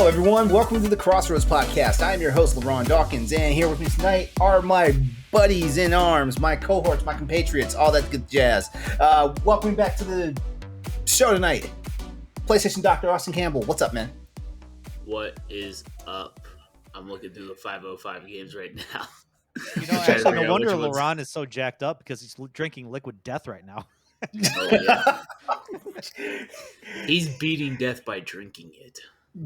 Hello, everyone. Welcome to the Crossroads Podcast. I am your host, LeRon Dawkins, and here with me tonight are my buddies in arms, my cohorts, my compatriots, all that good jazz. Welcome back to the show tonight. PlayStation Dr. Austin Campbell. What's up, man? What is up? I'm looking through the 505 games right now. You know, actually, no wonder LeRon is so jacked up because he's drinking liquid death right now. Oh, yeah. He's beating death by drinking it.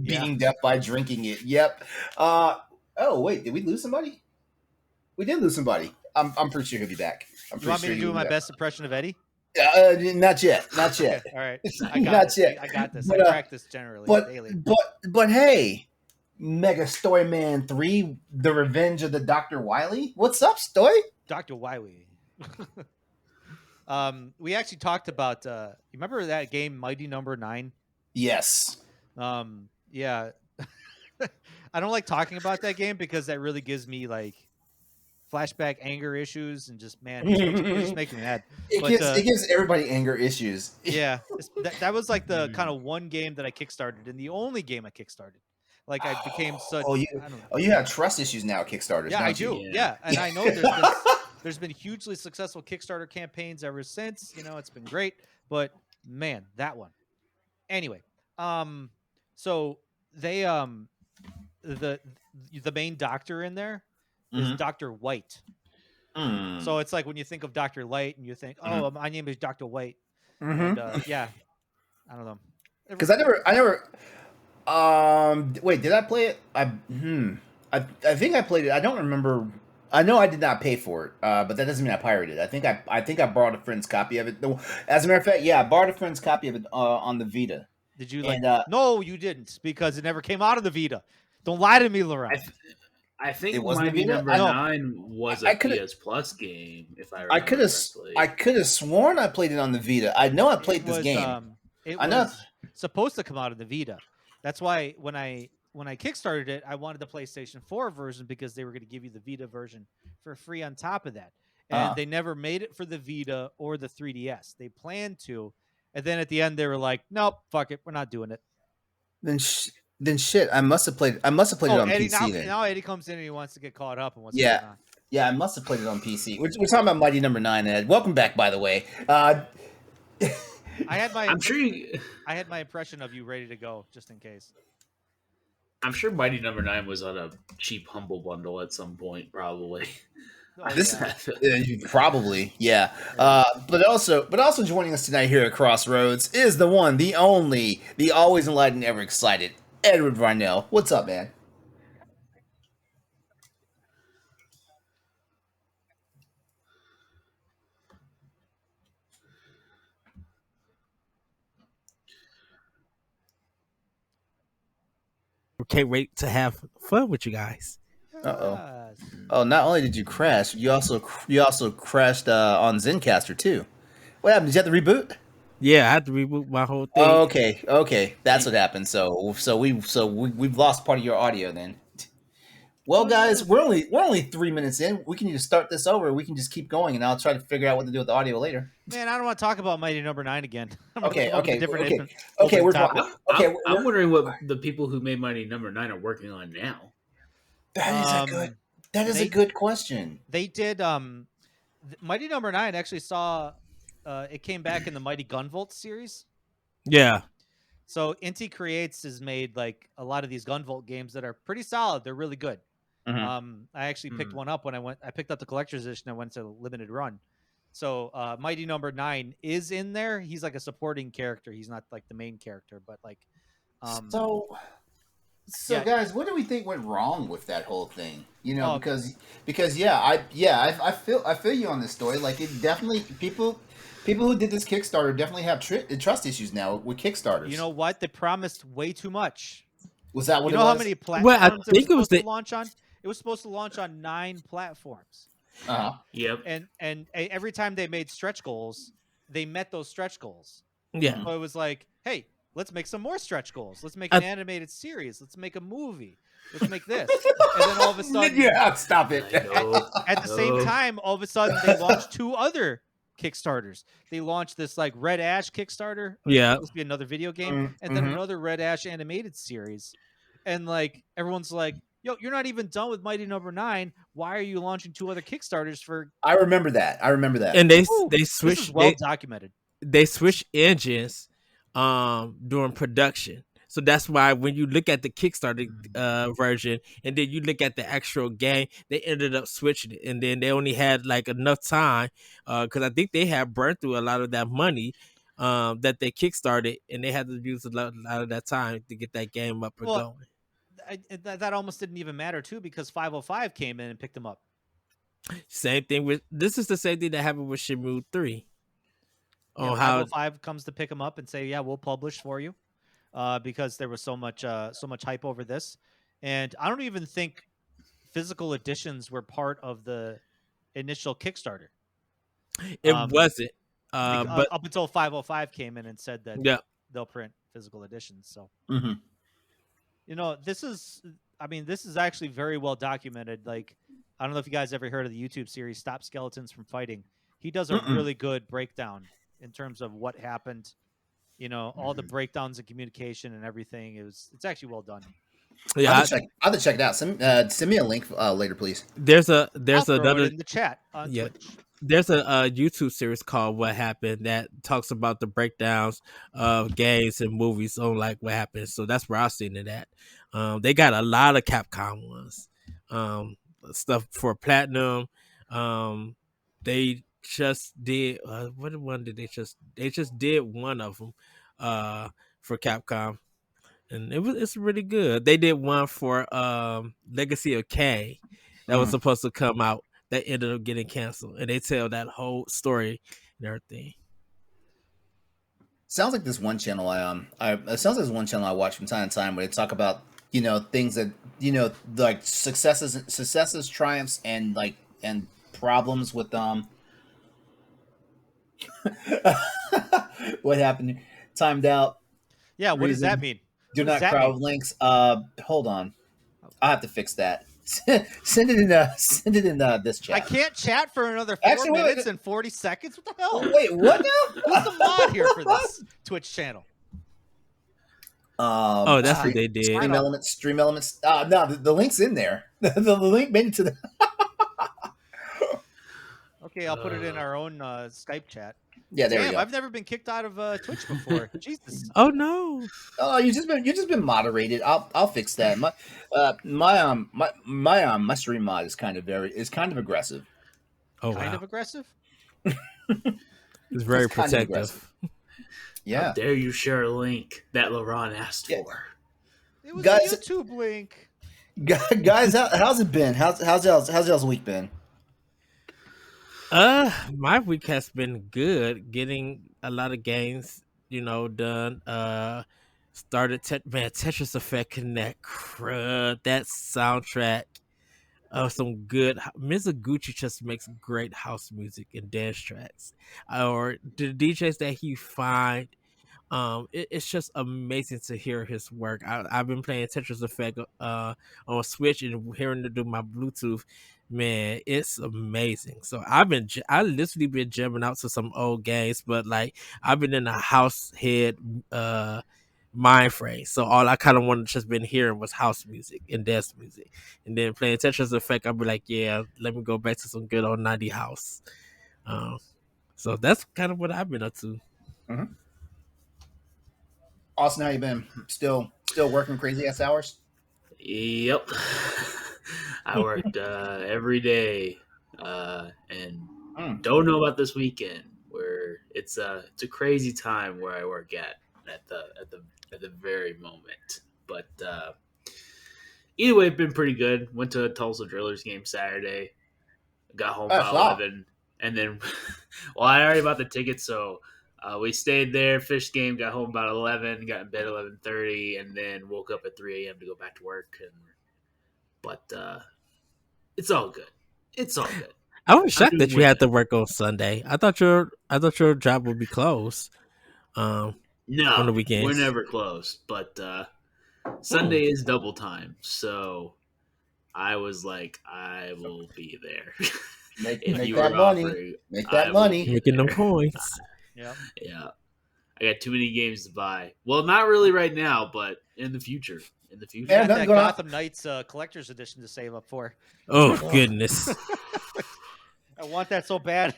Beating death by drinking it. Yep. Oh, wait. Did we lose somebody? We did lose somebody. I'm pretty sure he'll be back. You want me to do my best impression of Eddie? Not yet. Not yet. All right. Not yet. I got this. But, I practice generally daily. But hey, Mega Stoy Man 3, The Revenge of the Dr. Wily. What's up, Stoy? Dr. Wily. We actually talked about you remember that game Mighty Number 9? Yes. Yeah. I don't like talking about that game because that really gives me like flashback anger issues and just it just makes me mad. It gives everybody anger issues. Yeah. That was like the kind of one game that I kickstarted and the only game I kickstarted. Like I became such. You have trust issues now, Kickstarters. Yeah, I do. Yeah, and I know there's been hugely successful Kickstarter campaigns ever since. You know, it's been great. But man, that one. Anyway, so they the main doctor in there is Dr. White. So it's like when you think of Dr. Light and you think, oh, my name is Dr. White. And, yeah, I don't know. Because I never. Wait, did I play it? I think I played it. I don't remember. I know I did not pay for it, but that doesn't mean I pirated it. I think I borrowed a friend's copy of it. As a matter of fact, yeah, I borrowed a friend's copy of it on the Vita. Did you no, you didn't, because it never came out of the Vita. Don't lie to me, LeRon. I think Mighty Number 9 was a PS Plus game. If I remember correctly. I could have sworn I played it on the Vita. I know I played this game. It was supposed to come out of the Vita. That's why when I kickstarted it, I wanted the PlayStation 4 version because they were going to give you the Vita version for free on top of that. And they never made it for the Vita or the 3DS. They planned to, and then at the end they were like, "Nope, fuck it, we're not doing it." Then shit, I must have played it on Eddie, PC. Now Eddie comes in and he wants to get caught up and what's going on. Yeah, I must have played it on PC. We're talking about Mighty Number 9, Ed. Welcome back, by the way. I had my I had my impression of you ready to go, just in case. I'm sure Mighty Number 9 was on a cheap Humble Bundle at some point, probably. Probably, yeah. But also joining us tonight here at Crossroads is the one, the only, the always enlightened, ever excited, Eddie Varnell. What's up, man? Can't wait to have fun with you guys. Oh, not only did you crash, you also crashed on Zencaster too. What happened? Did you have to reboot? Yeah, I had to reboot my whole thing. Oh, okay, that's what happened. So we've lost part of your audio then. Well, guys, we're only 3 minutes in. We can either start this over, or we can just keep going, and I'll try to figure out what to do with the audio later. Man, I don't want to talk about Mighty Number 9 again. I'm wondering what the people who made Mighty Number 9 are working on now. That is a good question. They did. Mighty Number 9 actually saw. It came back in the Mighty Gunvolt series. Yeah. So Inti Creates has made like a lot of these Gunvolt games that are pretty solid. They're really good. I actually picked one up when I picked up the collector's edition. I went to limited run. So Mighty Number 9 is in there. He's like a supporting character. He's not like the main character, but like. So yeah. Guys, what do we think went wrong with that whole thing? You know, because I feel you on this story. Like it definitely people who did this Kickstarter definitely have trust issues now with Kickstarters. You know what? They promised way too much. Was that what you it know was? How many platforms I think it was to launch on? It was supposed to launch on 9 platforms. Yep. And every time they made stretch goals, they met those stretch goals. Yeah. So it was like, hey, let's make some more stretch goals. Let's make an animated series. Let's make a movie. Let's make this. And then all of a sudden, stop it. At the same time, all of a sudden, they launched 2 other Kickstarters. They launched this like Red Ash Kickstarter. Yeah. It's supposed to be another video game, and then another Red Ash animated series. and like everyone's like, "Yo, you're not even done with Mighty Number 9. Why are you launching 2 other Kickstarters for?" I remember that. And they This is switched well documented. They switched engines during production. So that's why when you look at the Kickstarter version and then you look at the actual game, they ended up switching it, and then they only had like enough time because I think they had burned through a lot of that money that they kickstarted, and they had to use a lot of that time to get that game up and going. That almost didn't even matter too, because 505 came in and picked them up. Same thing with this is the same thing that happened with Shenmue 3. Yeah, 505 comes to pick them up and say, "Yeah, we'll publish for you," because there was so much hype over this, and I don't even think physical editions were part of the initial Kickstarter. It wasn't, but up until 505 came in and said that they'll print physical editions. So, this is actually very well documented. Like, I don't know if you guys ever heard of the YouTube series Stop Skeletons from Fighting. He does a really good breakdown in terms of what happened, all the breakdowns in communication and everything. It's actually well done. Yeah, I'll have to check it out. Send me a link later, please. There's I'll another it in the chat on Twitch. There's a YouTube series called What Happened that talks about the breakdowns of games and movies on like what happened. So that's where I've seen it at. They got a lot of Capcom ones, stuff for Platinum. They just did what one did they just did one of them for Capcom, and it's really good. They did one for Legacy of Kain that was supposed to come out that ended up getting canceled, and they tell that whole story and everything. Sounds like this one channel it sounds like this one channel I watch from time to time where they talk about things that like successes, triumphs, and problems with what happened? Timed out. Yeah, what does that mean? Do not crowd links. Hold on, I'll have to fix that. Send it in this chat. I can't chat for another 4 minutes and 40 seconds. What the hell? Wait, what now? Who's the mod here for this Twitch channel? That's what they did. Stream elements. No, the link's in there. the link made it to the. Okay, I'll put it in our own Skype chat. Yeah, there we go. I've never been kicked out of Twitch before. Jesus. Oh no. Oh, you've just been moderated. I'll fix that. My stream mod is kind of aggressive. Oh, kind of aggressive. It's very protective. Yeah. How dare you share a link that LeRon asked for? It was a YouTube link. Guys, how's it been? How's y'all's week been? My week has been good. Getting a lot of games, done. Started Tetris Effect Connect. That soundtrack. Some good Mizuguchi just makes great house music and dance tracks. Or the DJs that he find. It's just amazing to hear his work. I've been playing Tetris Effect on Switch and hearing it through my Bluetooth. Man, it's amazing. So I literally been jamming out to some old games, but like I've been in a house head mind frame. So all I kind of wanted just been hearing was house music and dance music, and then playing Tetris Effect. I'll be like, yeah, let me go back to some good old 90 house. So that's kind of what I've been up to. Mm-hmm. Austin, how you been? Still working crazy ass hours? Yep. I worked every day, and don't know about this weekend where it's a crazy time where I work at the very moment. But either way, it's been pretty good. Went to a Tulsa Drillers game Saturday. Got home by 11, and then I already bought the ticket, so we stayed there, fished game, got home about 11, got in bed 11:30, and then woke up at 3 a.m. to go back to work. But it's all good. It's all good. I was shocked that you had to work on Sunday. I thought your job would be closed. No, on the weekends. We're never closed. But Sunday is double time, so I was like, I will be there. Make that money. Make that money. Making them coins. Yeah. I got too many games to buy. Well, not really right now, but in the future. in the future. You Yeah, got that going on. Gotham Knights collector's edition to save up for. Oh goodness. I want that so bad.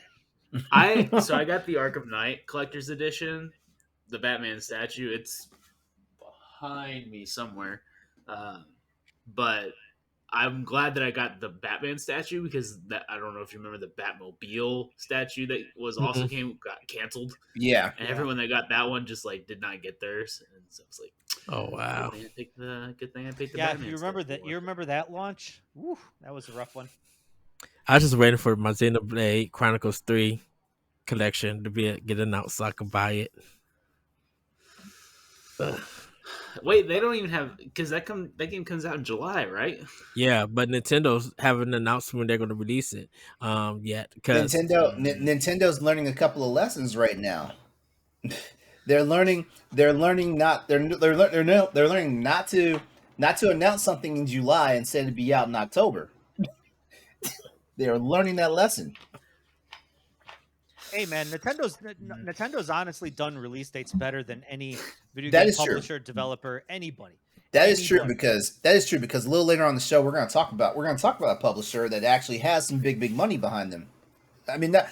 I got the Arkham Knight collector's edition, the Batman statue. It's behind me somewhere, but I'm glad that I got the Batman statue because that I don't know if you remember the Batmobile statue that was also got canceled. Yeah, And everyone that got that one just like did not get theirs, and so it's like, oh wow. good thing I picked the Yeah, Batman. you remember statue. that? You remember that launch? Woo, that was a rough one. I was just waiting for my Xenoblade Chronicles 3 collection to get announced so I could buy it. Wait, they don't even have because that game comes out in July, right? Yeah, but Nintendo's haven't announced when they're going to release it yet. Because Nintendo's learning a couple of lessons right now. They're learning learning not to announce something in July instead of be out in October. They're learning that lesson. Hey man, Nintendo's honestly done release dates better than any video That game is true. publisher, developer, anybody. That is true because a little later on the show we're going to talk about a publisher that actually has some big money behind them. I mean, a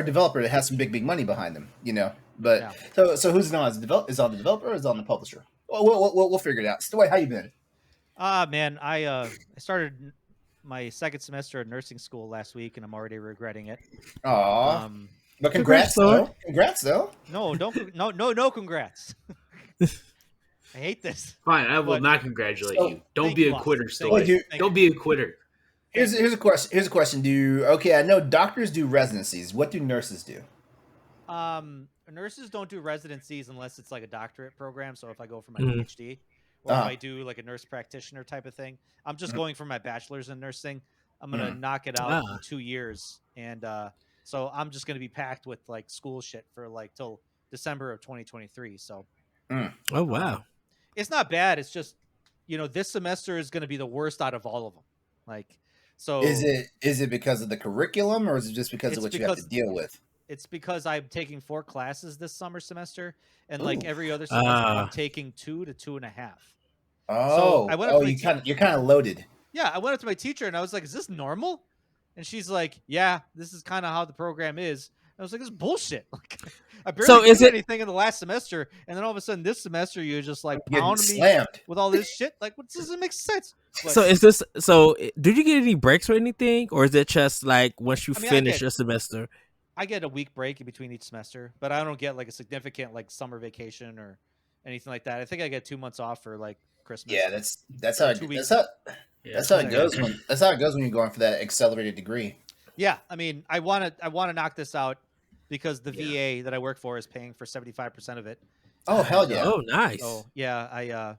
developer that has some big money behind them, you know. But yeah. So who's on? Is on the developer or is on the publisher? We'll figure it out. Stoy, how you been? Man, I started my second semester of nursing school last week, and I'm already regretting it. Aw. But congrats though. Congrats though. No, no, congrats. I hate this. Fine, I will not congratulate you. Don't be a quitter, Stoy. Don't be a quitter. Here's a question. I know doctors do residencies. What do nurses do? Nurses don't do residencies unless it's like a doctorate program. So if I go for my PhD, or if I do like a nurse practitioner type of thing, I'm just going for my bachelor's in nursing. I'm gonna knock it out in 2 years, and so I'm just gonna be packed with like school shit for like till December of 2023. So, oh wow, it's not bad. It's just this semester is gonna be the worst out of all of them. Like, so is it because of the curriculum or is it just because of what you have to deal with? It's because I'm taking 4 classes this summer semester, and like every other semester, I'm taking 2 to 2.5. Oh, so you're kind of loaded. Yeah, I went up to my teacher and I was like, "Is this normal?" And she's like, "Yeah, this is kind of how the program is." I was like, "This is bullshit." Like, I barely did anything in the last semester, and then all of a sudden, this semester, you're just like pounding me with all this shit. Like, what doesn't make sense? But, so is this? So did you get any breaks or anything, or is it just like once you finish your semester? I get a week break in between each semester, but I don't get like a significant like summer vacation or anything like that. I think I get 2 months off for like Christmas. Yeah, that's how it goes when you're going for that accelerated degree. Yeah, I mean, I want to knock this out because the VA that I work for is paying for 75% of it. Oh hell yeah! Oh nice. Oh yeah,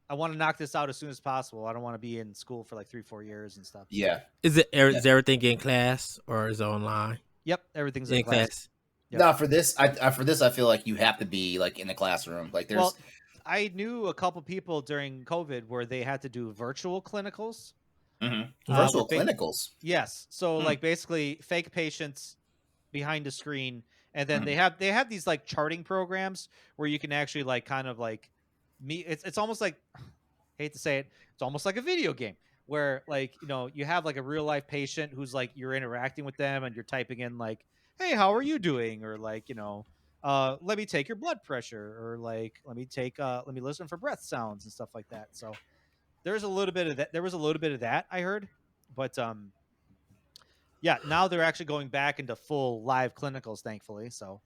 I want to knock this out as soon as possible. I don't want to be in school for like 3-4 years and stuff. Yeah. Is everything in class or is it online? Yep, everything's in class. Yep. No, for this, I feel like you have to be like in the classroom. Like there's. Well, I knew a couple people during COVID where they had to do virtual clinicals. Mm-hmm. Virtual clinicals. Yes. So like basically fake patients behind a screen, and then they have these like charting programs where you can actually like kind of like meet. It's almost like, I hate to say it, it's almost like a video game where like you have like a real life patient who's like you're interacting with them and you're typing in like, hey, how are you doing, or like let me take your blood pressure, or like let me listen for breath sounds and stuff like that. So there's a little bit of that. There was a little bit of that I heard, but yeah, now they're actually going back into full live clinicals, thankfully. So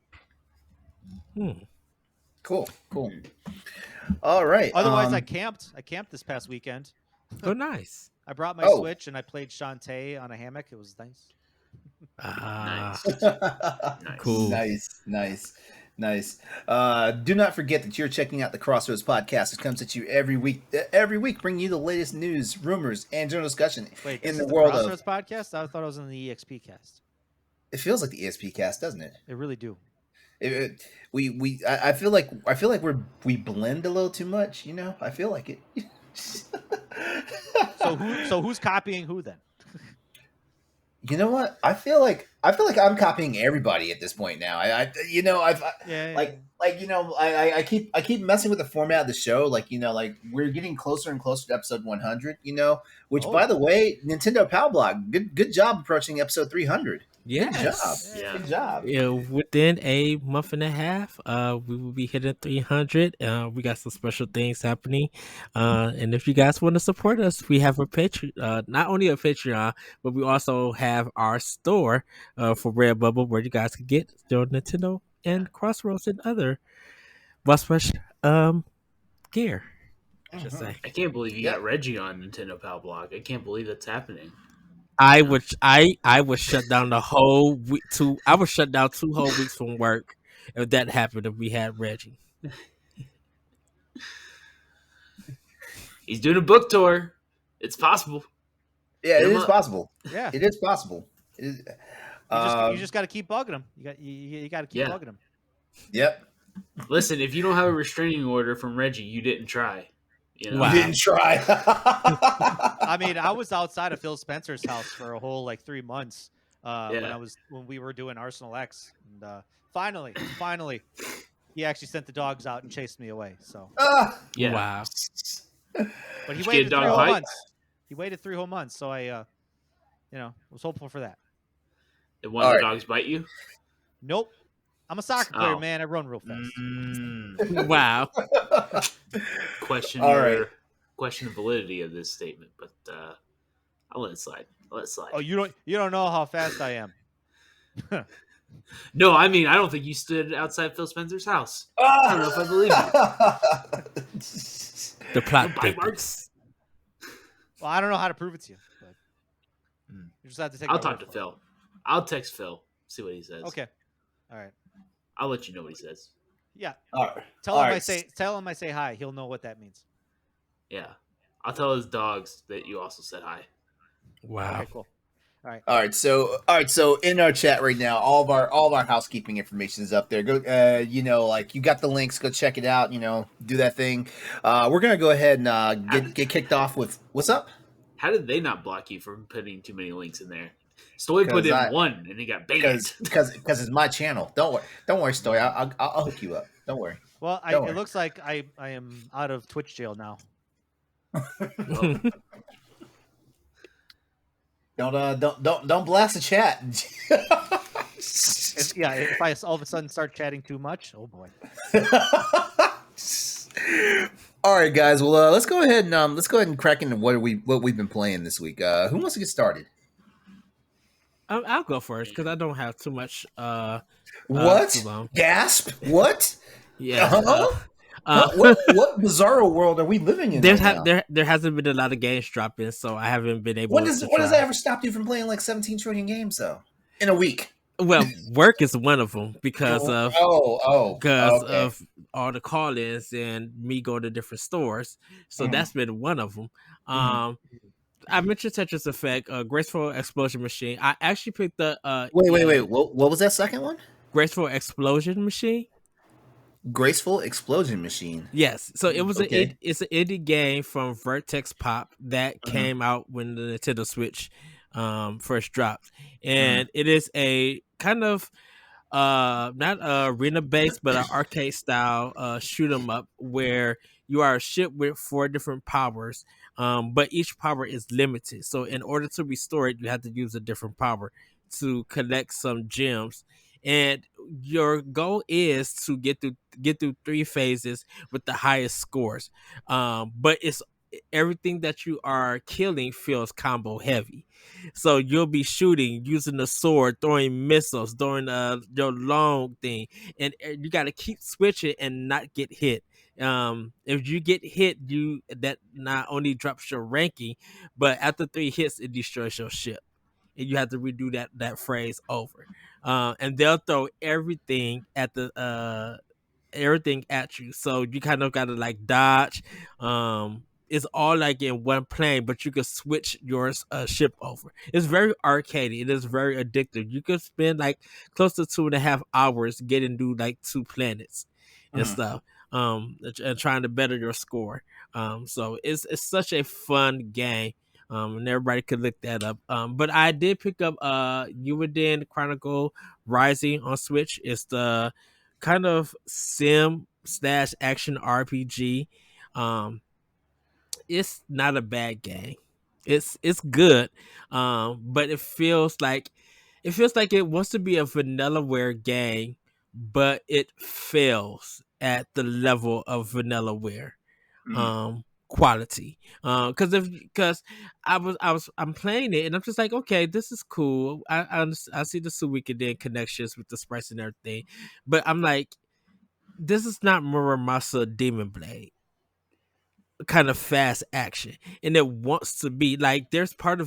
cool. All right. Otherwise, I camped this past weekend. Oh, nice. I brought my Switch and I played Shantae on a hammock. It was nice. Nice. Cool. Nice. Do not forget that you're checking out the Crossroads podcast. It comes at you every week, bringing you the latest news, rumors, and general discussion in the world Crossroads podcast. I thought it was in the EXP cast. It feels like the ESP cast, doesn't it? It really do. I feel like we blend a little too much. I feel like it. So who's copying who then? You know what? I feel like I'm copying everybody at this point now. I keep messing with the format of the show. Like, like we're getting closer and closer to episode 100. Which, by the way, Nintendo Pow Block, good job approaching episode 300. Yes. Good job. Yeah, within a month and a half, we will be hitting 300. We got some special things happening. And if you guys want to support us, we have a Patreon, not only a Patreon, but we also have our store for Redbubble where you guys can get your Nintendo and Crossroads and other Boss Rush gear. I should say. I can't believe you got Reggie on Nintendo Pow Block. I can't believe that's happening. I would shut down the whole week. I would shut down 2 whole weeks from work if that happened. If we had Reggie, he's doing a book tour. It's possible. Yeah, it is possible. Yeah, it is possible. You just got to keep bugging him. You got to keep bugging him. Yep. Listen, if you don't have a restraining order from Reggie, you didn't try. Wow. You didn't try. I mean, I was outside of Phil Spencer's house for a whole 3 months when we were doing Arsenal X, and finally, he actually sent the dogs out and chased me away. So wow. But he waited 3 whole months. He waited 3 whole months, so I, was hopeful for that. Did one of the dogs bite you? Nope. I'm a soccer player, man. I run real fast. Wow. Question the validity of this statement, but I'll let it slide. Oh, you don't know how fast I am. No, I mean, I don't think you stood outside Phil Spencer's house. I don't know if I believe you. The plot thickens. Well, I don't know how to prove it to you. But you just have to take. I'll talk to Phil. I'll text Phil. See what he says. Okay. All right. I'll let you know what he says. Yeah. All right. Tell him I say hi. He'll know what that means. Yeah. I'll tell his dogs that you also said hi. Wow. Okay, cool. All right. So in our chat right now, all of our housekeeping information is up there. Go, you got the links. Go check it out. Do that thing. We're gonna go ahead and get kicked off with what's up. How did they not block you from putting too many links in there? Stoy put in one and he got banned. Because it's my channel. Don't worry, Stoy. I'll hook you up. Don't worry. Well, it looks like I am out of Twitch jail now. Don't blast the chat. If I all of a sudden start chatting too much, oh boy. All right, guys. Well, let's go ahead and crack into what we've been playing this week. Who wants to get started? I'll go first because I don't have too much. What? Gasp! What? Yeah. What bizarre world are we living in? There hasn't been a lot of games dropping, so I haven't been able. What does that ever stop you from playing 17 trillion games though in a week? Well, work is one of them because of of all the call-ins and me going to different stores. So that's been one of them. I mentioned Tetris Effect, Graceful Explosion Machine. I actually picked the wait. What was that second one? Graceful Explosion Machine. Graceful Explosion Machine. Yes. So it was it's an indie game from Vertex Pop that came out when the Nintendo Switch first dropped. And it is a kind of not arena based but an arcade style shoot 'em up where you are a ship with 4 different powers. But each power is limited. So in order to restore it, you have to use a different power to collect some gems. And your goal is to get through 3 phases with the highest scores. But it's everything that you are killing feels combo heavy. So you'll be shooting, using the sword, throwing missiles, throwing your long thing, and you got to keep switching and not get hit. If you get hit, that not only drops your ranking, but after 3 hits, it destroys your ship, and you have to redo that phrase over. And they'll throw everything at you, so you kind of got to dodge. It's all in one plane, but you can switch your ship over. It's very arcadey. It is very addictive. You could spend close to 2.5 hours getting through 2 planets and stuff. And trying to better your score. So it's such a fun game. And everybody could look that up. But I did pick up Uwiden Chronicle Rising on Switch. It's the kind of sim slash action RPG. It's not a bad game. It's good, but it wants to be a vanillaware game, but it fails at the level of vanillaware quality. Because I'm playing it and I'm just like, okay, this is cool. I see the Suikoden connections with the sprites and everything, but I'm like, this is not Muramasa Demon Blade kind of fast action, and it wants to be like, there's one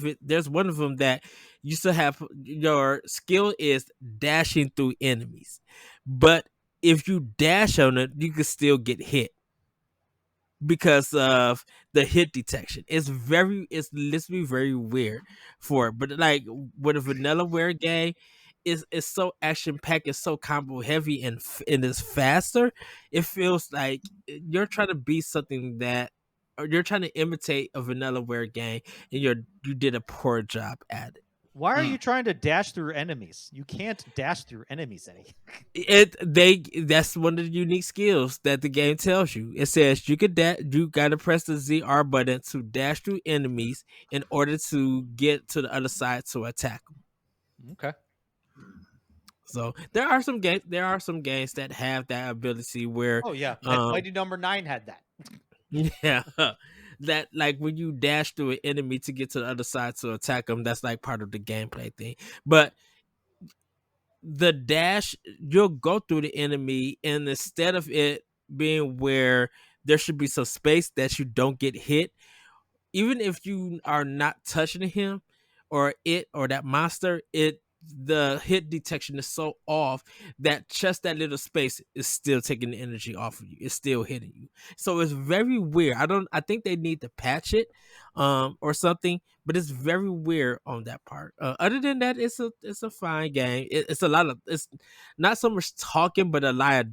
of them that you still have your skill is dashing through enemies, but if you dash on it you can still get hit because of the hit detection. It's literally very weird for it. But like with a vanillaware game, it's so action packed, it's so combo heavy, and it's faster. It feels like you're trying to be something that, or you're trying to imitate a vanillaware game, and you did a poor job at it. Why are you trying to dash through enemies? You can't dash through enemies, Eddie. That's one of the unique skills that the game tells you. It says you gotta press the ZR button to dash through enemies in order to get to the other side to attack them. Okay. So there are some games that have that ability where, oh yeah, Mighty Number 9 had that. Yeah, that like when you dash through an enemy to get to the other side to attack them, that's like part of the gameplay thing. But the dash, you'll go through the enemy, and instead of it being where there should be some space that you don't get hit, even if you are not touching him or that monster, the hit detection is so off that just that little space is still taking the energy off of you. It's still hitting you. So it's very weird. I think they need to patch it or something, but it's very weird on that part. Other than that, it's a fine game. It's not so much talking, but a lot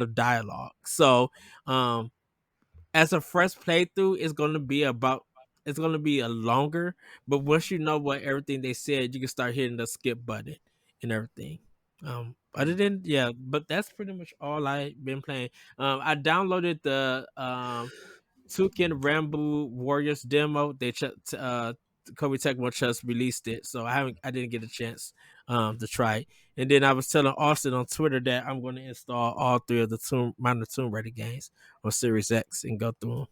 of dialogue. So as a fresh playthrough, it's gonna be a longer, but once you know what everything they said, you can start hitting the skip button and everything. Other than, yeah, but that's pretty much all I've been playing. I downloaded the Toucan Rambo Warriors demo. Kobe Tecmo just released it, so I didn't get a chance to try it. And then I was telling Austin on Twitter that I'm going to install all three of the minor Tomb Raider games on Series X and go through them.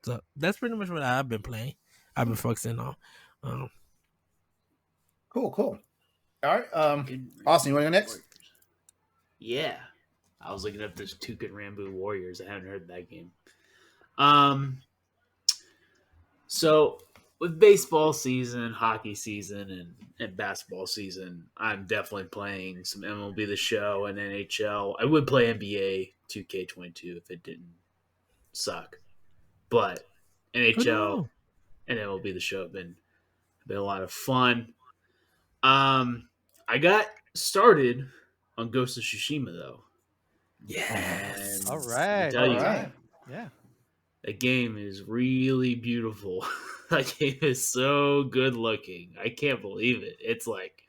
So that's pretty much what I've been playing. I've been focusing on. Cool. All right. Austin, you want to go next? Yeah. I was looking up this Toucan Rambo Warriors. I haven't heard of that game. So with baseball season, hockey season, and basketball season, I'm definitely playing some MLB The Show and NHL. I would play NBA 2K22 if it didn't suck, but NHL and MLB The Show have been a lot of fun. I got started on Ghost of Tsushima though. Yes. And All right. tell you, Yeah. that game is really beautiful. That game is so good looking. I can't believe it. It's like,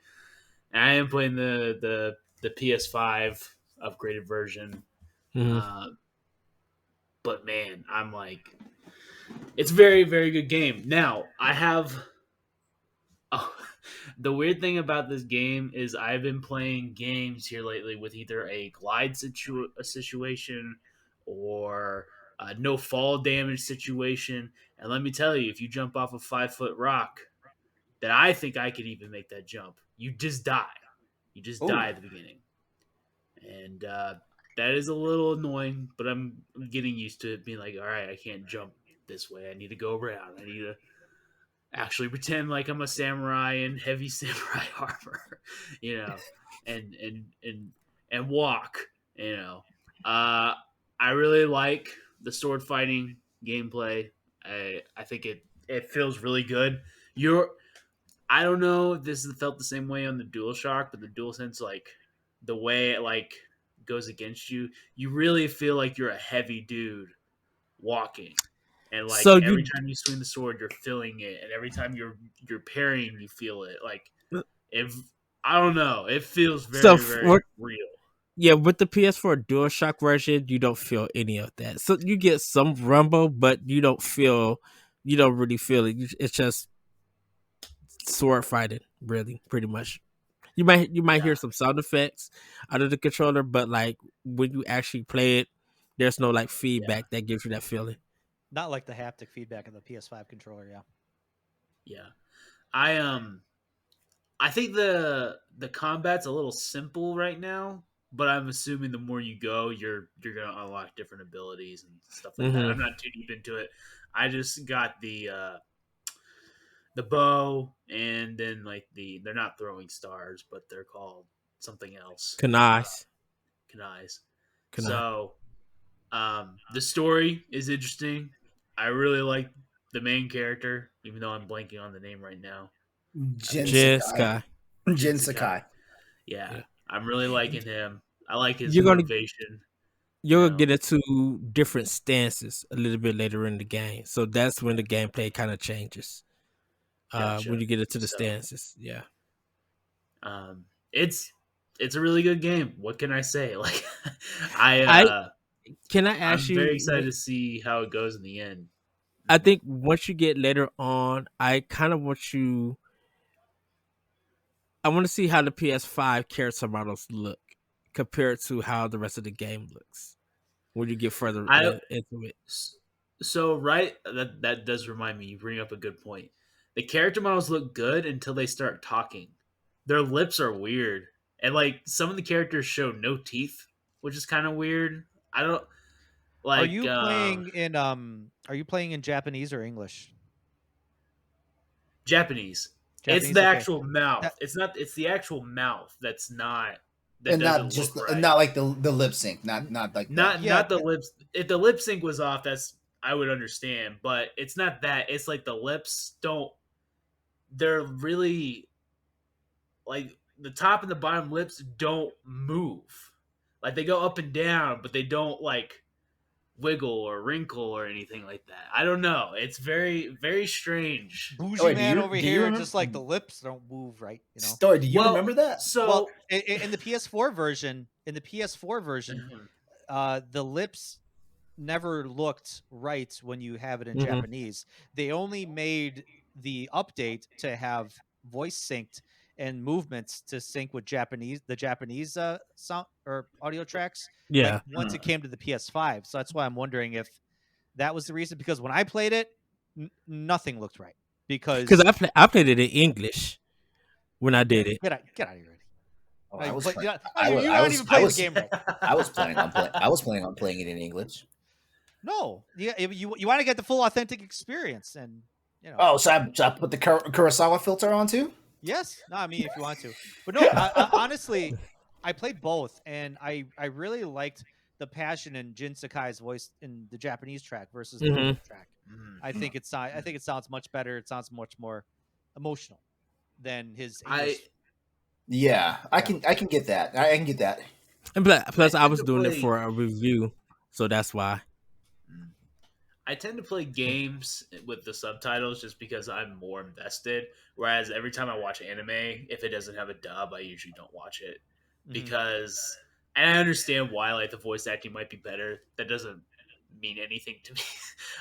I am playing the PS5 upgraded version. Mm-hmm. But man, I'm like, it's a very, very good game. Now, I have the weird thing about this game is I've been playing games here lately with either a glide situation or a no fall damage situation. And let me tell you, if you jump off a 5-foot rock, that I think I could even make that jump, you just die. You just die at the beginning. And that is a little annoying, but I'm getting used to it, being like, all right, I can't jump this way. I need to go around. I need to actually pretend like I'm a samurai in heavy samurai armor, and walk, I really like the sword fighting gameplay. I think it feels really good. I don't know if this felt the same way on the DualShock, but the DualSense, like the way it like goes against you, you really feel like you're a heavy dude walking. and like So every time you swing the sword, you're feeling it, and every time you're parrying, you feel it. Like if I don't know, it feels so very real. Yeah, with the PS4 DualShock version, you don't feel any of that. So you get some rumble, but you don't really feel it. It's just sword fighting, really, pretty much. You might hear some sound effects out of the controller, but like when you actually play it, there's no like feedback that gives you that feeling. Not like the haptic feedback of the PS5 controller, yeah. Yeah. I think the combat's a little simple right now, but I'm assuming the more you go, you're gonna unlock different abilities and stuff like that. I'm not too deep into it. I just got the bow, and then like they're not throwing stars, but they're called something else. Kanais. So the story is interesting. I really like the main character, even though I'm blanking on the name right now. Jin Jin Sakai. Yeah, I'm really liking him. I like his You're motivation. You're gonna get into different stances a little bit later in the game, so that's when the gameplay kind of changes. Gotcha. When you get into the stances, yeah. It's a really good game. What can I say? Like, can I ask I'm you? very excited to see how it goes in the end. I think once you get later on, I kind of want you. I want to see how the PS5 character models look compared to how the rest of the game looks when you get further into it. So right, that does remind me. You bring up a good point. The character models look good until they start talking. Their lips are weird, and like some of the characters show no teeth, which is kind of weird. I don't like. Are you playing in Japanese or English? Japanese. It's the actual mouth. It's not. It's the actual mouth that's not. That and doesn't not just look right. Not like the lip sync. Not like not the lips. If the lip sync was off, that's I would understand. But it's not that. It's like the lips don't. They're really like the top and the bottom lips don't move. Like they go up and down, but they don't like wiggle or wrinkle or anything like that. I don't know. It's very, very strange. Bougie man over here, just like the lips don't move right. You know. Stoy, do you remember that? So in the PS4 version, the lips never looked right when you have it in Japanese. They only made the update to have voice synced and movements to sync with the Japanese sound or audio tracks. Yeah. Like once it came to the PS5, so that's why I'm wondering if that was the reason. Because when I played it, nothing looked right. Because I played it in English when I did it. Get out of here. I was playing the game right. I was planning on playing it in English. No, you want to get the full authentic experience, and you know. Oh, so I put the Kurosawa filter on too? Yes, no, I mean if you want to, but no. I honestly, I played both, and I really liked the passion in Jin Sakai's voice in the Japanese track versus the English track. I think it sounds much better. It sounds much more emotional than his English. I can get that. I can get that. And plus, I was doing it for a review, so that's why. I tend to play games with the subtitles just because I'm more invested. Whereas every time I watch anime, if it doesn't have a dub, I usually don't watch it because, and I understand why, like the voice acting might be better. That doesn't mean anything to me.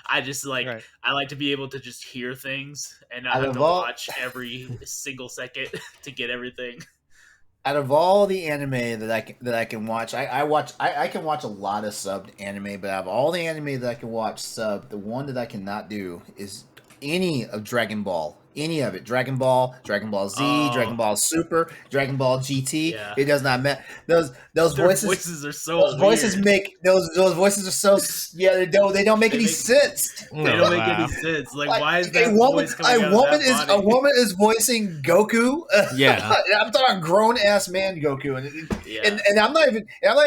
I just I like to be able to just hear things and not have to watch every single second to get everything. Out of all the anime that I can watch, I can watch a lot of subbed anime, but out of all the anime that I can watch subbed, the one that I cannot do is any of Dragon Ball. Any of it. Dragon Ball Z, Dragon Ball Super, Dragon Ball GT. Yeah. It does not matter. Those voices are so those voices weird. Make those voices are so they don't make any sense. They don't make any sense. Like why is that voice coming out of that body? A woman is voicing Goku. Yeah. I'm talking grown ass man Goku, and I'm not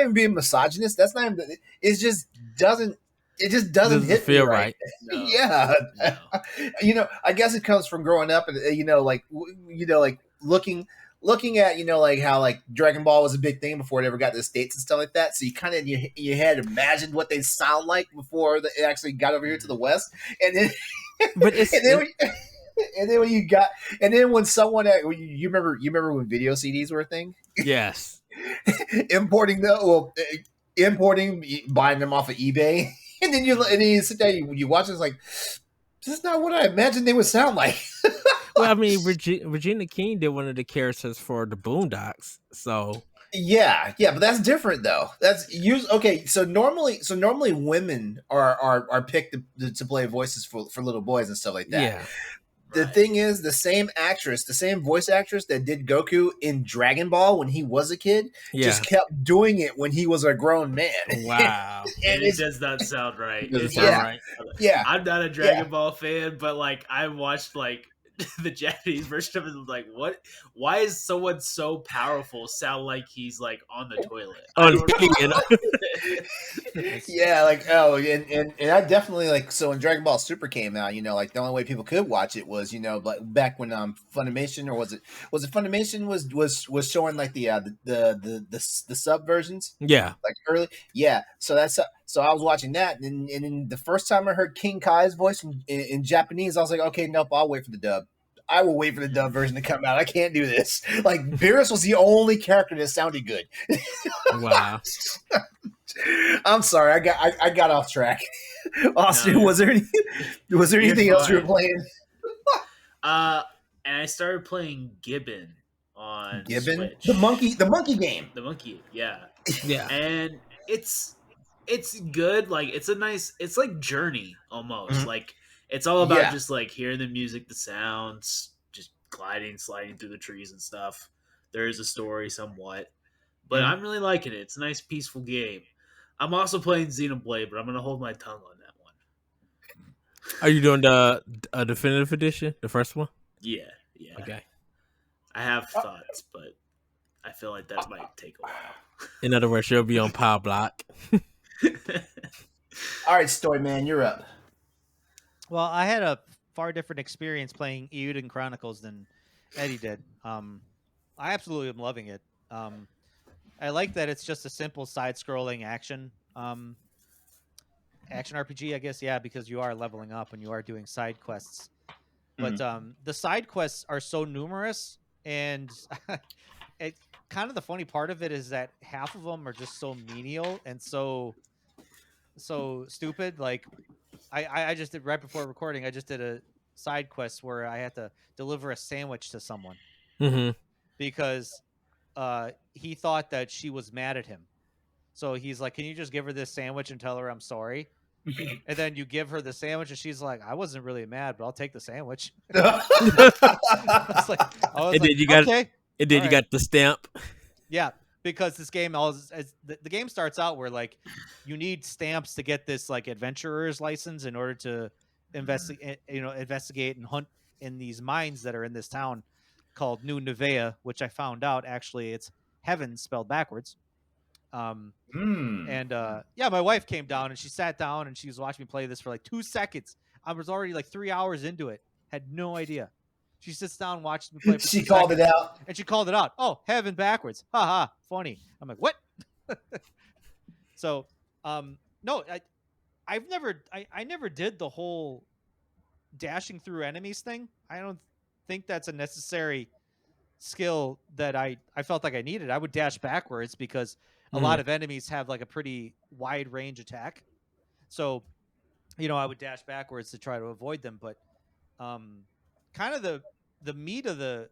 even being misogynist. That's not even. It just doesn't hit feel me right. No. Yeah. No. I guess it comes from growing up and like looking looking at like how like Dragon Ball was a big thing before it ever got to the States and stuff like that. So you kind of you had imagined what they sound like before it actually got over here to the West, and then But it's and then when you got and then when someone you remember when video CDs were a thing? yes. Importing buying them off of eBay, and then you sit there, you watch it, it's like, this is not what I imagined they would sound like. Well, I mean, Regina King did one of the characters for the Boondocks, so Yeah, but that's different though. Okay. So normally women are picked to play voices for little boys and stuff like that. yeah. The thing is, the same voice actress that did Goku in Dragon Ball when he was a kid, just kept doing it when he was a grown man. Wow. And it does not sound right. Doesn't sound right. Yeah. I'm not a Dragon Ball fan, but like I watched like the Japanese version of it. And like, what? Why is someone so powerful sound like he's like on the toilet? Yeah, like and I definitely like so when Dragon Ball Super came out, like the only way people could watch it was like back when Funimation, or was it Funimation was showing like the sub versions, Yeah. like early, so I was watching that, and then the first time I heard King Kai's voice in Japanese, I was like, okay, nope, I'll wait for the dub. I will wait for the dub version to come out. I can't do this. Like Beerus was the only character that sounded good. Wow. I'm sorry, I got off track. Austin, was there anything else you were playing? And I started playing Gibbon on Switch. The monkey game. The monkey, yeah. And it's good. Like it's like Journey almost. Mm-hmm. Like it's all about just like hearing the music, the sounds, just sliding through the trees and stuff. There is a story somewhat, but I'm really liking it. It's a nice, peaceful game. I'm also playing Xenoblade, but I'm going to hold my tongue on that one. Are you doing the definitive edition, the first one? Yeah. Okay. I have thoughts, but I feel like that might take a while. In other words, you'll be on Pow Block. All right, Stoy Man, you're up. Well, I had a far different experience playing Eiyuden Chronicles than Eddie did. I absolutely am loving it. I like that it's just a simple side-scrolling action RPG, I guess. Yeah, because you are leveling up and you are doing side quests. But the side quests are so numerous, and it kind of the funny part of it is that half of them are just so menial and so stupid. Like I just did right before recording. I just did a side quest where I had to deliver a sandwich to someone because he thought that she was mad at him. So he's like, "Can you just give her this sandwich and tell her I'm sorry?" And then you give her the sandwich, and she's like, "I wasn't really mad, but I'll take the sandwich." You got the stamp. Yeah, because this game, the game starts out where like you need stamps to get this like adventurer's license in order to investigate and hunt in these mines that are in this town called New Nevea, which I found out actually it's heaven spelled backwards. And my wife came down and she sat down and she was watching me play this for like 2 seconds. I was already like 3 hours into it. Had no idea. She sits down and watches me play. For she called seconds, it out. and she called it out. Oh, heaven backwards. Ha ha. Funny. I'm like, what? So, no, I never did the whole dashing through enemies thing. I don't think that's a necessary skill that I felt like I needed. I would dash backwards because a lot of enemies have like a pretty wide range attack. So, I would dash backwards to try to avoid them. But kind of the meat of the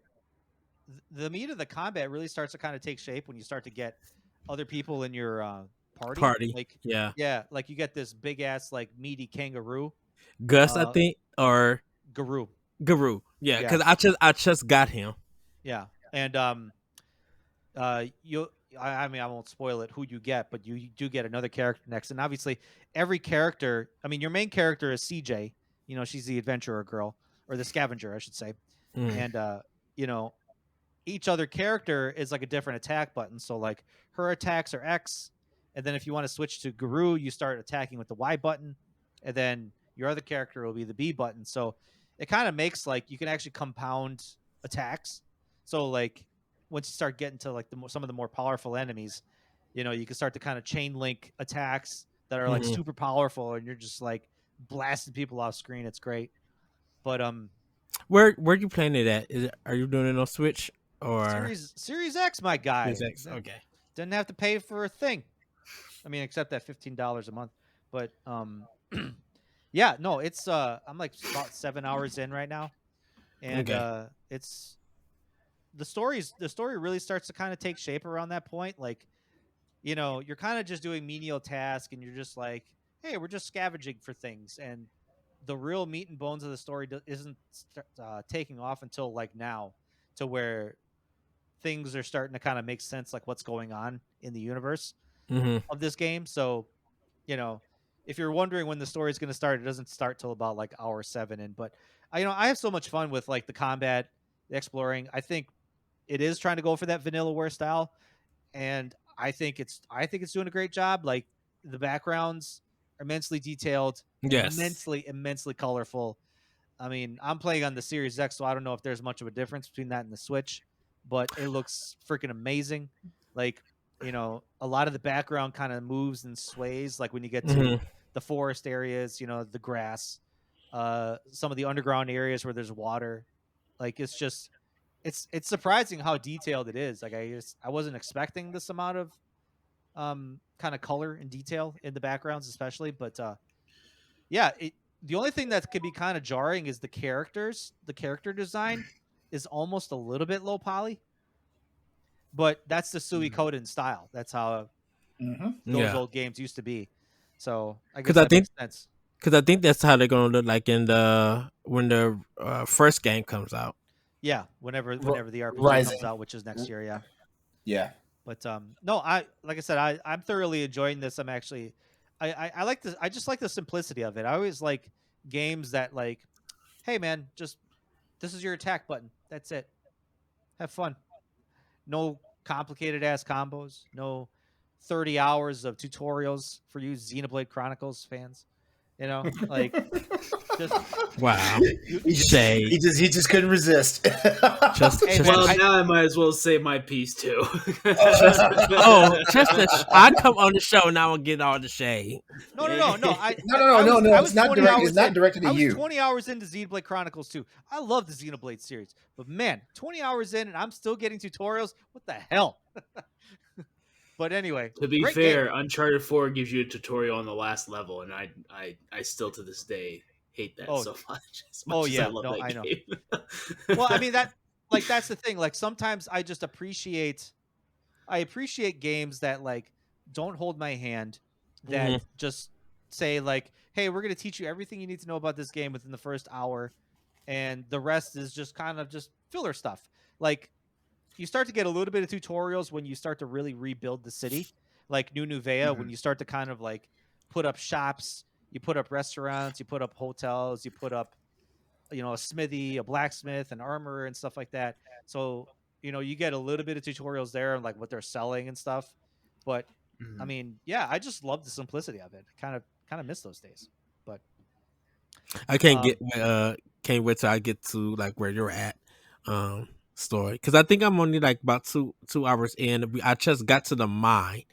combat really starts to kind of take shape when you start to get other people in your party. Like, yeah, like you get this big ass like meaty kangaroo. Gus, I think, or Garou. Yeah, because I just got him. Yeah, and I won't spoil it who you get, but you do get another character next, and obviously every character. I mean, your main character is CJ. She's the adventurer girl, or the scavenger, I should say, and each other character is like a different attack button. So like her attacks are X, and then if you want to switch to Garou, you start attacking with the Y button, and then your other character will be the B button. So it kind of makes like you can actually compound attacks. So like once you start getting to like some of the more powerful enemies, you know, you can start to kind of chain link attacks that are like super powerful, and you're just like blasting people off screen. It's great. But where you playing it at? Are you doing it on Switch or Series X, my guy? Series X? Okay. Didn't have to pay for a thing. I mean, except that $15 a month. But yeah, no, it's I'm like about 7 hours in right now, and it's the story really starts to kind of take shape around that point. Like, you know, you're kind of just doing menial tasks, and you're just like, hey, we're just scavenging for things, and the real meat and bones of the story isn't taking off until like now, to where things are starting to kind of make sense, like what's going on in the universe of this game. So, you know, if you're wondering when the story is going to start, it doesn't start till about like hour 7 in. But I have so much fun with like the combat, the exploring. I think it is trying to go for that vanillaware style, and I think it's doing a great job. Like, the backgrounds are immensely detailed, Yes. immensely colorful. I mean, I'm playing on the Series X, so I don't know if there's much of a difference between that and the Switch, but it looks freaking amazing. Like, you know, a lot of the background kind of moves and sways, like when you get to the forest areas, you know, the grass, some of the underground areas where there's water. Like, it's just it's surprising how detailed it is. Like, I wasn't expecting this amount of kind of color and detail in the backgrounds, especially, but yeah, the only thing that could be kind of jarring is the characters. The character design is almost a little bit low poly, but that's the Suikoden style. That's how those old games used to be. So I guess that makes sense. Because I think that's how they're gonna look like when the first game comes out. Yeah, whenever the RPG comes out, which is next year. Yeah. Yeah. But no, like I said, I'm thoroughly enjoying this. I'm actually, I like this. I just like the simplicity of it. I always like games that, like, hey man, just this is your attack button. That's it. Have fun. No complicated ass combos. No 30 hours of tutorials for you Xenoblade Chronicles fans. You know, like, just wow. He just couldn't resist. Well, now I might as well say my piece too. I come on the show now and get all the shade. No. No. It's not direct. It's not directed to you. I was 20 hours into Xenoblade Chronicles 2. I love the Xenoblade series, but man, 20 hours in and I'm still getting tutorials. What the hell? But anyway, to be fair, game. Uncharted 4 gives you a tutorial on the last level, and I still to this day hate that so much. As much as I love that game. Well, I mean, that's the thing. Like, sometimes I just appreciate games that, like, don't hold my hand, that just say, like, hey, we're going to teach you everything you need to know about this game within the first hour, and the rest is just kind of just filler stuff. Like, you start to get a little bit of tutorials when you start to really rebuild the city, like New Nuvea, when you start to kind of like put up shops, you put up restaurants, you put up hotels, you put up, you know, a smithy, a blacksmith, an armorer, and stuff like that. So, you know, you get a little bit of tutorials there and like what they're selling and stuff. But I mean, yeah, I just love the simplicity of it. Kind of miss those days. But I can't wait till I get to like where you're at. Story, because I think I'm only like about two hours in. I just got to the mine,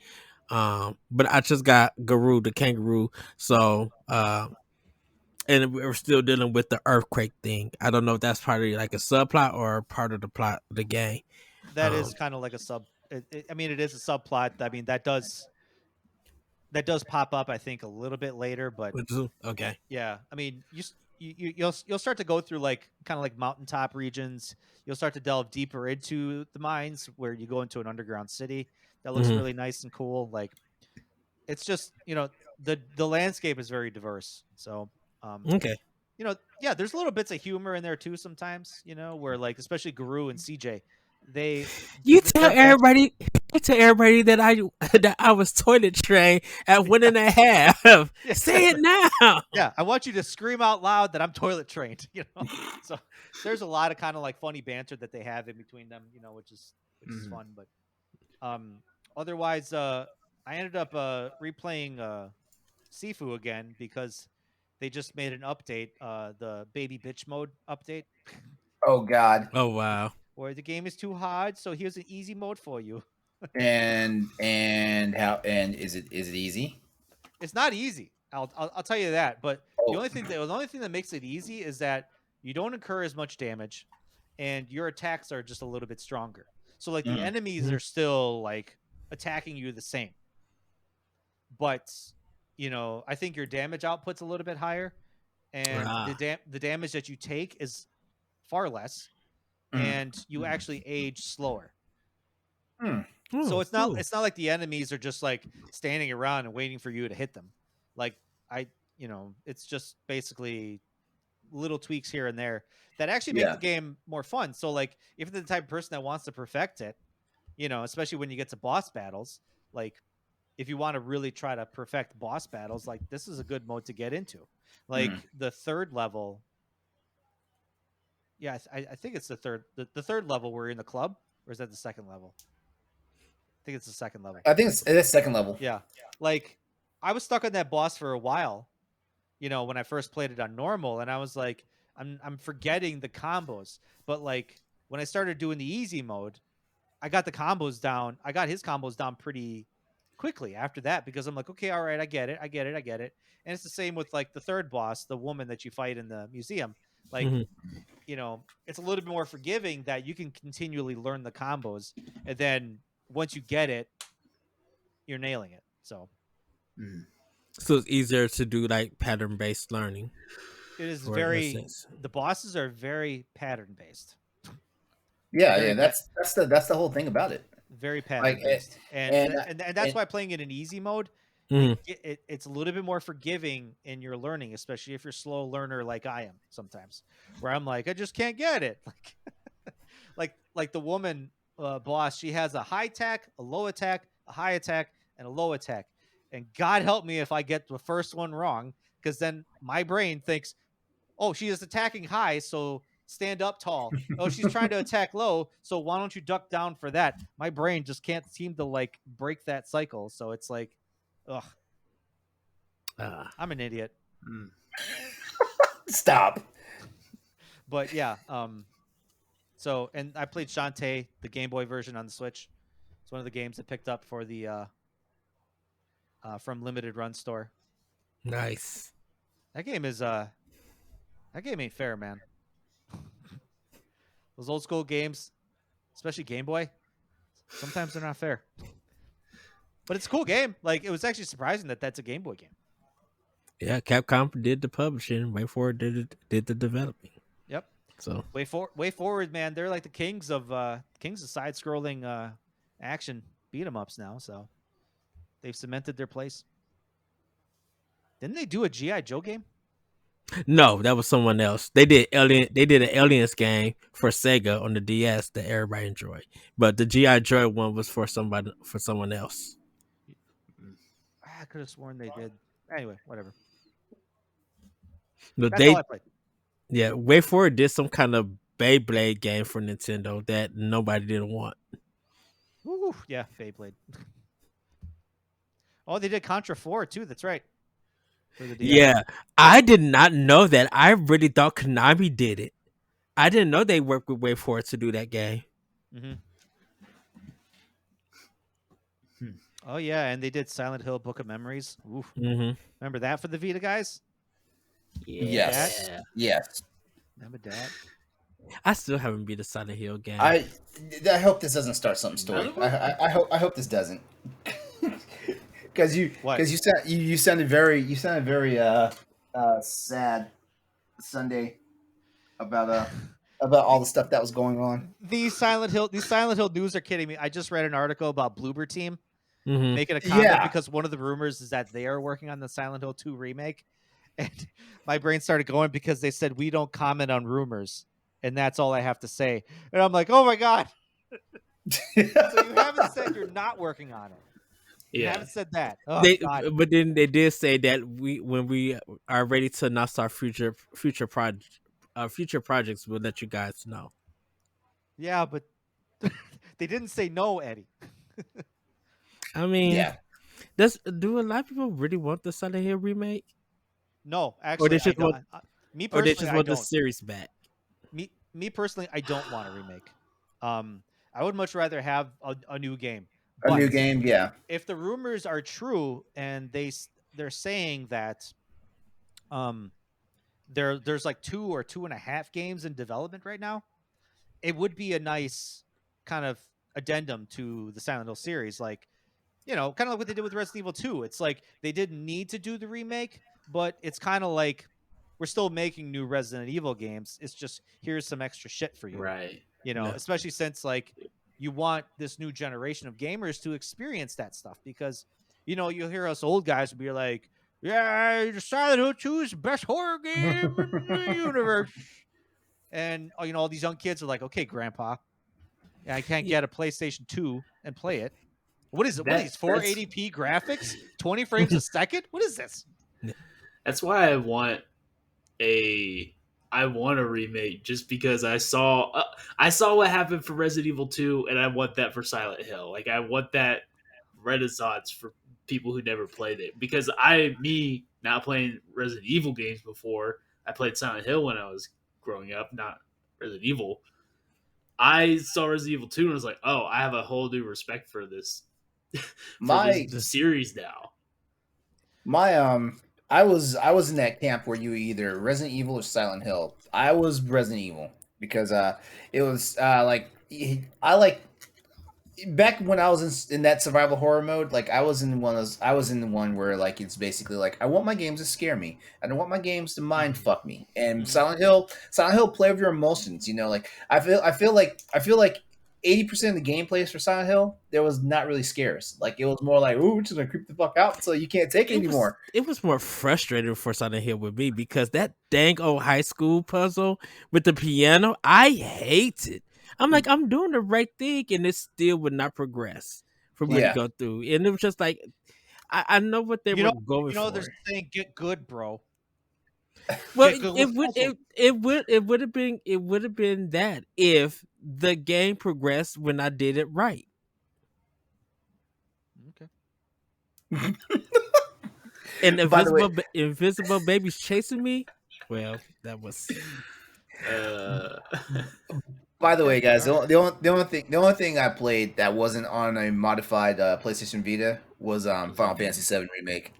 but I just got Garou the kangaroo. So and we're still dealing with the earthquake thing. I don't know if that's part of like a subplot or part of the plot of the game. That is kind of like a sub. I mean, it is a subplot. I mean, that does pop up, I think, a little bit later. But okay, yeah. I mean, you'll start to go through like kind of like mountaintop regions. You'll start to delve deeper into the mines, where you go into an underground city that looks really nice and cool. Like, it's just, you know, the landscape is very diverse. So okay, you know, yeah, there's little bits of humor in there too sometimes, you know, where like especially Garou and CJ, tell everybody that I was toilet trained at 1.5. Say it now. Yeah, I want you to scream out loud that I'm toilet trained. You know, so there's a lot of kind of like funny banter that they have in between them. You know, which is fun. But otherwise, I ended up replaying Sifu again because they just made an update, the baby bitch mode update. Oh God! Oh wow! or the game is too hard, so here's an easy mode for you. And is it easy? It's not easy. I'll tell you that. But the Oh. only thing that makes it easy is that you don't incur as much damage, and your attacks are just a little bit stronger. So like the enemies are still like attacking you the same, but I think your damage output's a little bit higher, and the damage that you take is far less, and you actually age slower. So it's not like the enemies are just like standing around and waiting for you to hit them. Like it's just basically little tweaks here and there that actually make the game more fun. So like if you're the type of person that wants to perfect it, especially when you get to boss battles, like if you want to really try to perfect boss battles, like this is a good mode to get into. Like the third level. Yeah, I think it's the third level where you're in the club, or is that the second level? I think it's the second level. I think it's second level. Yeah. Like I was stuck on that boss for a while, when I first played it on normal, and I was like, I'm forgetting the combos. But like when I started doing the easy mode, I got the combos down. I got his combos down pretty quickly after that, because I'm like, okay, all right, I get it. And it's the same with like the third boss, the woman that you fight in the museum. Like, it's a little bit more forgiving that you can continually learn the combos, and then once you get it, you're nailing it. So it's easier to do like pattern-based learning. it is the bosses are very pattern-based. Yeah, that's the whole thing about it. Very pattern-based. And that's why playing it in easy mode, it's a little bit more forgiving in your learning, especially if you're a slow learner like I am sometimes, where I'm like, I just can't get it. Like the woman boss, she has a high attack, a low attack, a high attack, and a low attack. And God help me if I get the first one wrong, because then my brain thinks, oh, she is attacking high, so stand up tall. Oh, she's trying to attack low, so why don't you duck down for that? My brain just can't seem to like break that cycle. So it's like, ugh. I'm an idiot. Stop. But yeah, so, and I played Shantae, the Game Boy version on the Switch. It's one of the games that picked up for the from Limited Run Store. Nice. That game ain't fair, man. Those old school games, especially Game Boy, sometimes they're not fair. But it's a cool game. Like, it was actually surprising that that's a Game Boy game. Yeah, Capcom did the publishing. WayForward did the developing. Yep. So WayForward, man, they're like the kings of side-scrolling action beat 'em ups now. So they've cemented their place. Didn't they do a G.I. Joe game? No, that was someone else. They did an Aliens game for Sega on the DS that everybody enjoyed. But the G.I. Joe one was for someone else. I could have sworn they did. Anyway, whatever. But That's all I played. Yeah, WayForward did some kind of Beyblade game for Nintendo that nobody didn't want. Ooh, yeah, Beyblade. Oh, they did Contra 4 too. That's right. Yeah, I did not know that. I really thought Konami did it. I didn't know they worked with WayForward to do that game. Mm-hmm. Oh yeah, and they did Silent Hill Book of Memories. Oof. Mm-hmm. Remember that for the Vita guys? Yes. Yes. Remember that? I still haven't beat a Silent Hill game. I hope this doesn't start something story. I hope this doesn't. Because you sounded very sad Sunday about all the stuff that was going on. These Silent Hill news are kidding me. I just read an article about Bloober Team making a comment because one of the rumors is that they are working on the Silent Hill 2 remake, and my brain started going because they said we don't comment on rumors, and that's all I have to say. And I'm like, oh my god! So you haven't said you're not working on it. You haven't said that. Oh, but then they did say that when we are ready to announce our future projects, we'll let you guys know. Yeah, but they didn't say no, Eddie. I mean, do a lot of people really want the Silent Hill remake? No, actually, or they just want me personally, the series back. Me personally, I don't want a remake. I would much rather have a new game. A new But game, yeah. if the rumors are true and they're saying that there's like 2 or 2.5 games in development right now, it would be a nice kind of addendum to the Silent Hill series, like, kind of like what they did with Resident Evil 2. It's like they didn't need to do the remake, but it's kind of like we're still making new Resident Evil games. It's just here's some extra shit for you. Right. Yeah. Especially since like you want this new generation of gamers to experience that stuff, because you'll hear us old guys be like, yeah, Silent Hill 2 is the best horror game in the universe. And all these young kids are like, okay, grandpa, I can't Yeah. get a PlayStation 2 and play it. What is it? What are these 480p graphics? 20 frames a second? What is this? That's why I want a remake, just because I saw what happened for Resident Evil 2, and I want that for Silent Hill. Like, I want that renaissance for people who never played it, because me not playing Resident Evil games before, I played Silent Hill when I was growing up, not Resident Evil. I saw Resident Evil 2 and was like, oh, I have a whole new respect for this this series now. I was in that camp where you either Resident Evil or Silent Hill. I was Resident Evil because it was like I like back when I was in that survival horror mode. Like I was in the one where like it's basically like I want my games to scare me. I don't want my games to mind fuck me. And Silent Hill play with your emotions. Like I feel like 80% of the gameplays for Silent Hill, there was not really scares. Like it was more like, ooh, we're just gonna creep the fuck out so you can't take it anymore. It was more frustrating for Silent Hill with me because that dang old high school puzzle with the piano, I hate it. I'm like, I'm doing the right thing, and it still would not progress for me to go through. And it was just like, I know what they were going for. They're saying get good, bro. Well, it would have been that if the game progressed when I did it right. Okay. And invisible babies chasing me. Well, that was. By the way, guys, the only thing I played that wasn't on a modified PlayStation Vita was Final Fantasy VII Remake.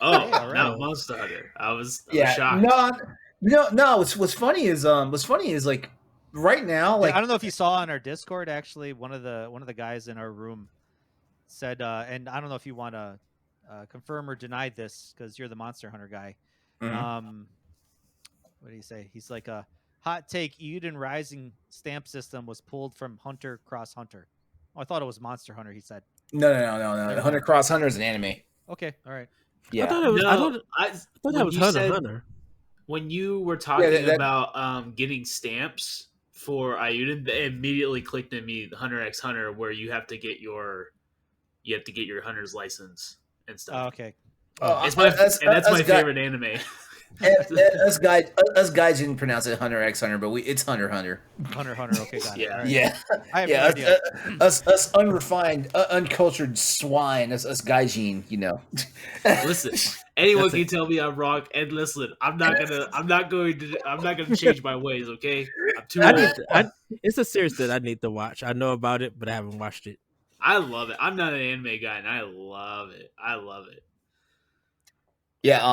Oh, not Monster Hunter. I was shocked. No. What's funny is like right now, like I don't know if you saw on our Discord. Actually, one of the guys in our room said, and I don't know if you want to confirm or deny this because you're the Monster Hunter guy. Mm-hmm. What did he say? He's like a hot take. Eden Rising stamp system was pulled from Hunter Cross Hunter. Oh, I thought it was Monster Hunter. He said. No. Hunter Cross Hunter is an anime. Okay, all right. Yeah, I thought that was Hunter. When you were talking about getting stamps for Ayuden, it immediately clicked in me Hunter x Hunter, where you have to get your Hunter's license and stuff. Oh, okay. That's my favorite anime. Us guys didn't pronounce it Hunter x Hunter, but it's Hunter. Hunter. Okay, got it. Yeah, right. Yeah. I have no idea. Us unrefined, uncultured swine. Us gaijin, Listen, anyone can tell me I'm wrong, and listen, I'm not going to change my ways. Okay, I'm too old. It's a series that I need to watch. I know about it, but I haven't watched it. I love it. I'm not an anime guy, and I love it. Yeah,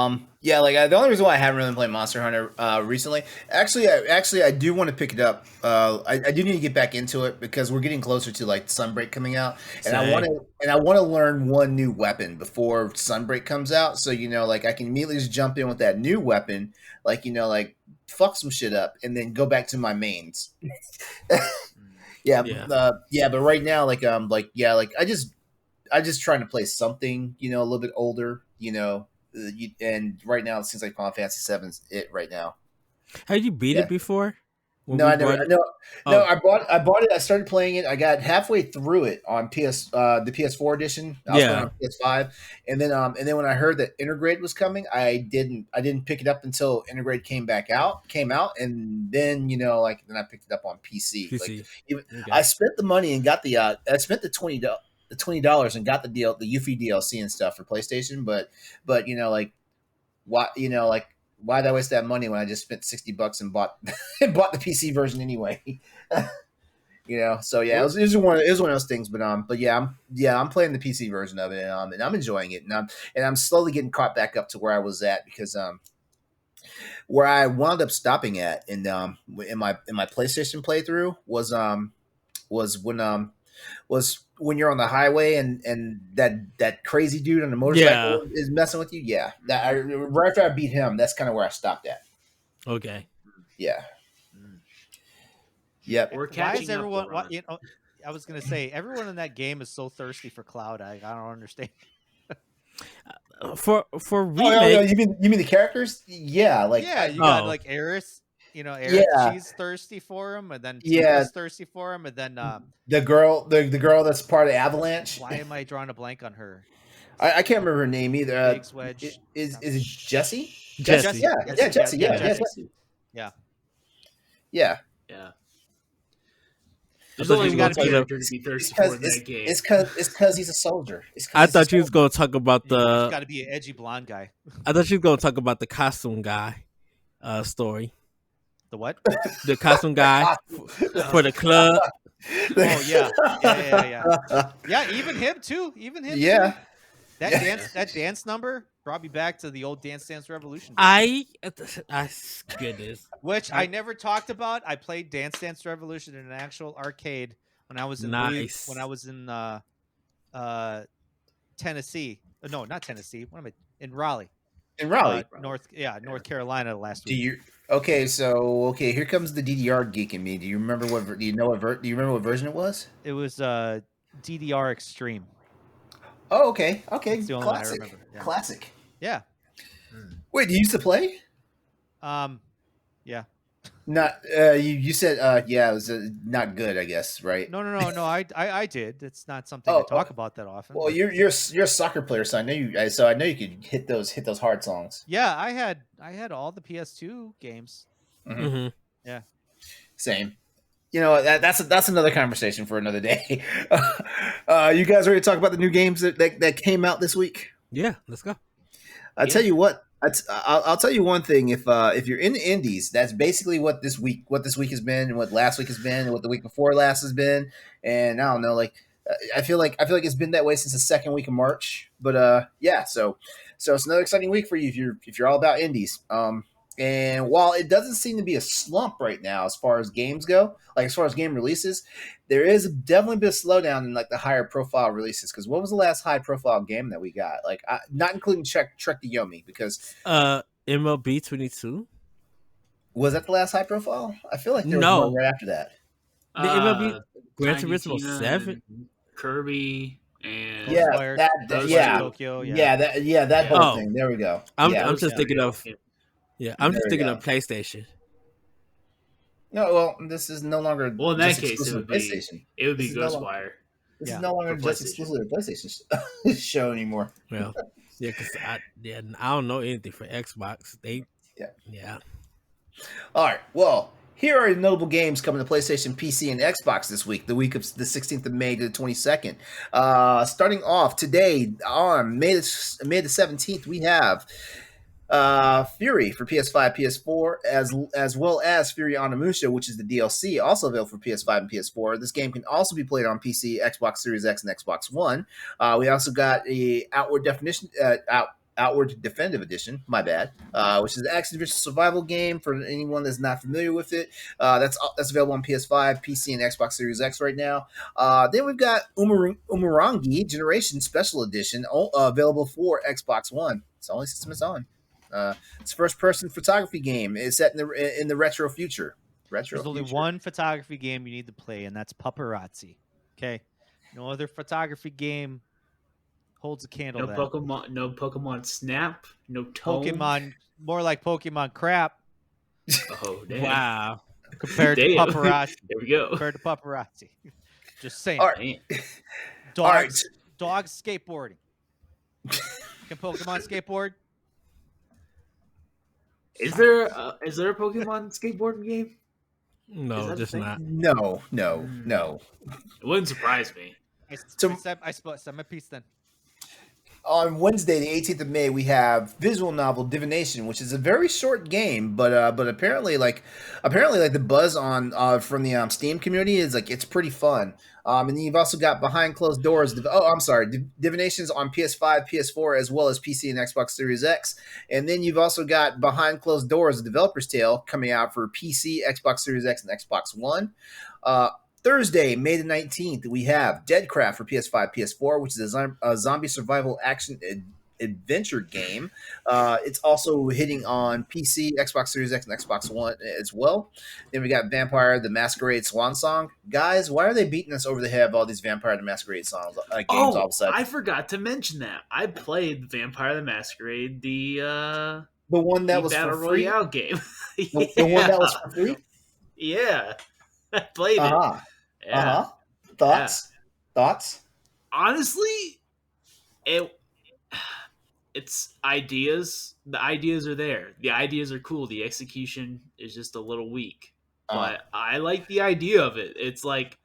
like the only reason why I haven't really played Monster Hunter recently, actually, I do want to pick it up. I do need to get back into it because we're getting closer to like Sunbreak coming out, and I want to learn one new weapon before Sunbreak comes out. So like I can immediately just jump in with that new weapon, like like fuck some shit up, and then go back to my mains. But right now, I just trying to play something a little bit older, and right now it seems like Final Fantasy VII's it right now. Have you beat it before? No, I never. No, I bought it. I started playing it. I got halfway through it on the PS4 edition. I was playing on PS5, and then when I heard that Intergrade was coming, I didn't pick it up until Intergrade came out, and then then I picked it up on PC. I spent the money and got I spent the $20 and got the Yuffie DLC and stuff for PlayStation, but why did I waste that money when I just spent $60 and bought the PC version anyway? You know, so yeah, it was one of those things. But yeah, I'm playing the PC version of it, and I'm enjoying it, and I'm slowly getting caught back up to where I was at because where I wound up stopping at in my PlayStation playthrough was when you're on the highway and that crazy dude on the motorcycle is messing with you. Yeah, right after I beat him, that's kind of where I stopped at. Okay. Yeah. Yep. We're Why catching is everyone? up. I was gonna say everyone in that game is so thirsty for Cloud. I don't understand. For remake, no, you mean the characters? Yeah, you got like Eris. Eris, Yeah. she's thirsty for him, and then Yeah. Tifa's thirsty for him, and then the girl that's part of Avalanche. why am I drawing a blank on her? I can't remember her name either. Biggs Wedge. Is it Jessie? Jessie. Yeah, Jessie. Yeah. There's only one talking character to be thirsty for in that game. It's because he's a soldier. I thought you was going to talk about the. Got to be an edgy blonde guy. I thought you was going to talk about the costume guy story. The what? The costume guy for the club. Oh yeah. Yeah, even him too. Yeah. Too. That dance number brought me back to the old Dance Dance Revolution. Goodness. Which I never talked about. I played Dance Dance Revolution in an actual arcade when I was in Tennessee. No, not Tennessee. What am I in Raleigh? In Raleigh, North Carolina last week. Here comes the DDR geek in me. Do you remember what version it was? It was DDR Extreme. Oh, okay. That's the only one I remember. Yeah. Classic. Yeah. Wait, you used to play? Yeah. Not you said it was not good, I guess, right? No. I did. It's not something I talk about that often. Well, you're a soccer player, so I know you could hit those hard songs. Yeah, I had all the PS2 games. Mm-hmm. Yeah. Same. You know, that's another conversation for another day. You guys ready to talk about the new games that came out this week? Yeah, let's go. I'll tell you what. I'll tell you one thing. If you're in the indies, that's basically what this week has been, and what last week has been, and what the week before last has been. And I don't know, I feel like it's been that way since the second week of March. But yeah, so it's another exciting week for you if you're all about indies. And while it doesn't seem to be a slump right now as far as games go, as far as game releases, there is definitely been a slowdown in the higher profile releases. Because what was the last high profile game that we got? Not including Trek to Yomi, because MLB 22. Was that the last high profile? I feel like there was one right after that. The MLB Gran Turismo 7, Kirby, and Tokyo. That whole thing. There we go. I'm just thinking of. Yeah, I'm just thinking of PlayStation. No, well, this is no longer. Well, in that case, PlayStation. It would be Ghostwire. This is no longer just exclusively a PlayStation show anymore. Well, yeah, because I don't know anything for Xbox. Yeah. All right. Well, here are the notable games coming to PlayStation, PC, and Xbox this week. The week of the 16th of May to the 22nd. Starting off today on May the 17th, we have Fury for PS5, PS4, as well as Fury Onimusha, which is the DLC, also available for PS5 and PS4. This game can also be played on PC, Xbox Series X, and Xbox One. We also got a Outward Definitive Edition, my bad, which is an action-adventure survival game for anyone that's not familiar with it. That's available on PS5, PC, and Xbox Series X right now. Then we've got Umurangi Generation Special Edition, available for Xbox One. It's the only system it's on. It's a first-person photography game. It's set in the retro future. There's only one photography game you need to play, and that's Paparazzi. Okay, no other photography game holds a candle. No Pokemon Snap. No Tone. Pokemon, more like Pokemon crap. Oh damn! Wow. Compared to Paparazzi. There we go. Compared to Paparazzi. Just saying. All right. Dogs skateboarding. Can Pokemon skateboard? Is there a Pokemon skateboarding game? No, just not. No. It wouldn't surprise me. I said my piece then. on Wednesday, the 18th of May, we have visual novel Divination, which is a very short game, but apparently like the buzz on from the Steam community is like it's pretty fun. And then you've also got Behind Closed Doors. I'm sorry, Divination's on PS5, PS4, as well as PC and Xbox Series X. And then you've also got Behind Closed Doors, The Developer's Tale, coming out for PC, Xbox Series X, and Xbox One. Thursday, May the 19th, we have Deadcraft for PS5, PS4, which is a zombie survival action adventure game. It's also hitting on PC, Xbox Series X, and Xbox One as well. Then we got Vampire the Masquerade Swan Song. Guys, why are they beating us over the head with all these Vampire the Masquerade songs games all of a sudden? I forgot to mention that. I played Vampire the Masquerade, the one that was Battle for free? Royale game. The one that was for free? Yeah. I played it. Yeah. Thoughts? Honestly, it's ideas. The ideas are there. The ideas are cool. The execution is just a little weak. But I like the idea of it. It's like,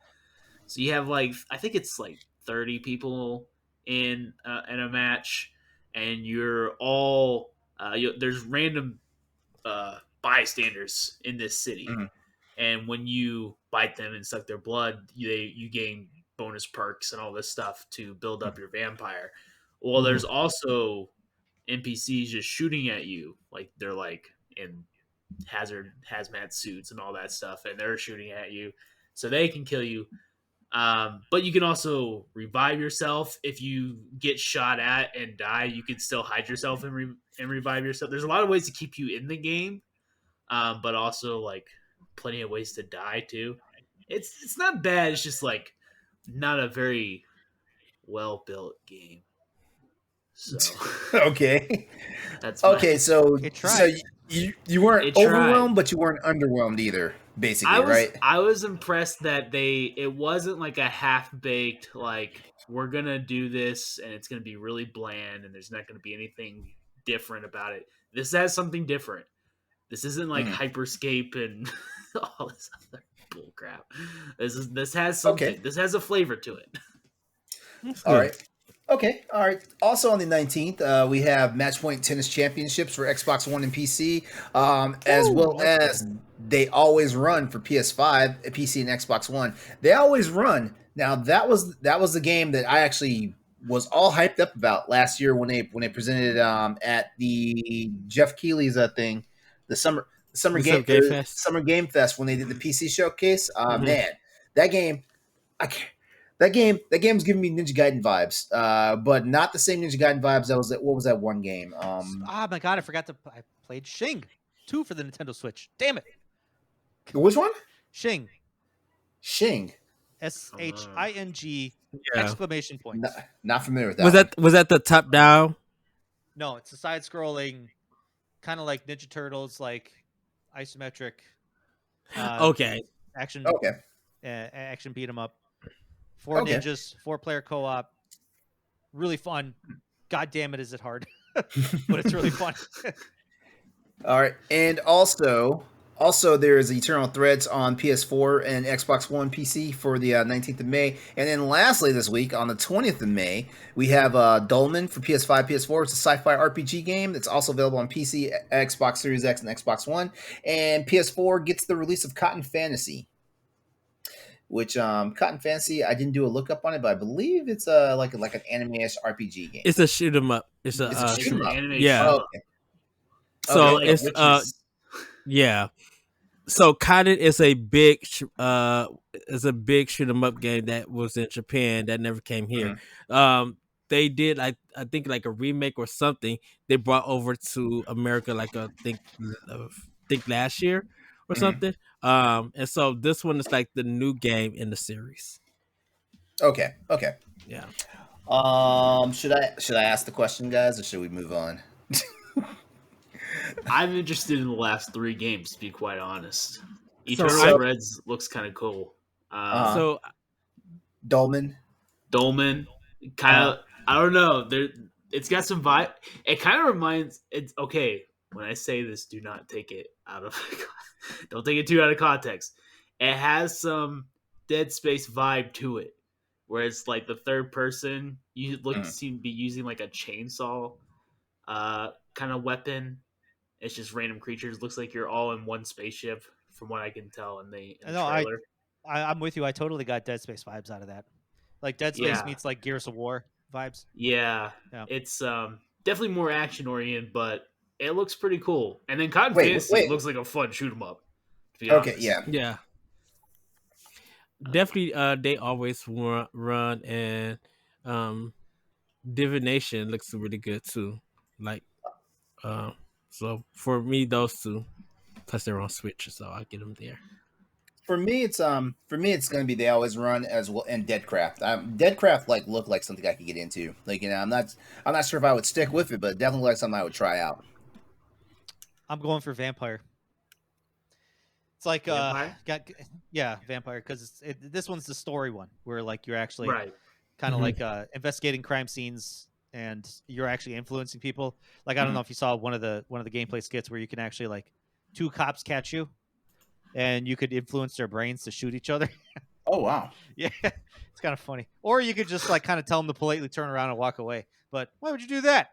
so you have like, I think it's like 30 people in a match, and you're all there's random bystanders in this city. Mm-hmm. And when you bite them and suck their blood, you gain bonus perks and all this stuff to build up your vampire. Well, there's also NPCs just shooting at you, like they're like in hazmat suits and all that stuff, and they're shooting at you, so they can kill you. But you can also revive yourself if you get shot at and die. You can still hide yourself and revive yourself. There's a lot of ways to keep you in the game, but also like plenty of ways to die too. It's not bad. It's just like not a very well built game. So okay, that's okay. So you weren't overwhelmed, but you weren't underwhelmed either. Basically, right? I was impressed that it wasn't like a half baked like we're gonna do this and it's gonna be really bland and there's not gonna be anything different about it. This has something different. This isn't like Hyperscape and all this other bull crap. This has something. Okay. This has a flavor to it. All right. Okay. All right. Also on the 19th, we have Matchpoint Tennis Championships for Xbox One and PC, as well as They Always Run for PS5, PC, and Xbox One. They Always Run. Now that was the game that I actually was all hyped up about last year when they presented at the Jeff Keighley's thing. The summer game fest when they did the PC showcase. Man, that game, that game's giving me Ninja Gaiden vibes, but not the same Ninja Gaiden vibes that was what was that one game? Oh my god, I played Shing 2 for the Nintendo Switch. Damn it! Which one? Shing. Shing. SHING exclamation point. Not familiar with that. Was that the top down? No, it's a side scrolling, kind of like Ninja Turtles, like isometric. Action. Okay. Action beat 'em up. 4 ninjas, 4-player co-op. Really fun. God damn it, is it hard? But it's really fun. All right, and also there is Eternal Threads on PS4 and Xbox One PC for the 19th of May. And then lastly this week, on the 20th of May, we have Dolmen for PS5, PS4. It's a sci-fi RPG game that's also available on PC, Xbox Series X, and Xbox One. And PS4 gets the release of Cotton Fantasy, which Cotton Fantasy, I didn't do a lookup on it, but I believe it's like an anime-ish RPG game. It's a shoot 'em up. It's a shoot 'em up. Yeah. Oh, okay. So it's yeah. So Cotton is a big shoot 'em up game that was in Japan that never came here. They did I think like a remake or something. They brought over to America like I think last year or something. And so this one is like the new game in the series. Okay. Yeah. Should I ask the question, guys, or should we move on? I'm interested in the last 3 games, to be quite honest. Eternal Threads looks kind of cool. So Dolmen, kind of. I don't know. It's got some vibe. It kind of reminds. It's okay. When I say this, do not take it out of. Don't take it too out of context. It has some Dead Space vibe to it, where it's like the third person you seem to be using like a chainsaw kind of weapon. It's just random creatures. Looks like you're all in one spaceship, from what I can tell in the trailer. I'm with you. I totally got Dead Space vibes out of that. Like Dead Space meets like Gears of War vibes. Yeah. It's definitely more action oriented, but it looks pretty cool. And then Cotton Fantasy looks like a fun shoot 'em up. To be honest. Yeah. Definitely, they always run, and Divination looks really good too. Like, so for me, those two, plus they're on Switch, so I'll get them there. For me, it's going to be They Always Run as well, and Deadcraft. Deadcraft like look like something I could get into. Like, I'm not sure if I would stick with it, but definitely like something I would try out. I'm going for Vampire. It's like Vampire, because this one's the story one where like you're actually kind of like investigating crime scenes and you're actually influencing people. Like I don't know if you saw one of the gameplay skits where you can actually like 2 cops catch you and you could influence their brains to shoot each other. Oh wow. Yeah, it's kind of funny. Or you could just like kind of tell them to politely turn around and walk away. But why would you do that?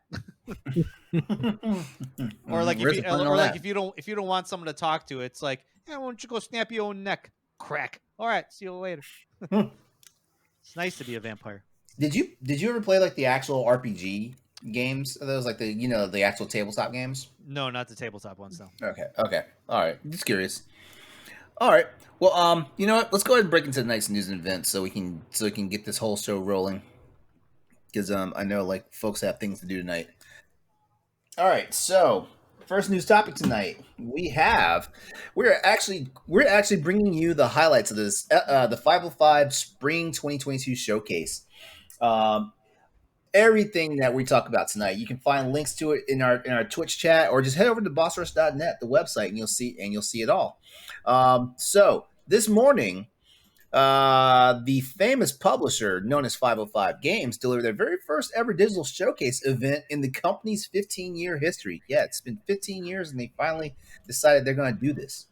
Or like if you don't want someone to talk to, it's like, why don't you go snap your own neck? Crack. All right, see you later. It's nice to be a vampire. Did you ever play like the actual RPG games? Those like the actual tabletop games? No, not the tabletop ones. No. Okay. All right. Just curious. All right. Well, you know what? Let's go ahead and break into tonight's news and events so we can get this whole show rolling. Because I know like folks have things to do tonight. All right. So first news topic tonight, we're actually bringing you the highlights of this the 505 Spring 2022 showcase. Everything that we talk about tonight, you can find links to it in our Twitch chat, or just head over to bossrush.net, the website, and you'll see it all. So this morning, the famous publisher known as 505 Games delivered their very first ever digital showcase event in the company's 15-year history. Yeah, it's been 15 years, and they finally decided they're going to do this.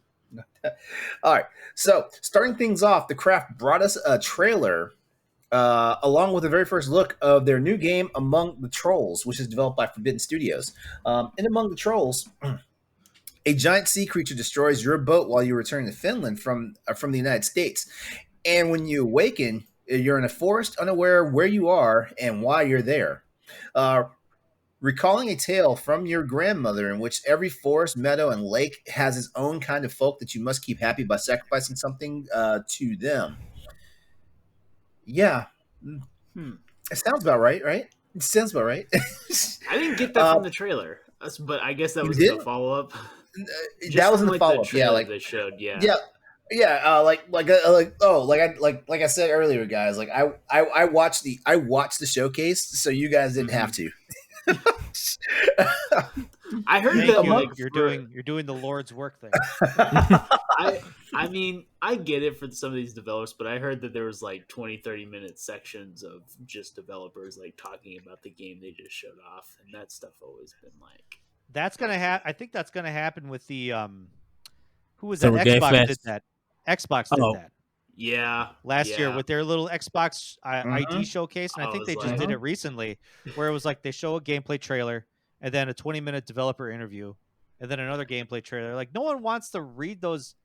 All right, so starting things off, the craft brought us a trailer along with the very first look of their new game, Among the Trolls, which is developed by Forbidden Studios. In Among the Trolls, a giant sea creature destroys your boat while you're returning to Finland from the United States. And when you awaken, you're in a forest, unaware where you are and why you're there. Recalling a tale from your grandmother in which every forest, meadow, and lake has its own kind of folk that you must keep happy by sacrificing something to them. Yeah. It sounds about right? It sounds about right. I didn't get that from the trailer, but I guess that was the follow-up. That was in the follow-up. Yeah, like they showed. Yeah. Like I said earlier, guys. Like I watched the showcase, so you guys didn't have to. I heard that you're doing the Lord's work thing. I mean, I get it for some of these developers, but I heard that there was like 20-30 minute sections of just developers like talking about the game they just showed off, and that stuff always been like that's gonna happen. I think that's gonna happen with the who was that? Xbox did that. Xbox did that. Yeah, last year with their little Xbox ID showcase, and I think they just did it recently, where it was like they show a gameplay trailer and then a 20-minute developer interview, and then another gameplay trailer. Like no one wants to read those.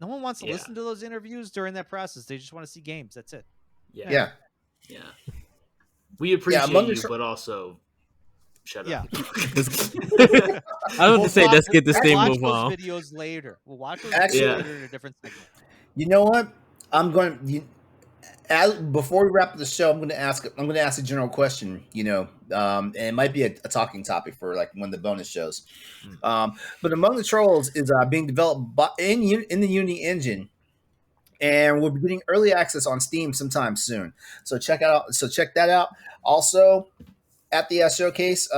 No one wants to listen to those interviews during that process. They just want to see games. That's it. Yeah. We appreciate you, but also shut up. I was to say, let's get this thing move on. Watch those videos later. We'll watch those videos later in a different segment. You know what? Before we wrap up the show, I'm going to ask a general question. And it might be a talking topic for like one of the bonus shows. But Among the Trolls is being developed in the Unity engine, and we'll be getting early access on Steam sometime soon. So check that out. Also, at the showcase,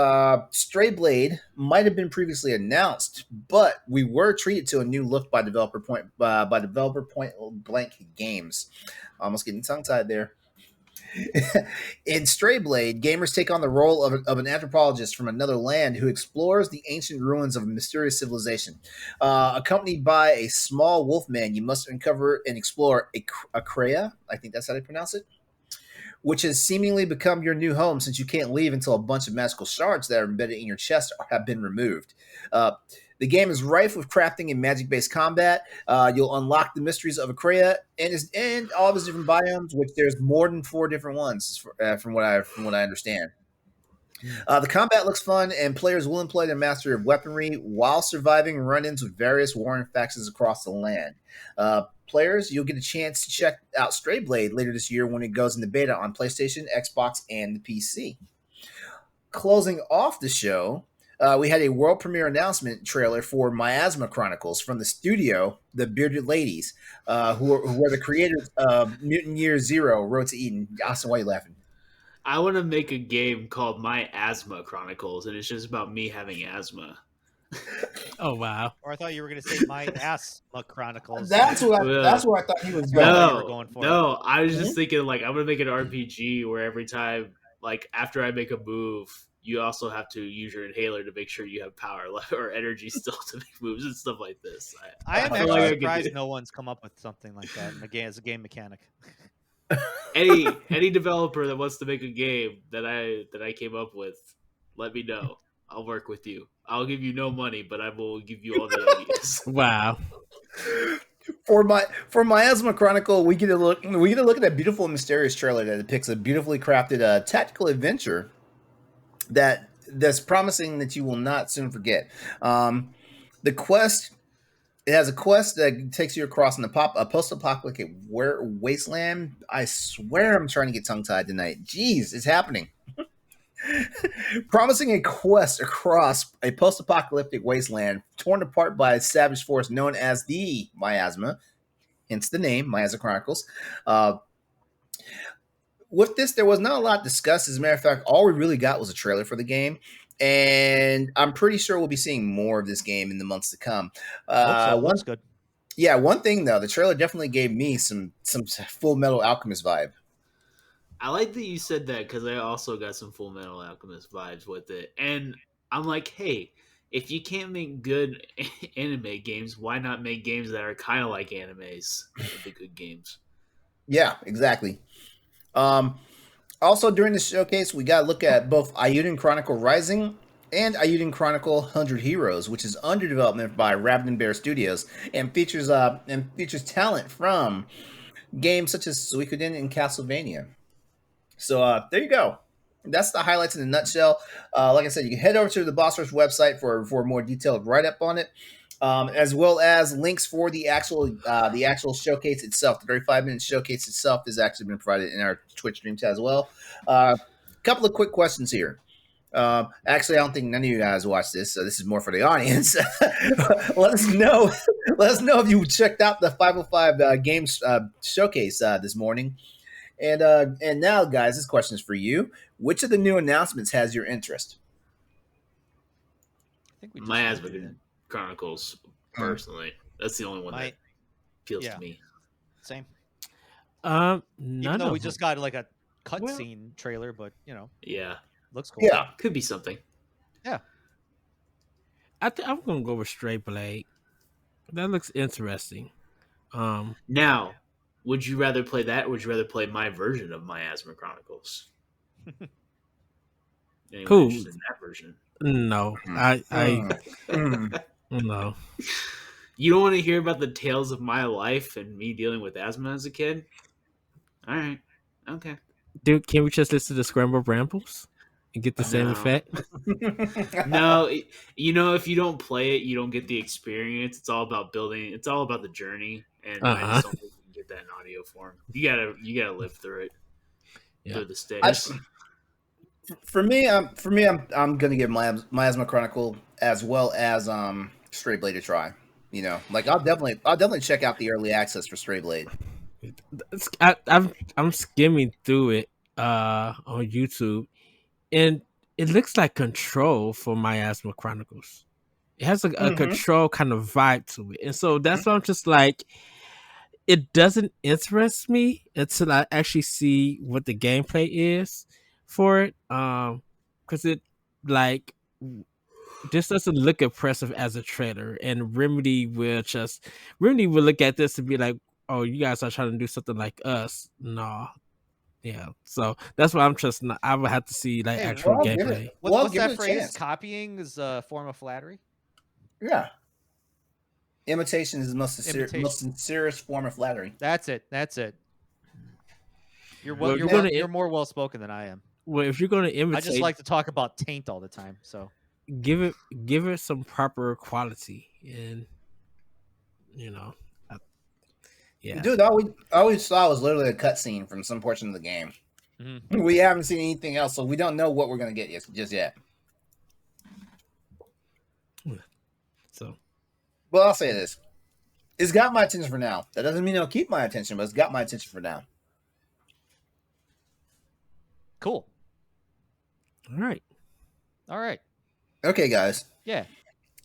Stray Blade might have been previously announced, but we were treated to a new look by developer Point Blank Games. Almost getting tongue-tied there. In Stray Blade, gamers take on the role of an anthropologist from another land who explores the ancient ruins of a mysterious civilization. Accompanied by a small wolf man, you must uncover and explore a Krea. I think that's how they pronounce it. which has seemingly become your new home since you can't leave until a bunch of magical shards that are embedded in your chest have been removed. The game is rife with crafting and magic-based combat. You'll unlock the mysteries of Akrea and all of his different biomes, which there's more than 4 different ones from what I understand. The combat looks fun, and players will employ their mastery of weaponry while surviving run-ins with various warring factions across the land. Players, you'll get a chance to check out Stray Blade later this year when it goes into beta on PlayStation, Xbox, and the PC. Closing off the show, we had a world premiere announcement trailer for Miasma Chronicles from the studio, the Bearded Ladies, who are the creators of Mutant Year Zero, Road to Eden. Austin, why are you laughing? I want to make a game called My Asthma Chronicles, and it's just about me having asthma. Oh wow! Or I thought you were going to say My Asthma Chronicles. That's what I thought he was going. No, you were going for. No, I was just thinking like I'm gonna make an RPG where every time, like after I make a move, you also have to use your inhaler to make sure you have power left or energy still to make moves and stuff like this. I am feel actually surprised no one's come up with something like that as a game mechanic. Any developer that wants to make a game that I came up with, let me know. I'll work with you. I'll give you no money, but I will give you all the ideas. Wow. For Miasma Chronicle, we get a look at that beautiful and mysterious trailer that depicts a beautifully crafted tactical adventure that's promising that you will not soon forget. The quest. It has a quest that takes you across a post-apocalyptic wasteland. I swear I'm trying to get tongue-tied tonight. Jeez, it's happening. Promising a quest across a post-apocalyptic wasteland torn apart by a savage force known as the Miasma, hence the name, Miasma Chronicles. With this, there was not a lot discussed. As a matter of fact, all we really got was a trailer for the game. And I'm pretty sure we'll be seeing more of this game in the months to come. That's good. Yeah, one thing though, the trailer definitely gave me some Full Metal Alchemist vibe. I like that you said that because I also got some Full Metal Alchemist vibes with it, and I'm like, hey, if you can't make good anime games, why not make games that are kind of like animes? That'd be good games. Yeah, exactly. Also, during the showcase, we got to look at both Ayuden Chronicle Rising and Ayuden Chronicle 100 Heroes, which is under development by Rabbit and Bear Studios and features talent from games such as Suikoden and Castlevania. So there you go. That's the highlights in a nutshell. Like I said, you can head over to the Boss Rush website for a more detailed write-up on it, as well as links for the actual showcase itself. The 35-minute showcase itself has actually been provided in our Twitch stream chat as well. Couple of quick questions here. Actually, I don't think none of you guys watch this, so this is more for the audience. Let us know if you checked out the 505 games showcase this morning. And now, guys, this question is for you. Which of the new announcements has your interest? I think we Miasma Chronicles, personally. That's the only one that feels to me. Same. Even though we just got like a cutscene trailer, but yeah, looks cool. Yeah, could be something. Yeah, I'm gonna go with Stray Blade. That looks interesting. Now, would you rather play that, or would you rather play my version of Miasma Chronicles? Cool. Interested in that version? No, no. You don't want to hear about the tales of my life and me dealing with asthma as a kid? All right, okay. Dude, can we just listen to Scrambled Rambles and get the same effect? No, if you don't play it, you don't get the experience. It's all about building. It's all about the journey, and I just don't think you can get that in audio form. You gotta live through it. Yeah. Through the stage. For me, I'm gonna give Miasma Chronicle as well as Stray Blade a try. Like I'll definitely check out the early access for Stray Blade. I'm skimming through it on YouTube, and it looks like Control for Miasma Chronicles. It has a Control kind of vibe to it, and so that's why I'm just like, it doesn't interest me until I actually see what the gameplay is for it. Because it this doesn't look impressive as a trailer, and Remedy will look at this and be like, "Oh, you guys are trying to do something like us." No, Yeah, so that's why I'm just not. I would have to see like actual well, give gameplay. it- well, What's give it that a phrase? chance. Copying is a form of flattery. Yeah. Imitation is the most Imitation. sincerest form of flattery. That's it. You're Well, if you're, you're gonna you're more well spoken than I am. Well, if you're gonna I imitate, just like to talk about taint all the time. So give it some proper quality, and you know, yeah. Dude, all we always saw was literally a cutscene from some portion of the game. Mhm. We haven't seen anything else, so we don't know what we're gonna get just yet. So, Well, I'll say this: it's got my attention for now. That doesn't mean it'll keep my attention, but it's got my attention for now. cool. all right. All right. Okay, guys, Yeah.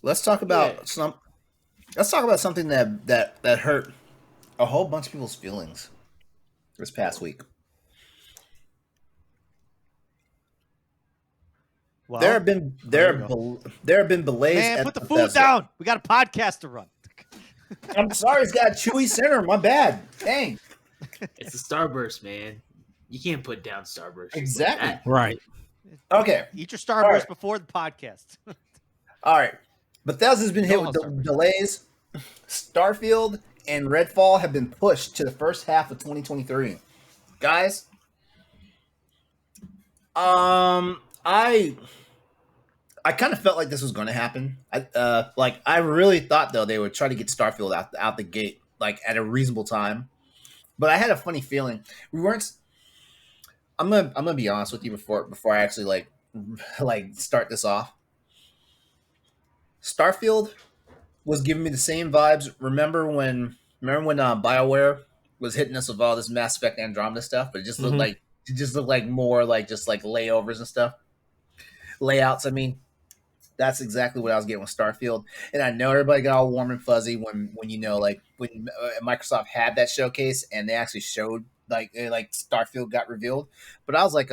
let's talk about something that hurt a whole bunch of people's feelings this past week. Well, There have been delays. man, at put the food Bethesda. down. We got a podcast to run. I'm sorry, it's got a chewy center. My bad. Dang. It's a Starburst, man. You can't put down Starburst. Exactly. Like that. Right. Okay. Eat your Starburst All right. before the podcast. All right. Bethesda's been hit Go with on, Starburst. delays. Starfield and Redfall have been pushed to the first half of 2023. Guys, I kind of felt like this was going to happen. I really thought though they would try to get Starfield out the gate like at a reasonable time. But I had a funny feeling we weren't. I'm gonna be honest with you before I actually like start this off. Starfield was giving me the same vibes. Remember when BioWare was hitting us with all this Mass Effect Andromeda stuff, but it just looked like more like just like layovers and stuff, layouts. I mean, that's exactly what I was getting with Starfield. And I know everybody got all warm and fuzzy when when Microsoft had that showcase and they actually showed like Starfield got revealed. But I was like,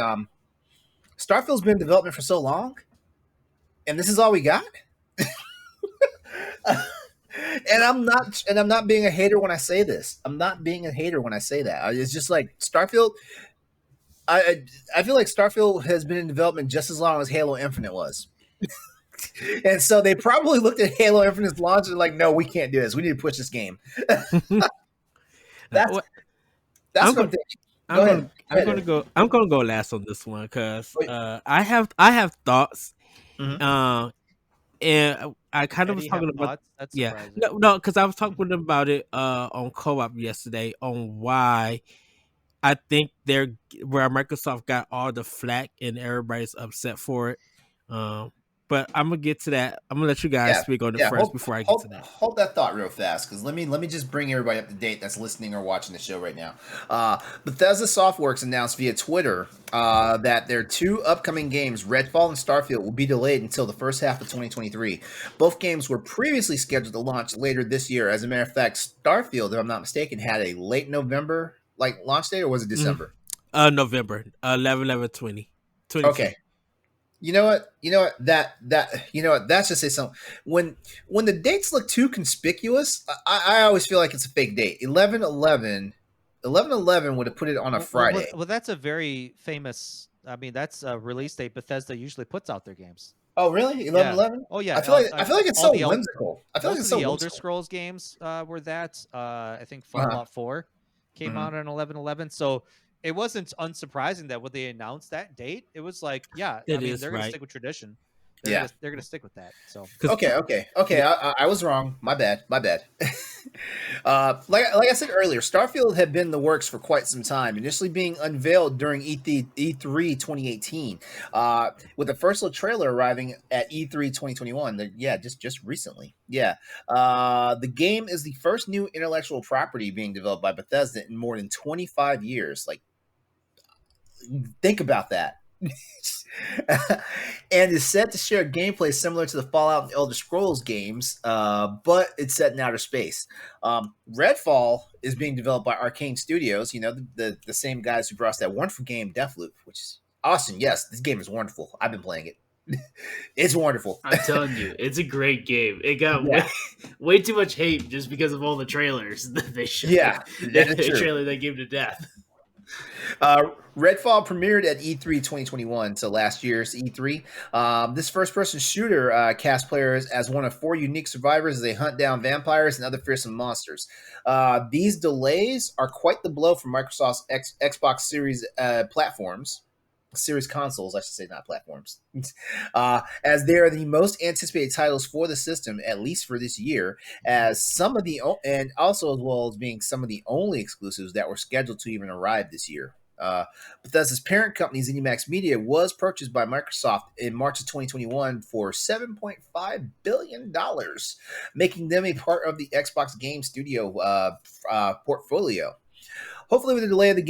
Starfield's been in development for so long, and this is all we got. And I'm not being a hater when I say this. I'm not being a hater when I say that. It's just like Starfield. I feel like Starfield has been in development just as long as Halo Infinite was. And so they probably looked at Halo Infinite's launch and like, no, we can't do this. We need to push this game. That's what I'm thinking. I'm gonna go last on this one because I have thoughts. Mhm. And I kind of was Eddie talking have about thoughts? That's yeah surprising. no because I was talking about it on co-op yesterday on why I think where Microsoft got all the flack and everybody's upset for it. But I'm gonna get to that. I'm gonna let you guys speak on it first before I get to that. Hold that thought real fast, because let me just bring everybody up to date that's listening or watching the show right now. Bethesda Softworks announced via Twitter that their two upcoming games, Redfall and Starfield, will be delayed until the first half of 2023. Both games were previously scheduled to launch later this year. As a matter of fact, Starfield, if I'm not mistaken, had a late November launch date, or was it December? November 11/11/20. Okay. You know what? That's just say something. When the dates look too conspicuous, I always feel like it's a fake date. 11/11 would have put it on a Friday. Well, that's a very famous. I mean, that's a release date Bethesda usually puts out their games. Oh, really? 11/11? Oh yeah. I feel like it's so whimsical. I feel like Most it's of so the Elder whimsical. Scrolls games were that. I think Fallout 4 came out on 11/11. So it wasn't unsurprising that when they announced that date, it was like, yeah, I mean, they're going to stick with tradition. They're going to stick with that. So Okay. I was wrong. My bad. Like I said earlier, Starfield had been in the works for quite some time, initially being unveiled during E3 2018, with the first little trailer arriving at E3 2021. Just recently. The game is the first new intellectual property being developed by Bethesda in more than 25 years. Like, think about that. And is set to share gameplay similar to the Fallout and Elder Scrolls games, but it's set in outer space. Redfall is being developed by Arcane Studios, the same guys who brought us that wonderful game Deathloop, which is awesome. Yes, this game is wonderful. I've been playing it. It's wonderful. I'm telling you, it's a great game. It got way too much hate just because of all the trailers that they showed. Yeah, that is the true. trailer that gave to death. Redfall premiered at E3 2021, so last year's E3. This first-person shooter casts players as one of 4 unique survivors as they hunt down vampires and other fearsome monsters. These delays are quite the blow for Microsoft's Xbox Series platforms. Series consoles, I should say, not platforms, as they are the most anticipated titles for the system, at least for this year, as some of the and also as well as being some of the only exclusives that were scheduled to even arrive this year. Bethesda's parent company, ZeniMax Media, was purchased by Microsoft in March of 2021 for $7.5 billion, making them a part of the Xbox Game Studio portfolio. Hopefully, with the delay, the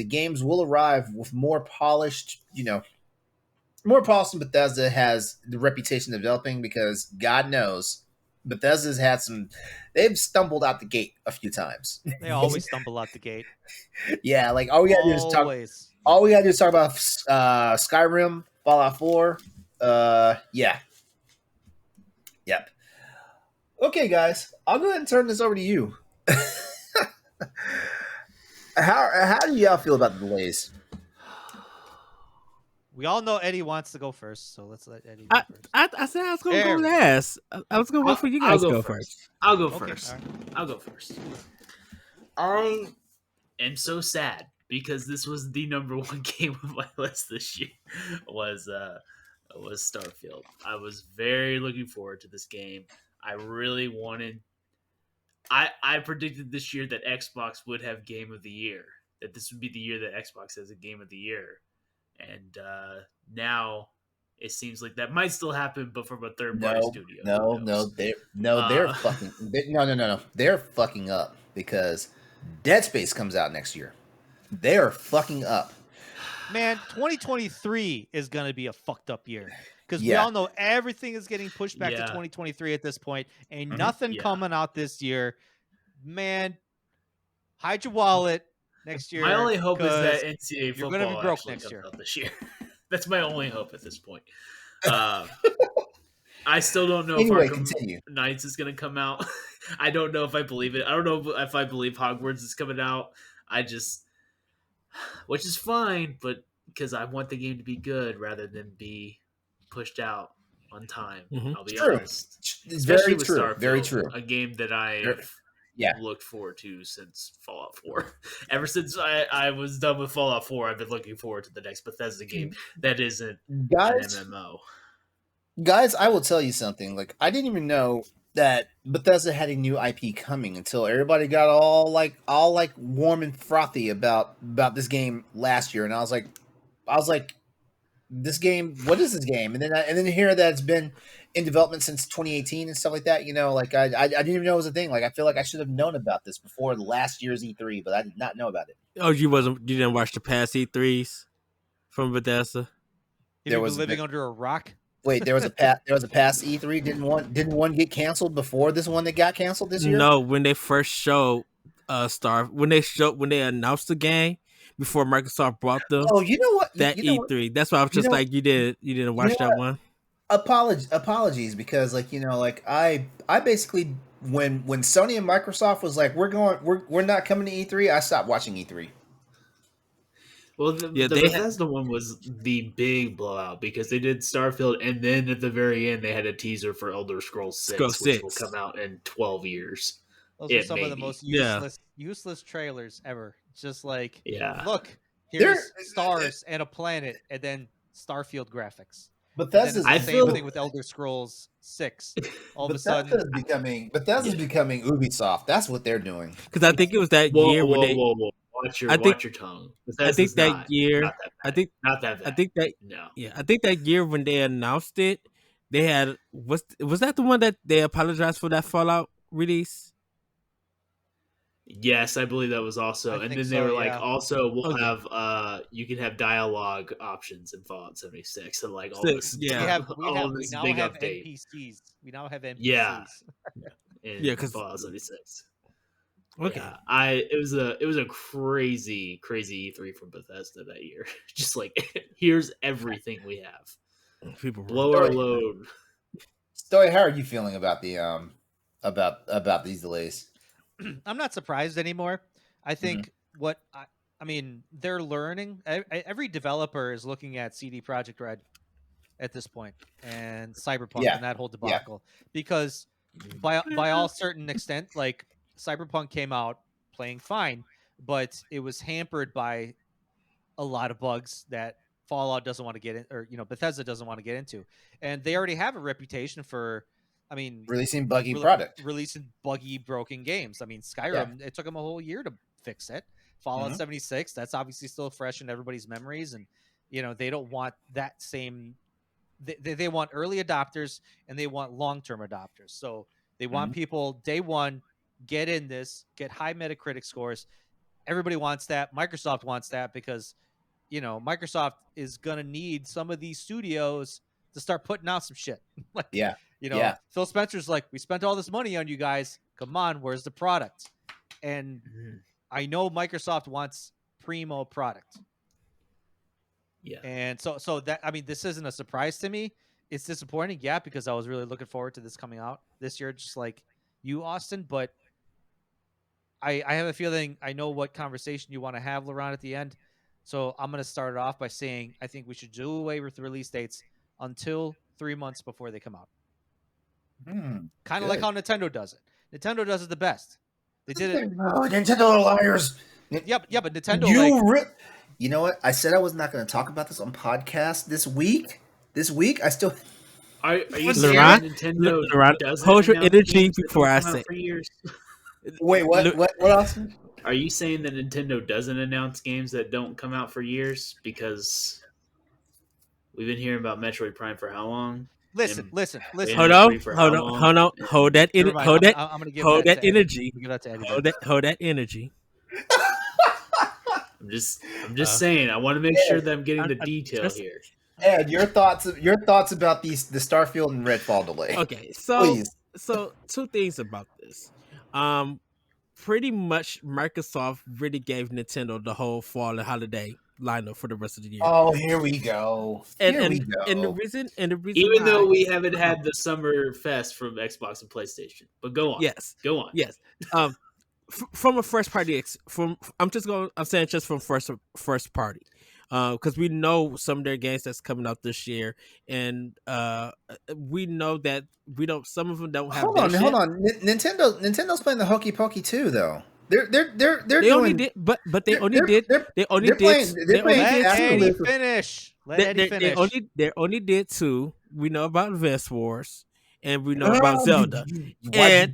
games will arrive with more polished, more polished than Bethesda has the reputation of developing, because God knows Bethesda's had they've stumbled out the gate a few times. They always stumble out the gate. Yeah, like all we gotta do is talk about Skyrim, Fallout 4. Yeah. Yep. Okay, guys, I'll go ahead and turn this over to you. How do y'all feel about the delays? We all know Eddie wants to go first, so let's let Eddie go first. I said I was going to go last. I was going to wait for you guys to go first. I'll go first. Right. I'll go first. I am so sad because this was the number 1 game on my list this year. Was Starfield. I was very looking forward to this game. I really wanted. I predicted this year that Xbox would have Game of the Year. That this would be the year that Xbox has a Game of the Year. And now it seems like that might still happen, but from a third-party studio. They're fucking up because Dead Space comes out next year. They are fucking up. Man, 2023 is going to be a fucked up year because we all know everything is getting pushed back to 2023 at this point, and nothing coming out this year. Man, hide your wallet. Next year, my only hope is that NCAA football you're going to be broke next year. This year, that's my only hope at this point. I still don't know if Arkham Knights is going to come out. I don't know if I believe it. I don't know if I believe Hogwarts is coming out. Which is fine, but because I want the game to be good rather than be pushed out on time. Mm-hmm. I'll be honest. It's very true. Starfield, very true. A game that I have looked forward to since Fallout 4. Ever since I was done with Fallout 4, I've been looking forward to the next Bethesda game that isn't an MMO. Guys, I will tell you something. Like, I didn't even know that Bethesda had a new IP coming until everybody got all warm and frothy about this game last year, and I was like, this game, what is this game? And then hear that it's been in development since 2018 and stuff like that. I didn't even know it was a thing. Like, I feel like I should have known about this before last year's E3, but I did not know about it. Oh, you didn't watch the past E3s from Bethesda? You were living under a rock. Wait, there was a past E3. Didn't one get canceled before this one that got canceled this year? No, when they first showed when they announced the game before Microsoft brought them. Oh, you know what? That E3. What? That's why I was just you didn't watch that one. Apologies, because I basically when Sony and Microsoft was like we're not coming to E3, I stopped watching E3. Well, the Bethesda one was the big blowout because they did Starfield, and then at the very end they had a teaser for Elder Scrolls 6, which will come out in 12 years. Those were some of the most useless trailers ever. Just look, here's stars and a planet, and then Starfield graphics. Bethesda's the same thing with Elder Scrolls 6. All of a sudden, Bethesda's becoming Ubisoft. That's what they're doing. Because I think it was that year when they. Whoa. Watch your tongue. I think that year. I think not that bad. I think that no. Yeah, I think that year when they announced it, they had was that the one that they apologized for that Fallout release? Yes, I believe that was also, and then they were like, also we'll have you can have dialogue options in Fallout 76 and like all this. Yeah, we now have NPCs. We now have NPCs. Yeah, because Fallout 76. Okay, it was a crazy E3 from Bethesda that year. Just like, here's everything we have. People blow our load. Stoy, how are you feeling about the about these delays? I'm not surprised anymore. I think what I mean, they're learning. Every developer is looking at CD Projekt Red at this point and Cyberpunk and that whole debacle because by all certain extent, like Cyberpunk came out playing fine, but it was hampered by a lot of bugs that Fallout doesn't want to get in, or Bethesda doesn't want to get into, and they already have a reputation for, I mean, releasing buggy product, releasing buggy, broken games. I mean, Skyrim, it took them a whole year to fix it. Fallout 76, that's obviously still fresh in everybody's memories, and they don't want that same. They want early adopters and they want long-term adopters. So they want people day one, get in this, get high Metacritic scores. Everybody wants that. Microsoft wants that because Microsoft is gonna need some of these studios to start putting out some shit. Phil Spencer's like, we spent all this money on you guys. Come on, where's the product? And I know Microsoft wants primo product. Yeah. And so that, I mean, this isn't a surprise to me. It's disappointing, because I was really looking forward to this coming out this year, just like you, Austin. But I have a feeling I know what conversation you want to have, LeRon, at the end. So I'm going to start it off by saying I think we should do away with the release dates until 3 months before they come out. Kind of like how Nintendo does it. Nintendo does it the best. They did it. Oh, Nintendo are liars. Yeah, but Nintendo. You know what? I said I was not going to talk about this on podcast this week. I still. Are you saying Nintendo doesn't hold your energy before I say. Wait, what? What else? Are you saying that Nintendo doesn't announce games that don't come out for years? Because we've been hearing about Metroid Prime for how long? Listen. Hold on. Hold that energy. Hold that energy. I'm just saying. I want to make sure that I'm getting the detail here. Ed, your thoughts about the Starfield and Redfall delay. Okay, so two things about this. Pretty much Microsoft really gave Nintendo the whole fall and holiday lineup for the rest of the year. Oh, here we go. And the reason even though we haven't had the Summer Fest from Xbox and PlayStation, but go on. Yes, go on. Yes. From a first party, I'm saying just from first party, because we know some of their games that's coming out this year, and we know that some of them don't have. Hold on. Nintendo's playing the Hokey Pokey too, though. They doing, only did, but they only did. They only did. Let Eddie finish. They only did two. We know about Vest Wars. And we know about Zelda, and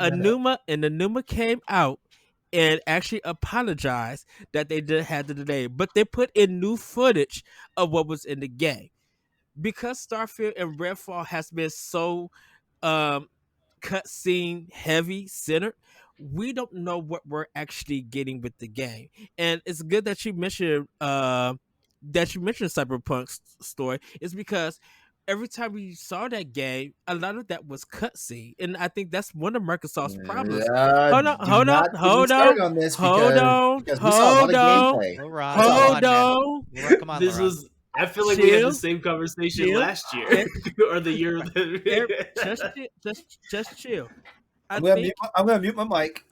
Anuma came out and actually apologized that they did have the delay, but they put in new footage of what was in the game because Starfield and Redfall has been so cutscene heavy centered. We don't know what we're actually getting with the game, and it's good that you mentioned Cyberpunk's story. Is because every time we saw that game, a lot of that was cutscene, and I think that's one of Microsoft's problems. Hold on. This was. I feel like we had the same conversation last year or the year. Just chill. I'm gonna mute my mic.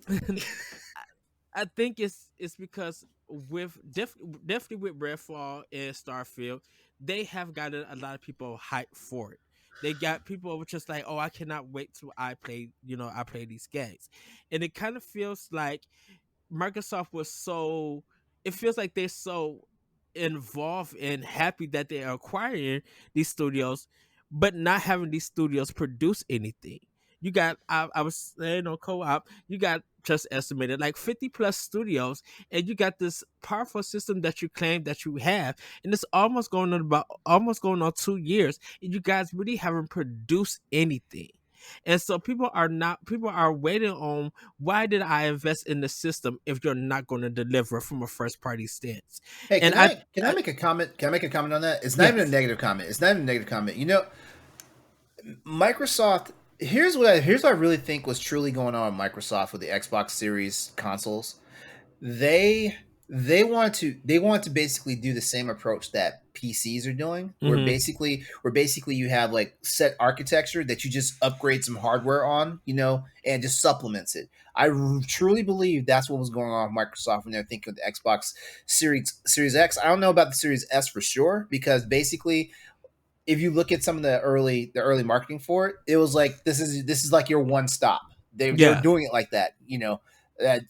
I think it's because with definitely with Redfall and Starfield, they have gotten a lot of people hyped for it. They got people just like, oh, I cannot wait till I play these games. And it kind of feels like Microsoft it feels like they're so involved and happy that they are acquiring these studios, but not having these studios produce anything. You got, I was saying on co-op, you got just estimated like 50 plus studios, and you got this powerful system that you claim that you have, and it's almost going on 2 years, and you guys really haven't produced anything. And so people are waiting on, why did I invest in the system if you're not going to deliver from a first party stance? Hey, can I make a comment? Can I make a comment on that? It's not even a negative comment. Microsoft. Here's what I really think was truly going on with Microsoft with the Xbox Series consoles. They they want to basically do the same approach that PCs are doing, where basically you have like set architecture that you just upgrade some hardware on, and just supplements it. I truly believe that's what was going on with Microsoft when they're thinking of the Xbox Series X. I don't know about the Series S for sure, because basically, if you look at some of the early marketing for it, it was like this is like your one stop. They were doing it like that,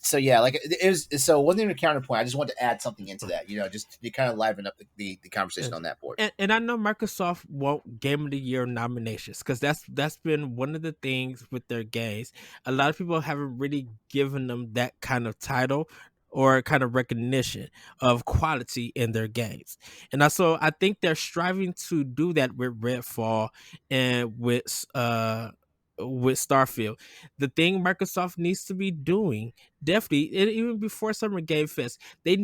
so yeah, like it was. So it wasn't even a counterpoint. I just wanted to add something into that, just to kind of liven up the conversation on that board. And I know Microsoft won't Game of the Year nominations, because that's been one of the things with their games. A lot of people haven't really given them that kind of title or kind of recognition of quality in their games. And also, I think they're striving to do that with Redfall and with Starfield. The thing Microsoft needs to be doing, definitely, and even before Summer Game Fest, they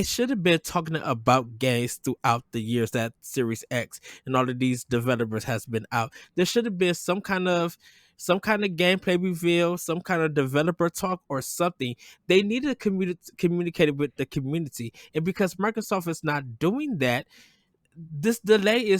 should have been talking about games throughout the years that Series X and all of these developers has been out. There should have been some kind of gameplay reveal, some kind of developer talk or something. They need to communicate with the community. And because Microsoft is not doing that, this delay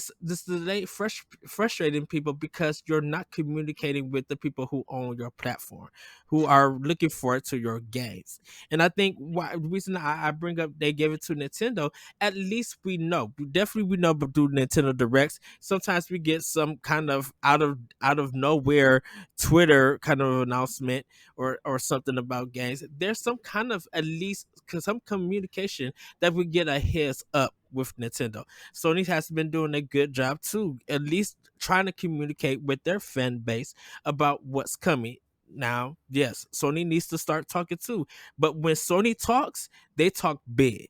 frustrating people, because you're not communicating with the people who own your platform, who are looking forward to your games. And I think the reason I bring up they gave it to Nintendo, at least we know but through Nintendo Directs, sometimes we get some kind of out of nowhere Twitter kind of announcement or something about games. There's some kind of, at least some communication that we get a heads up with Nintendo. Sony has been doing a good job too, at least trying to communicate with their fan base about what's coming. Now, yes, Sony needs to start talking too, but when Sony talks, they talk big.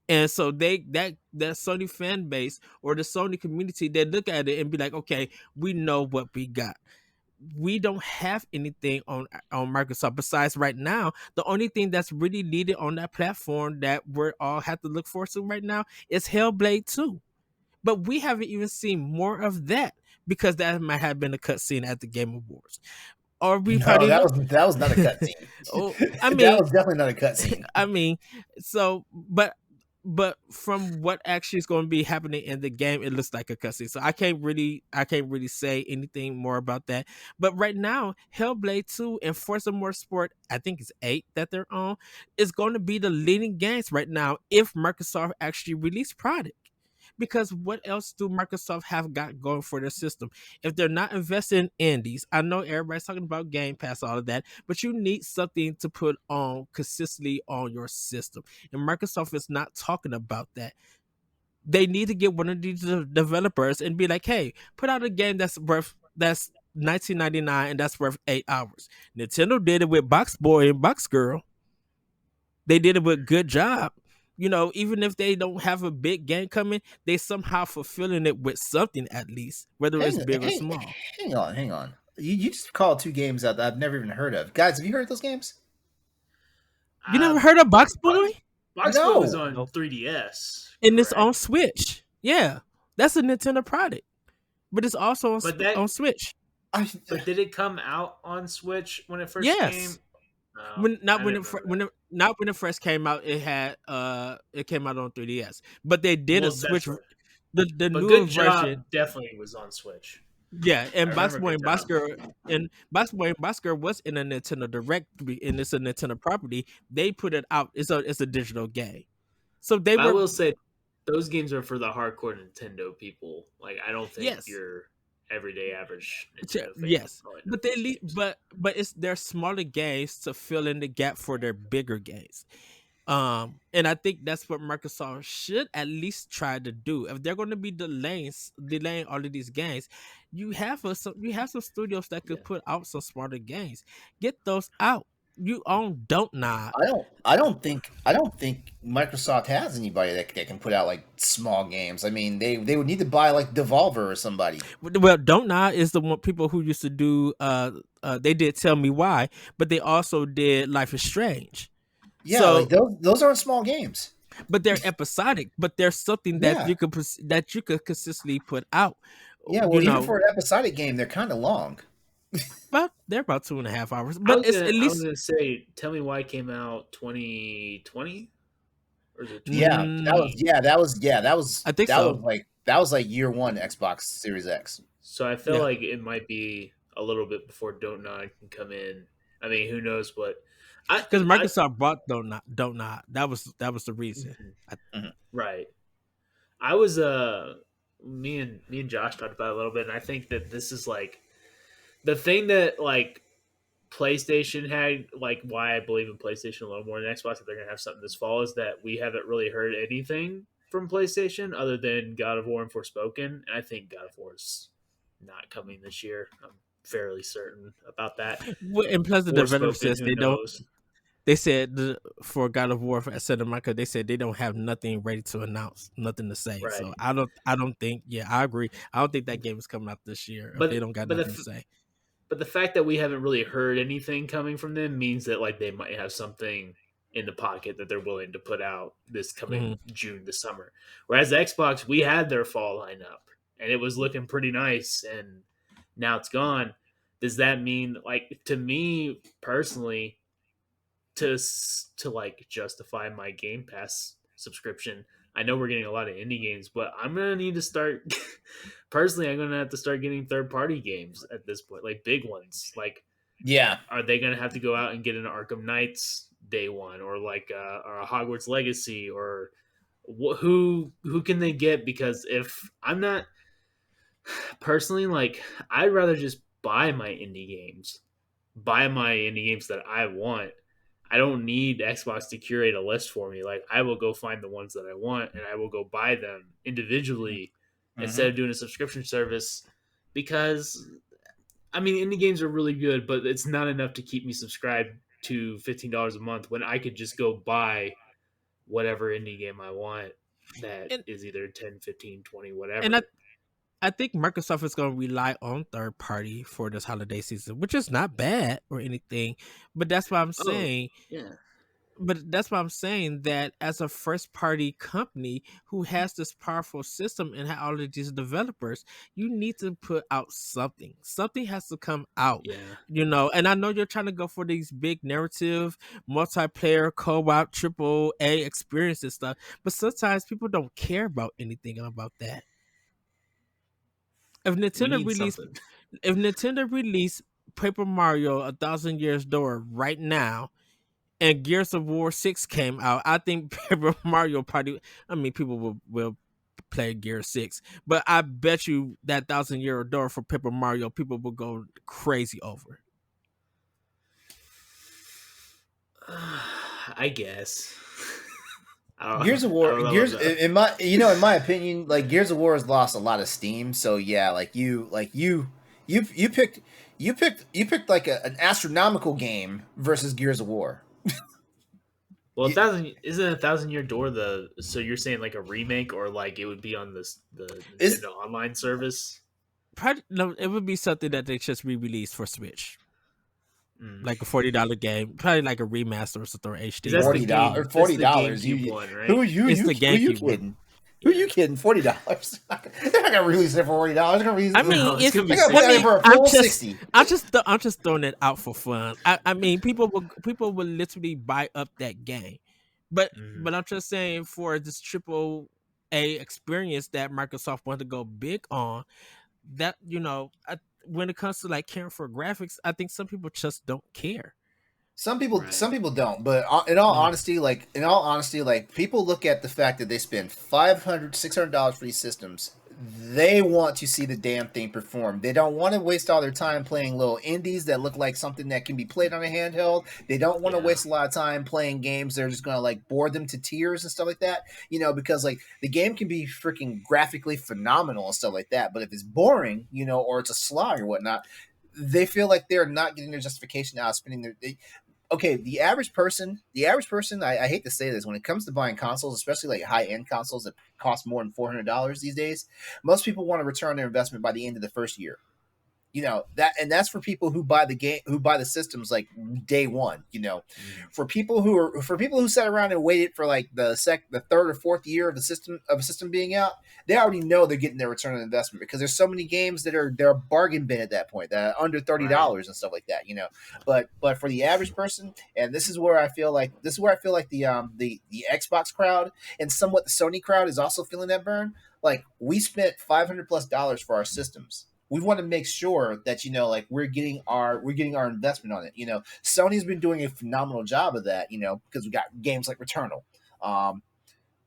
And so that Sony fan base or the Sony community, they look at it and be like, okay, we know what we got. We don't have anything on Microsoft besides right now. The only thing that's really needed on that platform that we're all have to look forward to right now is Hellblade 2. But we haven't even seen more of that, because that might have been a cutscene at the Game Awards. Or we probably that was not a cutscene. Oh, I mean, that was definitely not a cutscene. I mean, so but from what actually is going to be happening in the game, it looks like a cutscene. So I can't really say anything more about that. But right now, Hellblade 2 and Forza Motorsport, I think it's 8 that they're on, is going to be the leading games right now if Microsoft actually release product. Because what else do Microsoft have got going for their system? If they're not investing in indies, I know everybody's talking about Game Pass, all of that, but you need something to put on consistently on your system. And Microsoft is not talking about that. They need to get one of these developers and be like, hey, put out a game that's $19.99 and that's worth 8 hours. Nintendo did it with Box Boy and Box Girl. They did it with good job. Even if they don't have a big game coming, they somehow fulfilling it with something, at least, whether it's big or small. Hang on. You just called 2 games out that I've never even heard of. Guys, have you heard of those games? You never heard of Box Boy? Box Boy was on 3DS. And it's on Switch. Yeah. That's a Nintendo product. But it's also on Switch. But did it come out on Switch when it first came? No, when it first came out, it came out on 3DS. But they did a Switch. Right. The newer version definitely was on Switch. Yeah, and Box Boy and Box Girl was in a Nintendo Direct, and it's a Nintendo property. They put it out. It's a digital game. So I will say those games are for the hardcore Nintendo people. Like, I don't think you're everyday average Nintendo fan. Yes, but they're smaller games to fill in the gap for their bigger games. And I think that's what Microsoft should at least try to do. If they're going to be delaying all of these games, you have some studios that could put out some smarter games. Get those out. You own Don't Nod. I don't think Microsoft has anybody that can put out like small games. I mean, they would need to buy like Devolver or somebody. Well, Don't Nod is the one people who used to do. They did Tell Me Why, but they also did Life is Strange. Yeah, so, like those aren't small games. But they're episodic. But there's something that you could consistently put out. Yeah, well, even for an episodic game, they're kind of long. But they're about 2.5 hours. But I was gonna say, Tell Me Why came out 2020. or is it 20? That was I think so. that was like year one Xbox Series X. So I feel Yeah. like it might be a little bit before Don't Nod can come in. I mean, who knows what? Because I Microsoft bought don't not. That was the reason. Mhm. I, Right. I was me and Josh talked about it a little bit, and I think that this is like the thing that like PlayStation had, like why I believe in PlayStation a little more than Xbox, that they're gonna have something this fall, is that we haven't really heard anything from PlayStation other than God of War and Forspoken. And I think God of War is not coming this year. I'm fairly certain about that. and plus the developer Forspoken, says who they don't. knows? They said for God of War for Santa Monica, they said they don't have nothing ready to announce, nothing to say. So Right. I don't think. Yeah, I agree. I don't think that game is coming out this year if they But don't got but nothing to the say. but the fact that we haven't really heard anything coming from them means that like they might have something in the pocket that they're willing to put out this Hmm. coming June, this summer. Whereas Xbox, we had their fall lineup and it was looking pretty nice, and now it's gone. Does that mean, like, to me personally, to like justify my Game Pass subscription? I know we're getting a lot of indie games, but I'm gonna need to start. Personally, I'm gonna have to start getting third party games at this point, like big ones. Like, Yeah. are they gonna have to go out and get an Arkham Knights day one, or like or a Hogwarts Legacy, or who can they get? Because if I'm not personally, like, I'd rather just buy my indie games that I want. I don't need Xbox to curate a list for me. Like, I will go find the ones that I want and I will go buy them individually instead Mm-hmm. of doing a subscription service, because I mean, indie games are really good, but it's not enough to keep me subscribed to $15 a month when I could just go buy whatever indie game I want that And is either 10, 15, 20, and whatever. I think Microsoft is going to rely on third party for this holiday season, which is not bad or anything. But that's why I'm Oh, saying yeah. but that's why I'm saying that as a first party company who has this powerful system and all of these developers, you need to put out something. Something has to come out, Yeah. And I know you're trying to go for these big narrative, multiplayer, co-op, triple A experience and stuff, but sometimes people don't care about anything about that. If We Nintendo need release something. if Nintendo release Paper Mario A Thousand Years Door right now, and Gears of War 6 came out, I think Paper Mario probably, I mean, people will play Gear 6, but I bet you that Thousand Year Door for Paper Mario, people will go crazy over. I guess. Gears of I War, don't know Gears about that. in my opinion, like Gears of War has lost a lot of steam. So yeah, you picked like an astronomical game versus Gears of War. Well, You- isn't A 1,000 Year Door the, so you're saying like a remake, or like it would be on the Is Nintendo Online service? Probably, no, it would be something that they just re-released for Switch, Mm. like a $40 game, probably like a remaster or something, or Because HD that's or the something. game. That's forty the dollars. GameCube one, Who right? you It's you the who you GameCube one. kidding? Who Yeah. you kidding? $40. They're not gonna release it for $40. They're gonna release I it. mean, No, it's it's. gonna be They're gonna put I it out mean, for a $60. full 60. I'm just throwing it out for fun. I mean, people will literally buy up that game, Mhm. but I'm just saying for this triple A experience that Microsoft wanted to go big on, that when it comes to like caring for graphics, I think some people just don't care. Some Right. people don't, but Yeah. in all honesty, like people look at the fact that they spend $500, $600 for these systems. They want to see the damn thing perform. They don't want to waste all their time playing little indies that look like something that can be played on a handheld. They don't want to Yeah. waste a lot of time playing games that are just going to like bore them to tears and stuff like that. Because like the game can be freaking graphically phenomenal and stuff like that, but if it's boring, or it's a slog or whatnot, they feel like they're not getting their justification out of spending okay, the average person, I hate to say this, when it comes to buying consoles, especially like high end consoles that cost more than $400 these days, most people want to return their investment by the end of the first year. that's for people who buy the systems like day one. For people who sat around and waited for like the third or fourth year of a system being out, they already know they're getting their return on investment because there's so many games they're a bargain bin at that point, that are under $30 and stuff like that. But for the average person, and this is where I feel like the Xbox crowd and somewhat the Sony crowd is also feeling that burn. Like, we spent $500+ for our systems. We want to make sure that like we're getting our investment on it. Sony's been doing a phenomenal job of that. Because we got games like Returnal.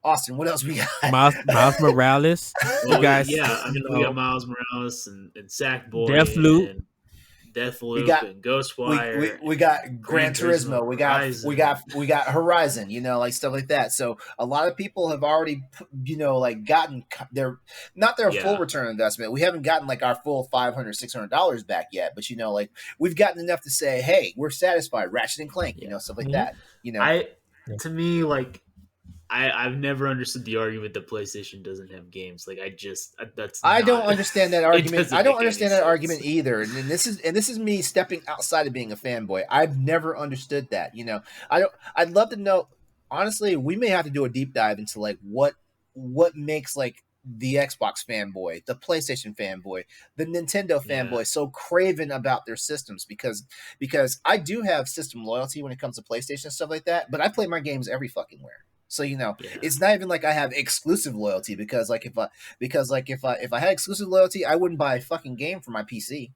Austin, what else we got? Miles Morales. Well, You guys, we got Miles Morales and Sackboy Deathloop. and Deathloop and Ghostwire. We got Gran Turismo. We got Horizon. Like stuff like that. So a lot of people have already, like gotten their full return on investment. We haven't gotten like our full $500-$600 back yet, but like we've gotten enough to say, hey, we're satisfied. Ratchet and Clank, stuff like that. To me, like, I've never understood the argument that PlayStation doesn't have games. Like, I don't understand that argument. I don't understand that argument either. And this is me stepping outside of being a fanboy. I've never understood that. I'd love to know. Honestly, we may have to do a deep dive into like what makes like the Xbox fanboy, the PlayStation fanboy, the Nintendo fanboy so craven about their systems, because I do have system loyalty when it comes to PlayStation and stuff like that, but I play my games every fucking where. So it's not even like I have exclusive loyalty, because if I had exclusive loyalty, I wouldn't buy a fucking game for my PC.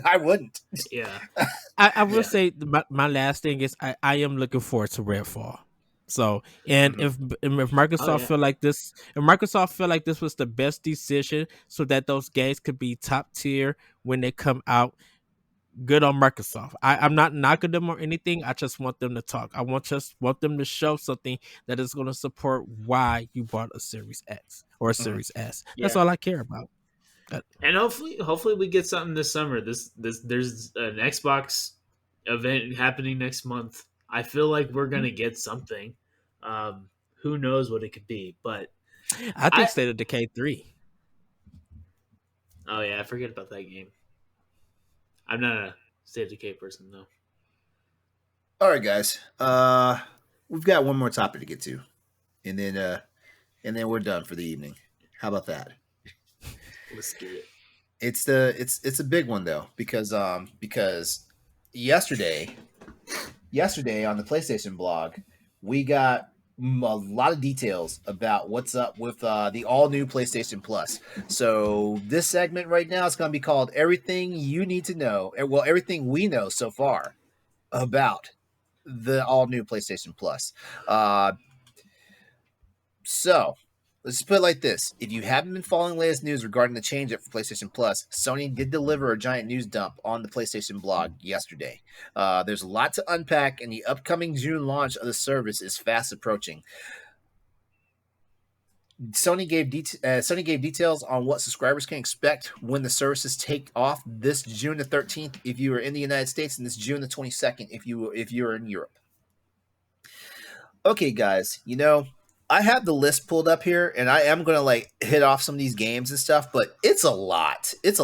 I wouldn't. Yeah. I will say my last thing is I am looking forward to Redfall. So, and if Microsoft feel like this, was the best decision so that those games could be top tier when they come out, good on Microsoft. I'm not knocking them or anything. I just want them to talk. I just want them to show something that is going to support why you bought a Series X or a Series S. That's all I care about. And hopefully we get something this summer. There's an Xbox event happening next month. I feel like we're gonna get something. Who knows what it could be? But I think State of Decay 3. Oh yeah, I forget about that game. I'm not a State of Decay person though. All right, guys. We've got one more topic to get to, and then we're done for the evening. How about that? Let's get it. It's a big one though, because yesterday on the PlayStation blog, we got a lot of details about what's up with the all new PlayStation Plus. So this segment right now is going to be called "Everything You Need to Know." Well, everything we know so far about the all new PlayStation Plus. So let's put it like this. If you haven't been following latest news regarding the change up for PlayStation Plus, Sony did deliver a giant news dump on the PlayStation blog yesterday. There's a lot to unpack, and the upcoming June launch of the service is fast approaching. Sony gave details on what subscribers can expect when the services take off this June the 13th if you are in the United States, and this June the 22nd if you're in Europe. Okay, guys, I have the list pulled up here, and I am gonna like hit off some of these games and stuff, but it's a lot. The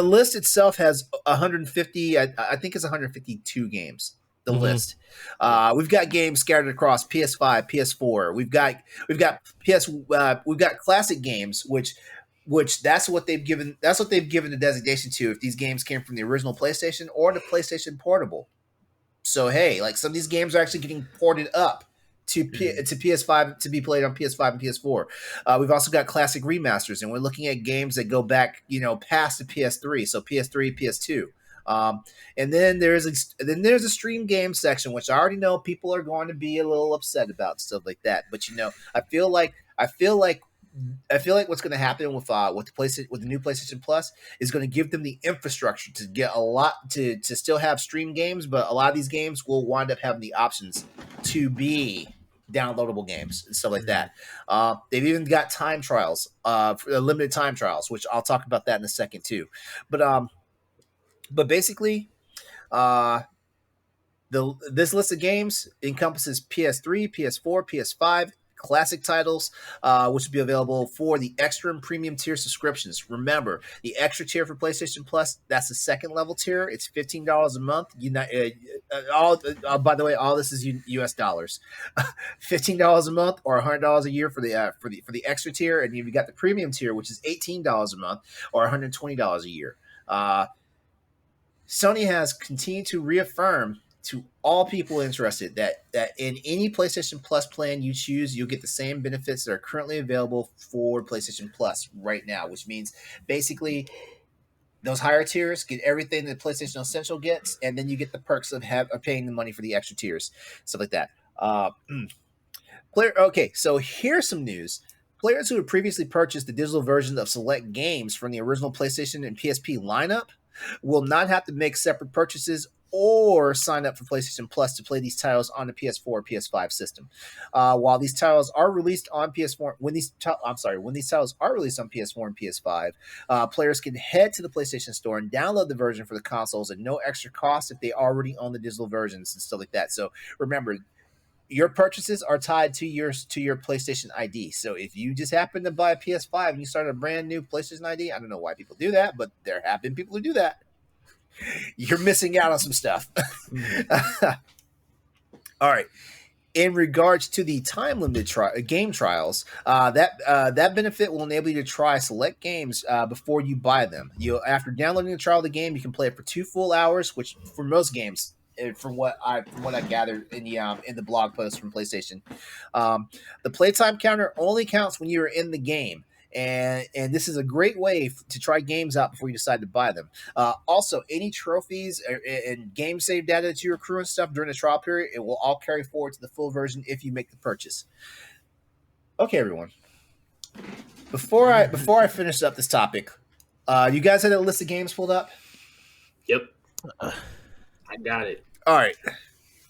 list itself has 150. I think it's 152 games. The list. We've got games scattered across PS5, PS4. We've got classic games, which that's what they've given the designation to if these games came from the original PlayStation or the PlayStation Portable. So hey, like some of these games are actually getting ported up to PS5 to be played on PS5 and PS4. We've also got classic remasters, and we're looking at games that go back, past the PS3, so PS3, PS2. And then there's a stream game section, which I already know people are going to be a little upset about, stuff like that. But I feel like what's going to happen with the new PlayStation Plus is going to give them the infrastructure to get a lot to still have stream games, but a lot of these games will wind up having the options to be downloadable games and stuff like that. They've even got time trials, limited time trials, which I'll talk about that in a second too. But basically, this list of games encompasses PS3, PS4, PS5, classic titles, which will be available for the extra and premium tier subscriptions. Remember, the extra tier for PlayStation Plus, that's the second level tier. It's $15 a month. By the way, all this is U.S. dollars. $15 a month or $100 a year for the extra tier, and you've got the premium tier, which is $18 a month or $120 a year. Sony has continued to reaffirm to all people interested that in any PlayStation Plus plan you choose, you'll get the same benefits that are currently available for PlayStation Plus right now, which means basically those higher tiers get everything that PlayStation Essential gets, and then you get the perks of paying the money for the extra tiers, stuff like that. Okay, so here's some news. Players who had previously purchased the digital version of select games from the original PlayStation and PSP lineup will not have to make separate purchases or sign up for PlayStation Plus to play these titles on the PS4 or PS5 system. While these titles are released on PS4, when these titles are released on PS4 and PS5, players can head to the PlayStation Store and download the version for the consoles at no extra cost if they already own the digital versions and stuff like that. So remember, your purchases are tied to your PlayStation ID. So if you just happen to buy a PS5 and you start a brand new PlayStation ID, I don't know why people do that, but there have been people who do that. You're missing out on some stuff. All right. In regards to the time limited game trials, that benefit will enable you to try select games before you buy them. After downloading the trial of the game, you can play it for 2 full hours, which for most games, from what I gathered in the blog post from PlayStation, the playtime counter only counts when you're in the game. And this is a great way to try games out before you decide to buy them. Also, any trophies and game save data that you accrue and stuff during the trial period, it will all carry forward to the full version if you make the purchase. Okay, everyone. Before I finish up this topic, you guys had a list of games pulled up? Yep. I got it. All right.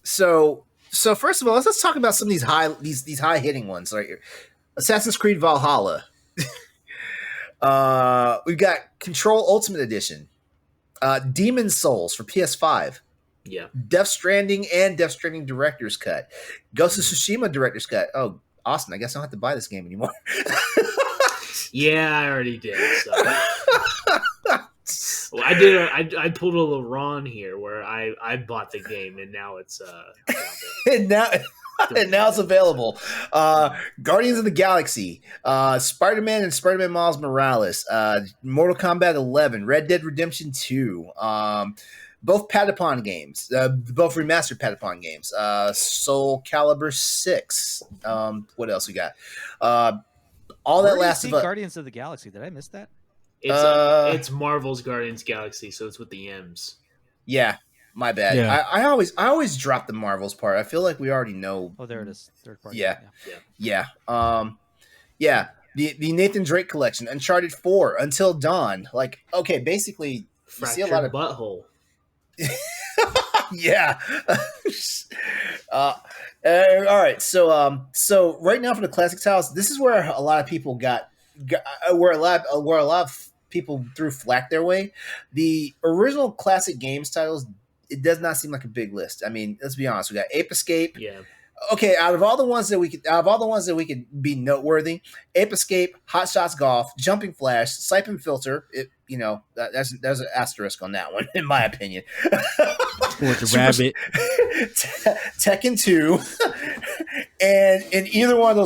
So first of all, let's talk about some of these high hitting ones right here. Assassin's Creed Valhalla. We've got Control Ultimate Edition, Demon Souls for PS5, yeah, Death Stranding and Death Stranding Director's Cut, Ghost of Tsushima Director's Cut. Oh, Austin, I guess I don't have to buy this game anymore. Yeah, I already did. So. Well, I did. I pulled a LeRon here where I bought the game and now it's and now it's available. Guardians of the Galaxy, Spider-Man and Spider-Man Miles Morales, Mortal Kombat 11, Red Dead Redemption 2, both Patapon games, both remastered Patapon games, Soul Calibur 6. What else we got? All Where that last of Guardians of the Galaxy. Did I miss that? It's Marvel's Guardians Galaxy, so it's with the M's. Yeah, my bad. Yeah. I always drop the Marvels part. I feel like we already know. Oh, there it is. Third party. Yeah. The Nathan Drake collection, Uncharted 4, Until Dawn. Like, okay, basically, you see a lot of butthole. Yeah. All right. So right now for the classic titles, this is where a lot of people where a lot of people threw flack their way. The original classic games titles, it does not seem like a big list. I mean, let's be honest. We got Ape Escape. Yeah. Okay, out of all the ones that we could be noteworthy, Ape Escape, Hot Shots Golf, Jumping Flash, Siphon Filter. There's an asterisk on that one, in my opinion. With the rabbit, Tekken 2, and in either one of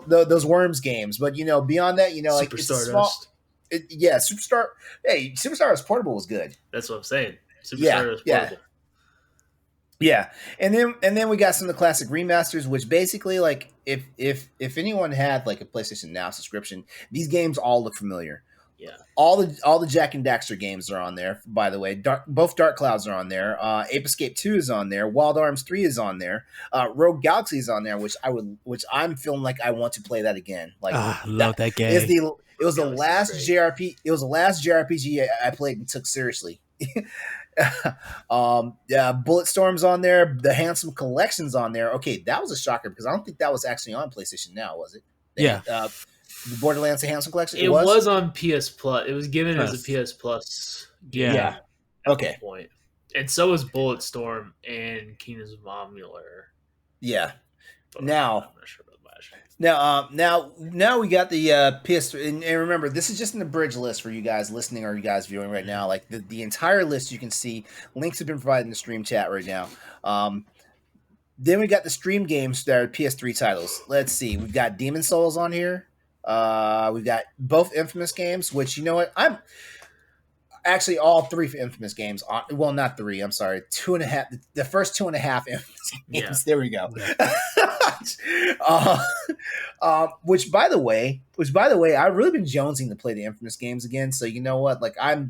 those Worms games. But beyond that, like Super it's Stardust. Superstar. Hey, Superstar Portable was good. That's what I'm saying. Superstar Portable. Yeah, and then we got some of the classic remasters, which basically, like, if anyone had like a PlayStation Now subscription, these games all look familiar. Yeah, all the Jack and Daxter games are on there. By the way, both Dark Clouds are on there. Ape Escape 2 is on there. Wild Arms 3 is on there. Rogue Galaxy is on there, which I'm feeling like I want to play that again. Like, love that game. It was the last JRPG. It was the last JRPG I played and took seriously. Bulletstorm's on there. The Handsome Collection's on there. Okay, that was a shocker because I don't think that was actually on PlayStation Now, was it? Yeah. The Borderlands The Handsome Collection. It was on PS Plus. It was given as a PS Plus game. Yeah. Okay. At one point. And so was Bulletstorm and Kingdoms of Amalur. Yeah. But Now, I'm not sure about last. now we got the PS3, and remember, this is just an abridged list for you guys listening or you guys viewing right now. Like the entire list, you can see links have been provided in the stream chat right now. Then we got the stream games that are PS3 titles. Let's see, we've got Demon Souls on here. We've got both Infamous games, which you know what, I'm actually all 3 Infamous games. Well, not 3. I'm sorry, 2.5. The first 2.5 Infamous games. Yeah. There we go. Which by the way, I've really been jonesing to play the Infamous games again. So you know what? Like I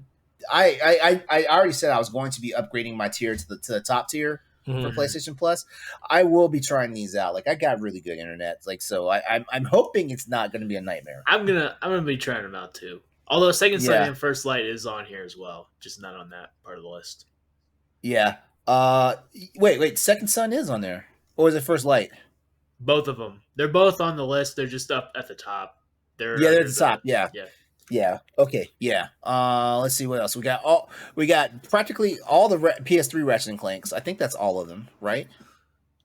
already said I was going to be upgrading my tier to the top tier for PlayStation Plus. I will be trying these out. Like I got really good internet. Like so, I'm hoping it's not going to be a nightmare. I'm gonna be trying them out too. Although Second Sight and First Light is on here as well, just not on that part of the list. Yeah. Wait. Second Son is on there, or is it First Light? Both of them. They're both on the list. They're just up at the top. They're at the top. Yeah. Okay. Yeah. Let's see what else we got. We got practically all the PS3 Ratchet and Clanks. I think that's all of them, right?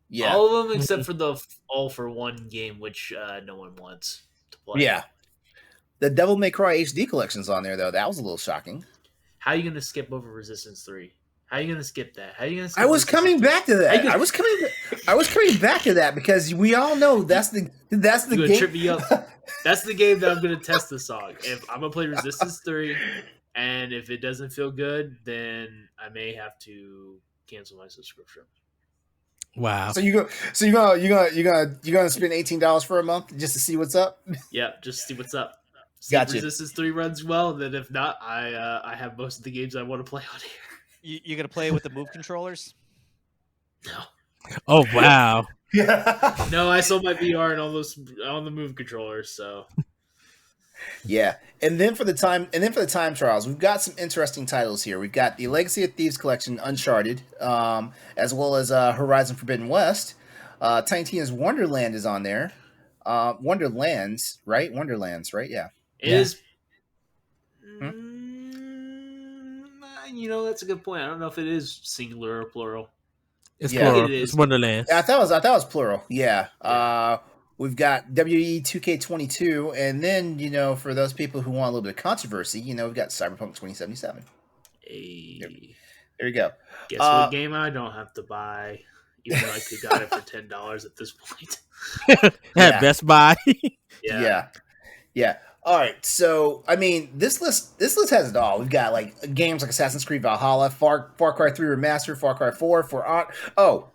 Yeah. All of them except for the All for One game, which no one wants to play. Yeah. The Devil May Cry HD collection's on there though. That was a little shocking. How are you going to skip over Resistance 3? How are you going to skip that? How are you going to skip I was coming back to that. I was coming back to that because we all know that's the game. Trip me up. That's the game that I'm going to test this on. If I'm going to play Resistance 3 and if it doesn't feel good, then I may have to cancel my subscription. Wow. So you're gonna spend $18 for a month just to see what's up? Yeah, just see what's up. See Gotcha. if Resistance 3 runs well, then if not, I have most of the games I want to play on here. You gonna play with the Move controllers? No. Oh wow. No, I sold my VR and on the Move controllers, so yeah. And then for the time trials, we've got some interesting titles here. We've got the Legacy of Thieves collection, Uncharted, as well as Horizon Forbidden West. Tiny Tina's Wonderland is on there. Wonderlands, right? Yeah. It is. You know, that's a good point. I don't know if it is singular or plural. It's plural. It's Wonderlands. I thought it was plural. Yeah. We've got WE 2K22, and then for those people who want a little bit of controversy, we've got Cyberpunk 2077. Hey. There you go. Guess what game I don't have to buy, even though I could got it for $10 at this point. Best Buy. Yeah. All right, so I mean, this list has it all. We've got like games like Assassin's Creed Valhalla, Far Cry 3 Remastered, Far Cry 4,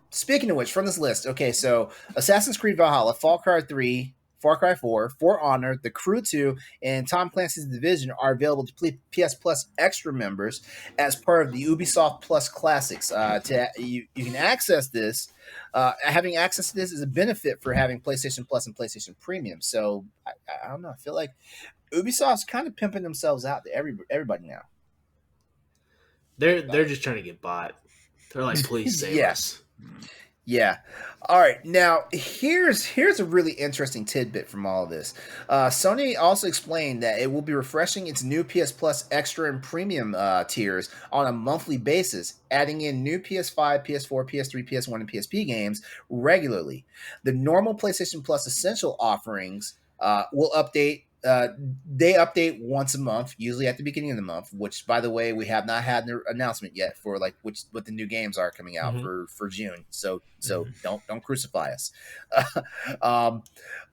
speaking of which, from this list, okay, so Assassin's Creed Valhalla, Far Cry 3, Far Cry 4, For Honor, The Crew 2, and Tom Clancy's Division are available to PS Plus Extra members as part of the Ubisoft Plus Classics. You can access this. Having access to this is a benefit for having PlayStation Plus and PlayStation Premium. So I don't know. I feel like Ubisoft's kind of pimping themselves out to everybody now. They're just trying to get bought. They're like, please save us. Yeah. All right. Now, here's a really interesting tidbit from all of this. Sony also explained that it will be refreshing its new PS Plus Extra and Premium tiers on a monthly basis, adding in new PS5, PS4, PS3, PS1, and PSP games regularly. The normal PlayStation Plus Essential offerings will update. They update once a month, usually at the beginning of the month, which, by the way, we have not had an announcement yet for what the new games are coming out for June. So don't crucify us.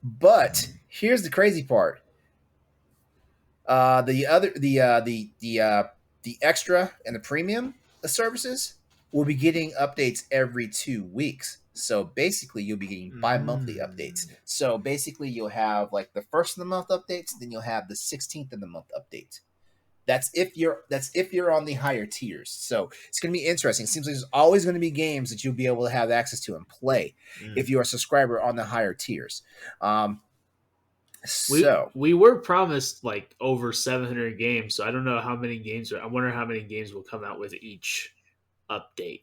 But here's the crazy part. The extra and the premium services will be getting updates every 2 weeks. So basically, you'll be getting bi-monthly updates. So basically, you'll have like the first of the month updates, then you'll have the 16th of the month update. That's if you're on the higher tiers. So it's going to be interesting. It seems like there's always going to be games that you'll be able to have access to and play if you're a subscriber on the higher tiers. We were promised like over 700 games, so I don't know how many games. I wonder how many games will come out with each update.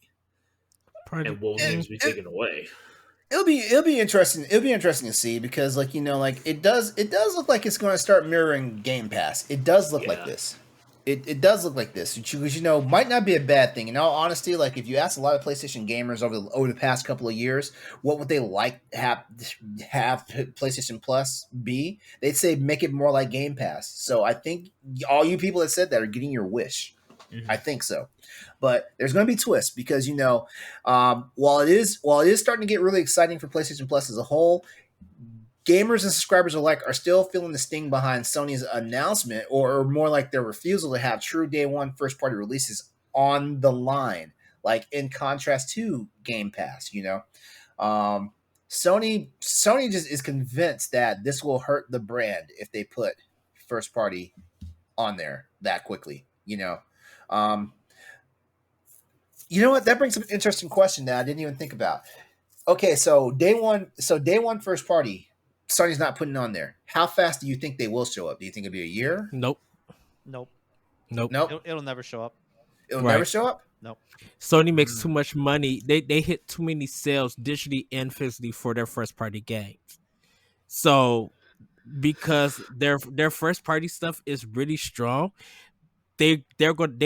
And will games be taken away? It'll be interesting. It'll be interesting to see because, it does look like it's going to start mirroring Game Pass. It does look like this. it does look like this, which might not be a bad thing. In all honesty, like if you ask a lot of PlayStation gamers over the past couple of years, what would they like have PlayStation Plus be? They'd say make it more like Game Pass. So I think all you people that said that are getting your wish. I think so, but there's going to be twists because while it is starting to get really exciting for PlayStation Plus as a whole, gamers and subscribers alike are still feeling the sting behind Sony's announcement, or more like their refusal to have true day one first party releases on the line, like in contrast to Game Pass. Sony just is convinced that this will hurt the brand if they put first party on there that quickly. Um, you know what? That brings up an interesting question that I didn't even think about. Okay, so day one first party, Sony's not putting on there. How fast do you think they will show up? Do you think it'll be a year? Nope. Nope. It'll never show up. never show up? Nope. Sony makes too much money. They hit too many sales digitally and physically for their first party games. So because their first party stuff is really strong, they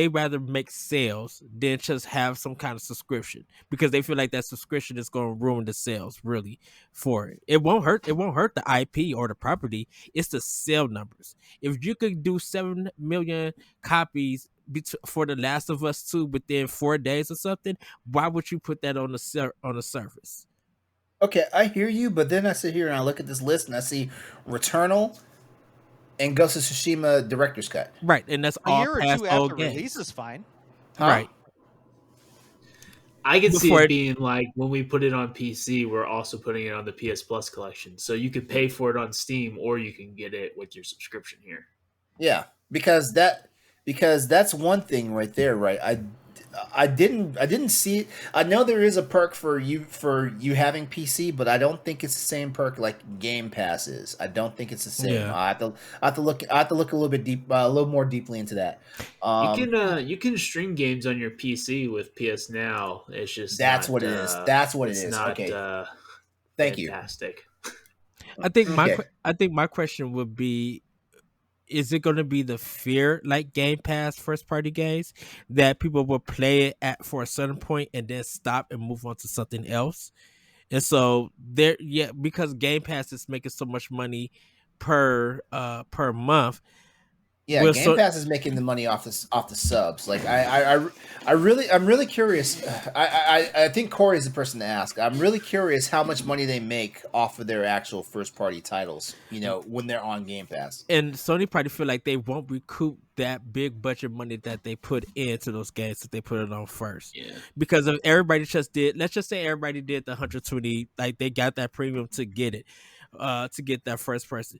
rather make sales than just have some kind of subscription, because they feel like that subscription is going to ruin the sales really for it. It won't hurt the IP or the property. It's the sale numbers. If you could do 7 million copies for The Last of Us 2 within 4 days or something, why would you put that on the surface? Okay, I hear you, but then I sit here and I look at this list and I see Returnal and Ghost of Tsushima Director's Cut. Right, and that's a all year or past two old after games. release is fine. Huh? Right. I can see it being like when we put it on PC, we're also putting it on the PS Plus collection. So you could pay for it on Steam or you can get it with your subscription here. Yeah, because that's one thing right there, right? I didn't see it. I know there is a perk for you having PC, but I don't think it's the same perk like Game Pass is. I don't think it's the same. Yeah. I have to look a little bit a little more deeply into that. You can stream games on your PC with PS Now. It's just that's not, what it is. That's what it it's is. not, Okay. Thank you. Fantastic. I think Okay. my question would be, is it going to be the fear like Game Pass first party games that people will play it at for a certain point and then stop and move on to something else? And so because Game Pass is making so much money per month. Yeah, Game Pass is making the money off the subs. Like I'm really curious. I think Corey is the person to ask. I'm really curious how much money they make off of their actual first party titles. When they're on Game Pass. And Sony probably feel like they won't recoup that big budget money that they put into those games if they put it on first. Yeah. Because if everybody let's just say everybody did the 120, like they got that premium to get it, to get that first person.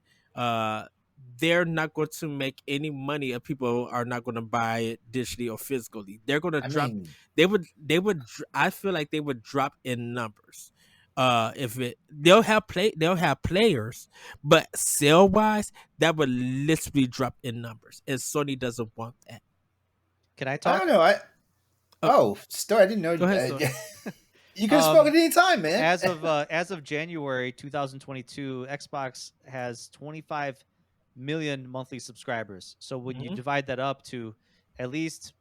They're not going to make any money if people are not going to buy it digitally or physically. They're going to drop. They would. I feel like they would drop in numbers. They'll have players, but sale wise, that would literally drop in numbers, and Sony doesn't want that. Can I talk? I don't know. Stoy, I didn't know. Go ahead, you could have spoken at any time, man. As of January 2022, Xbox has 25 million monthly subscribers. So when you divide that up to at least,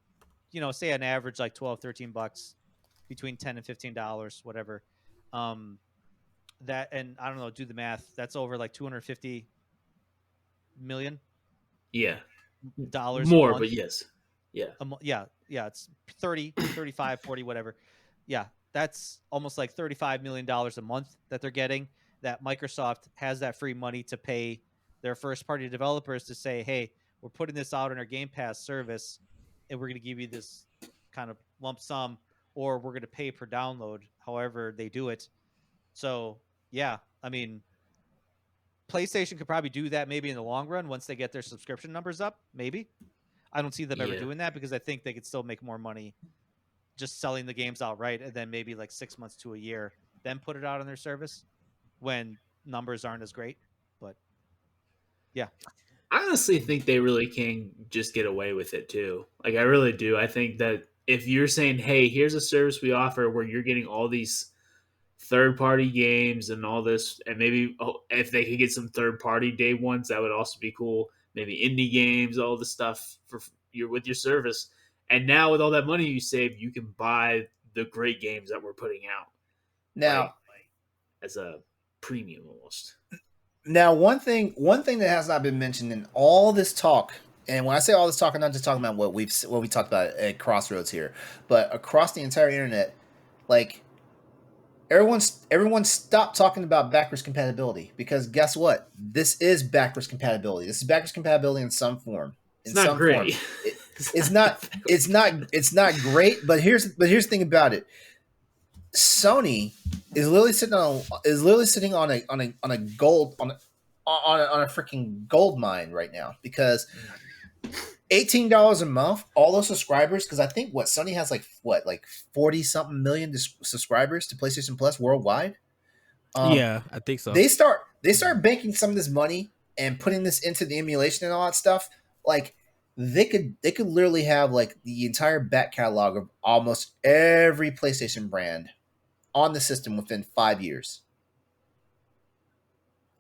say an average like $12-13, between $10 and $15, whatever, that, and I don't know, do the math, that's over like 250 million. Yeah. Dollars more, but yes. Yeah. Yeah, it's 30, 35, 40, whatever. Yeah, that's almost like $35 million a month that they're getting, that Microsoft has that free money to pay their first party developers to say, hey, we're putting this out on our Game Pass service and we're going to give you this kind of lump sum, or we're going to pay per download, however they do it. So yeah, I mean, PlayStation could probably do that maybe in the long run once they get their subscription numbers up. Maybe. I don't see them ever doing that, because I think they could still make more money just selling the games outright, and then maybe like 6 months to a year, then put it out on their service when numbers aren't as great. But yeah, I honestly think they really can just get away with it too. Like, I really do. I think that if you're saying, hey, here's a service we offer where you're getting all these third-party games and all this, and maybe if they could get some third-party day ones, that would also be cool. Maybe indie games, all the stuff for you're with your service, and now with all that money you save, you can buy the great games that we're putting out. Now, as a premium almost. Now, one thing that has not been mentioned in all this talk, and when I say all this talk, I'm not just talking about what we talked about at Crossroads here, but across the entire internet, like everyone stopped talking about backwards compatibility, because guess what? This is backwards compatibility. This is backwards compatibility in some form. It's not great. It's not great, but here's the thing about it. Sony is literally sitting on a gold on a freaking gold mine right now, because $18 a month, all those subscribers, because I think Sony has like 40 something million subscribers to PlayStation Plus worldwide. Yeah, I think so. They start banking some of this money and putting this into the emulation and all that stuff. Like they could literally have like the entire back catalog of almost every PlayStation brand on the system within 5 years.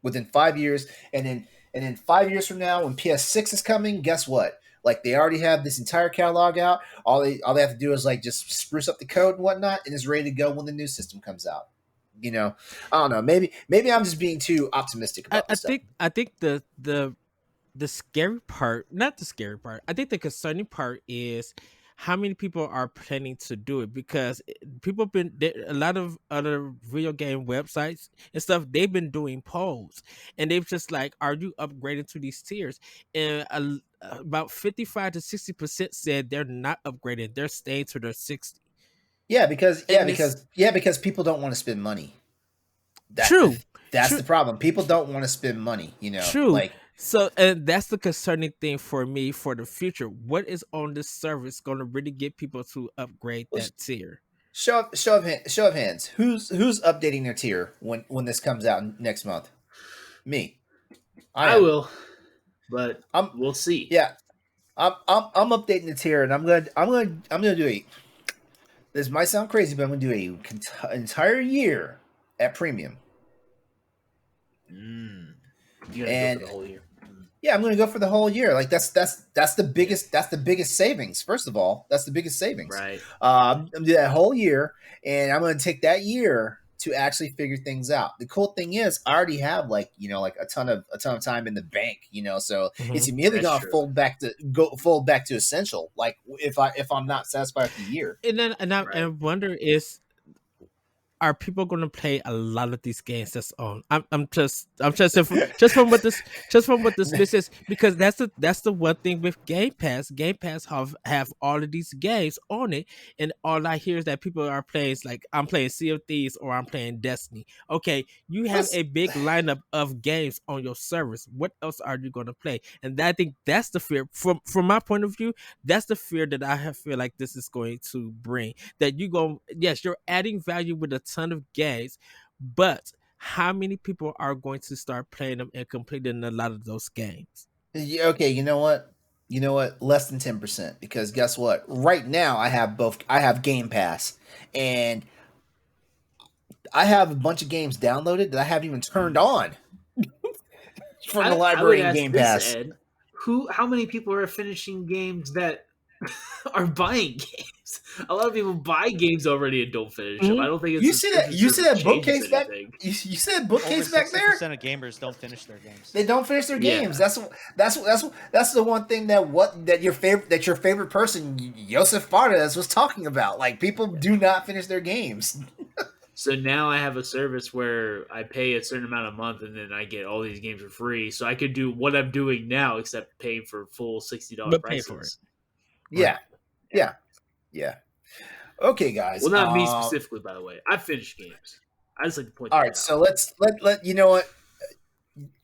Within 5 years, and then 5 years from now, when PS6 is coming, guess what? Like they already have this entire catalog out. All they have to do is like just spruce up the code and whatnot, and it's ready to go when the new system comes out. You know, I don't know. Maybe I'm just being too optimistic about this stuff. I think the scary part, not the scary part, I think the concerning part is how many people are planning to do it, because people a lot of other video game websites and stuff, they've been doing polls, and they've just like, are you upgrading to these tiers? And about 55 to 60% said they're not upgrading, they're staying to their 60. Because people don't want to spend money. That's true. The problem. People don't want to spend money, you know. True. Like, so, and that's the concerning thing for me for the future. What is on this service going to really get people to upgrade that tier? Show of hands. Who's updating their tier when this comes out next month? Me. I will, but we'll see. Yeah, I'm updating the tier, and I'm gonna do a. This might sound crazy, but I'm gonna do an entire year at premium. You gotta go for the whole year. Yeah, I'm going to go for the whole year. Like that's the biggest savings. First of all, that's the biggest savings. Right. I'm going to do that whole year, and I'm going to take that year to actually figure things out. The cool thing is, I already have like a ton of time in the bank. So it's immediately going to fold back to essential. Like if I'm not satisfied with the year, I wonder are people going to play a lot of these games that's on? I'm just from what this list is, because that's the one thing with Game Pass. Game Pass have all of these games on it, and all I hear is that people are playing like, I'm playing Sea of Thieves or I'm playing Destiny. Okay, you have a big lineup of games on your service. What else are you going to play? And I think that's the fear from my point of view. That's the fear that I feel like this is going to bring. That you're adding value with a ton of games, but how many people are going to start playing them and completing a lot of those games? Okay, you know what? Less than 10%, because guess what? Right now I have Game Pass, and I have a bunch of games downloaded that I haven't even turned on from the library in Game Pass. Ed, how many people are finishing games that are buying games? A lot of people buy games already and don't finish them. I don't think it's you see that bookcase back. You see that bookcase back there. 60% of gamers don't finish their games. They don't finish their games. That's the one thing that your favorite person Joseph Fardes was talking about. Like, people do not finish their games. So now I have a service where I pay a certain amount a month, and then I get all these games for free. So I could do what I'm doing now, except paying for full $60 prices. Pay for it. Yeah. Okay, guys. Well, not me specifically, by the way. I finished games. I just like to point that out. All right, so let you know what.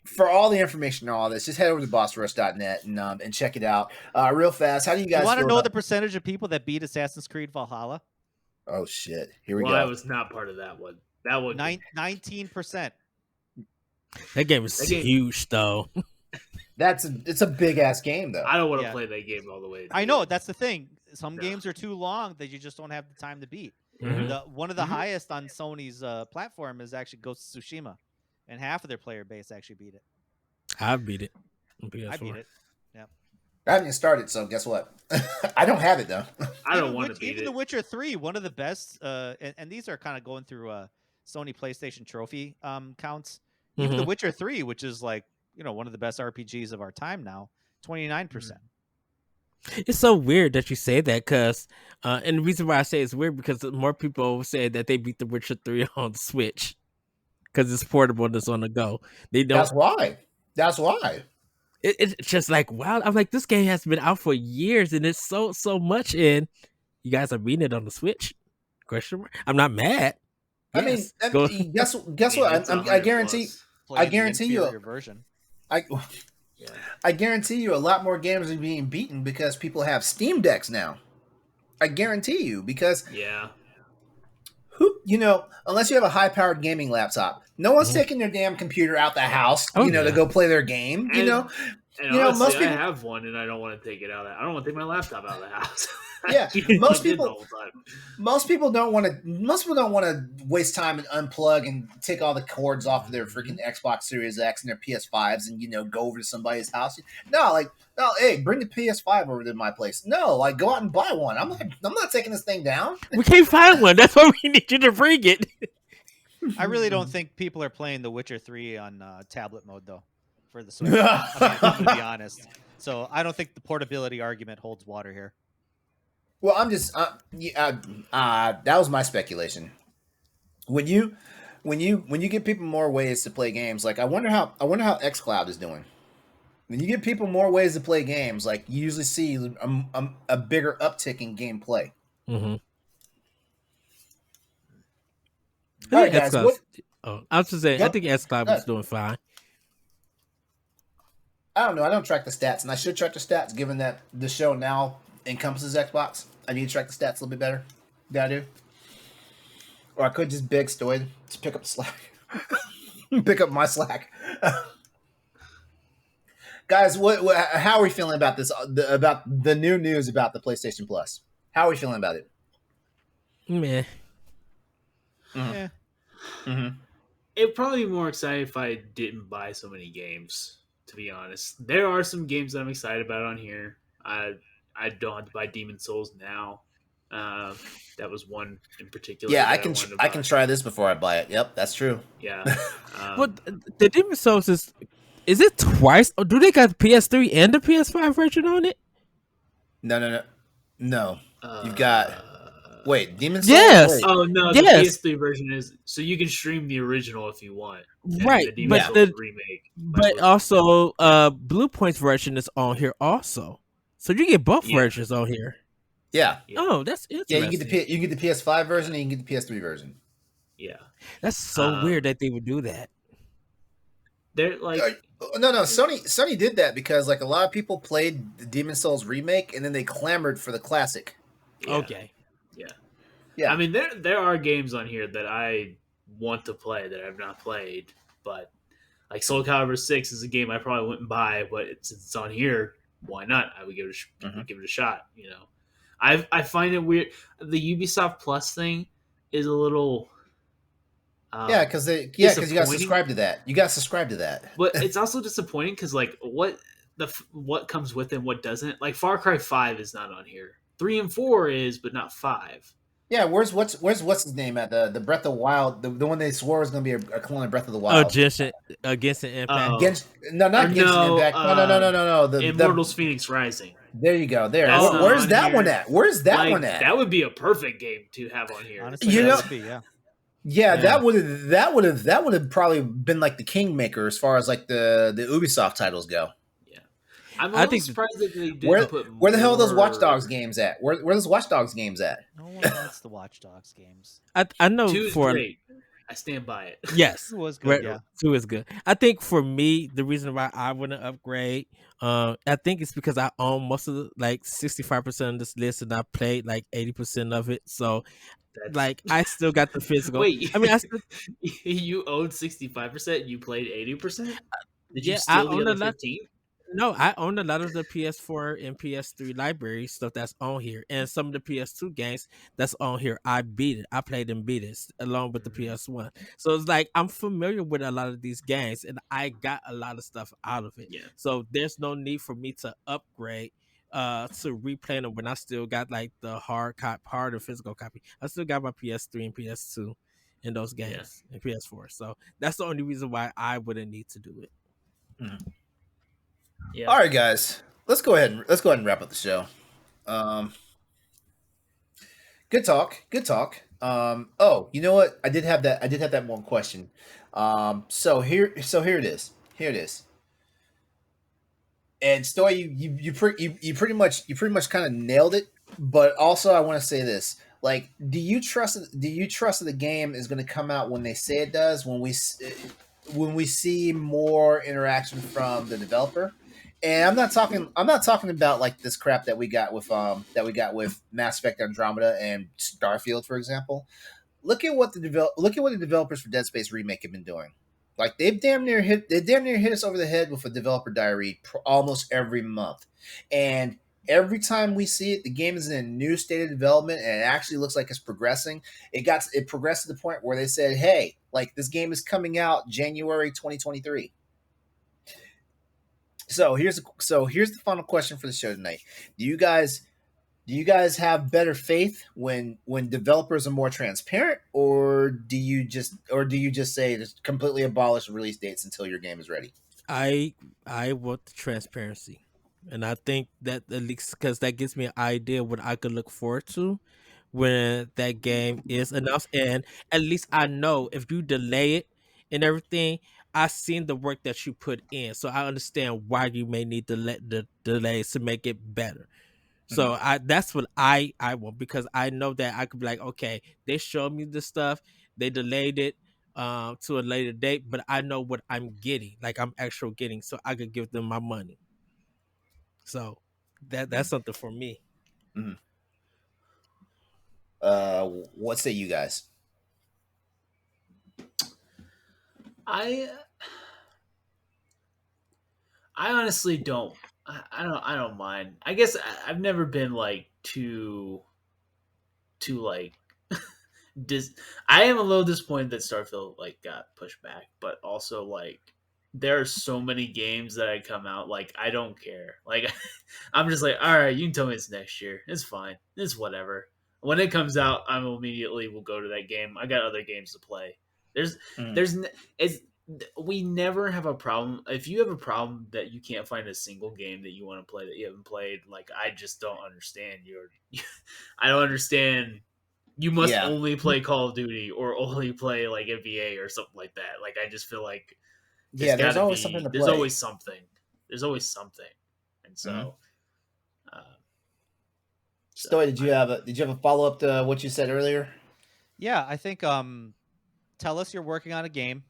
For all the information on all this, just head over to bossrush.net and check it out real fast. How do you guys want to know the percentage of people that beat Assassin's Creed Valhalla? Oh shit! Here we go. I was not part of that one. That one, 19%. That game is huge, though. It's a big ass game, though. I don't want to play that game all the way. I know, that's the thing. Some games are too long that you just don't have the time to beat. One of the highest on Sony's platform is actually Ghost of Tsushima, and half of their player base actually beat it. I beat it. I beat it. Yeah. I haven't even started, so guess what? I don't have it though. I don't want to beat even it. The Witcher 3, one of the best, and these are kind of going through Sony PlayStation trophy counts. Even The Witcher 3, which is like, one of the best RPGs of our time now, 29%. It's so weird that you say that, because and the reason why I say it's weird because more people say that they beat The Witcher 3 on the Switch because it's portable and it's on the go. They don't. That's why. It's just like, wow. I'm like, this game has been out for years and it's so much, and you guys are beating it on the Switch? Question mark. I'm not mad. Yes. I mean, guess what? I guarantee. I guarantee you. Version. I guarantee you, a lot more games are being beaten because people have Steam Decks now. I guarantee you, because unless you have a high-powered gaming laptop, no one's taking their damn computer out the house, to go play their game. And honestly, most people, I have one, and I don't want to take it out. I don't want to take my laptop out of the house. Yeah, most people don't want to waste time and unplug and take all the cords off of their freaking Xbox Series X and their PS5s and go over to somebody's house. No, hey, bring the PS5 over to my place. No, go out and buy one. I'm not taking this thing down. We can't find one. That's why we need you to bring it. I really don't think people are playing The Witcher 3 on tablet mode though, for the Switch. I'm going to be honest. So I don't think the portability argument holds water here. Well, I'm just that was my speculation. When you give people more ways to play games, I wonder how xCloud is doing. When you give people more ways to play games, you usually see a bigger uptick in gameplay. Mm-hmm. All right, guys. I was just saying, I think xCloud is doing fine. I don't know. I don't track the stats, and I should track the stats, given that the show now encompasses Xbox. I need to track the stats a little bit better. Yeah, I do. Or I could just beg Stoy to pick up the slack. Pick up my slack. Guys, how are we feeling about this? About the new news about the PlayStation Plus? How are we feeling about it? Meh. Mm-hmm. Yeah. Mm-hmm. It'd probably be more exciting if I didn't buy so many games, to be honest. There are some games that I'm excited about on here. I don't have to buy Demon's Souls now. That was one in particular. Yeah, I can try this before I buy it. Yep, that's true. Yeah. But the Demon's Souls is it twice? Or do they got the PS3 and the PS5 version on it? No. You've got Demon's Souls? Yes. Wait. Oh no, the PS3 version is so you can stream the original if you want. Right, the Demon's Souls remake. But also Blue Point's version is on here also. So you get both versions on here. Yeah. Oh, that's interesting. Yeah, you get the PS5 version and you can get the PS3 version. Yeah. That's so weird that they would do that. They're like no. Sony did that because a lot of people played the Demon's Souls remake and then they clamored for the classic. Yeah. Okay. Yeah. I mean, there are games on here that I want to play that I've not played, but Soul Calibur 6 is a game I probably wouldn't buy, but since it's on here, why not? I would give it a shot. I find it weird. The Ubisoft Plus thing is a little. Because you got to subscribe to that. You got to subscribe to that. But it's also disappointing because what comes with it and what doesn't. Far Cry 5 is not on here. 3 and 4 is, but not 5. Yeah, where's what's his name at the Breath of the Wild? The one they swore was going to be a clone of Breath of the Wild. Against an Impact. Not against an Impact. No. The Immortals Phoenix Rising. There you go. There. Where's that one at? Where's that one at? That would be a perfect game to have on here. Honestly, yeah. That would have probably been the kingmaker as far as the Ubisoft titles go. I think surprised that they didn't where the hell are those Watch Dogs games at? Where those Watch Dogs games at? No one wants the Watch Dogs games. I know 2 is great. I stand by it. Yes, 2 was good. Yeah, 2 is good. I think for me, the reason why I wouldn't upgrade, I think it's because I own most of the 65% of this list, and I played 80% of it. So, I still got the physical. Wait, I mean, you owned 65%. You played 80%. Did you I steal own the other 15%? No, I own a lot of the PS4 and PS3 library stuff that's on here, and some of the PS2 games that's on here. I beat it. I played and beat it along with the PS1. So it's I'm familiar with a lot of these games, and I got a lot of stuff out of it. Yeah. So there's no need for me to upgrade to replay them when I still got like the hard or physical copy. I still got my PS3 and PS2 in those games and PS4. So that's the only reason why I wouldn't need to do it. Yeah. All right, guys, let's go ahead and wrap up the show. Good talk. Oh, you know what? I did have that one question. So here it is. And Stoy, you pretty much kind of nailed it. But also, I want to say this: like, do you trust that the game is going to come out when they say it does? When we see more interaction from the developer? And I'm not talking about like this crap that we got with Mass Effect Andromeda and Starfield, for example. Look at what the developers for Dead Space Remake have been doing. Like they damn near hit us over the head with a developer diary almost every month, and every time we see it, the game is in a new state of development, and it actually looks like it's progressing. It progressed to the point where they said, "Hey, like this game is coming out January 2023." So here's the final question for the show tonight. Do you guys have better faith when developers are more transparent, or do you just say just completely abolish release dates until your game is ready? I want the transparency, and I think that at least because that gives me an idea what I could look forward to when that game is announced, and at least I know if you delay it and everything, I've seen the work that you put in, so I understand why you may need to let the delays to make it better. So that's what I want, because I know that I could be like, okay, they showed me the stuff, they delayed it to a later date, but I know what I'm getting, like I'm actual getting, so I could give them my money. So that's something for me. Mm-hmm. What say you guys? I honestly don't. I don't mind. I guess I've never been like too like I am a little disappointed that Starfield like got pushed back, but also like there are so many games that I come out like I don't care. Like I'm just like, all right, you can tell me it's next year. It's fine. It's whatever. When it comes out, I immediately will go to that game. I got other games to play. There's it's we never have a problem. If you have a problem that you can't find a single game that you want to play that you haven't played, like I just don't understand I don't understand. You must only play Call of Duty or only play like NBA or something like that. Like I just feel like there's always something to play. There's always something, and so. Stoy, did you have a follow up to what you said earlier? Yeah, I think tell us you're working on a game,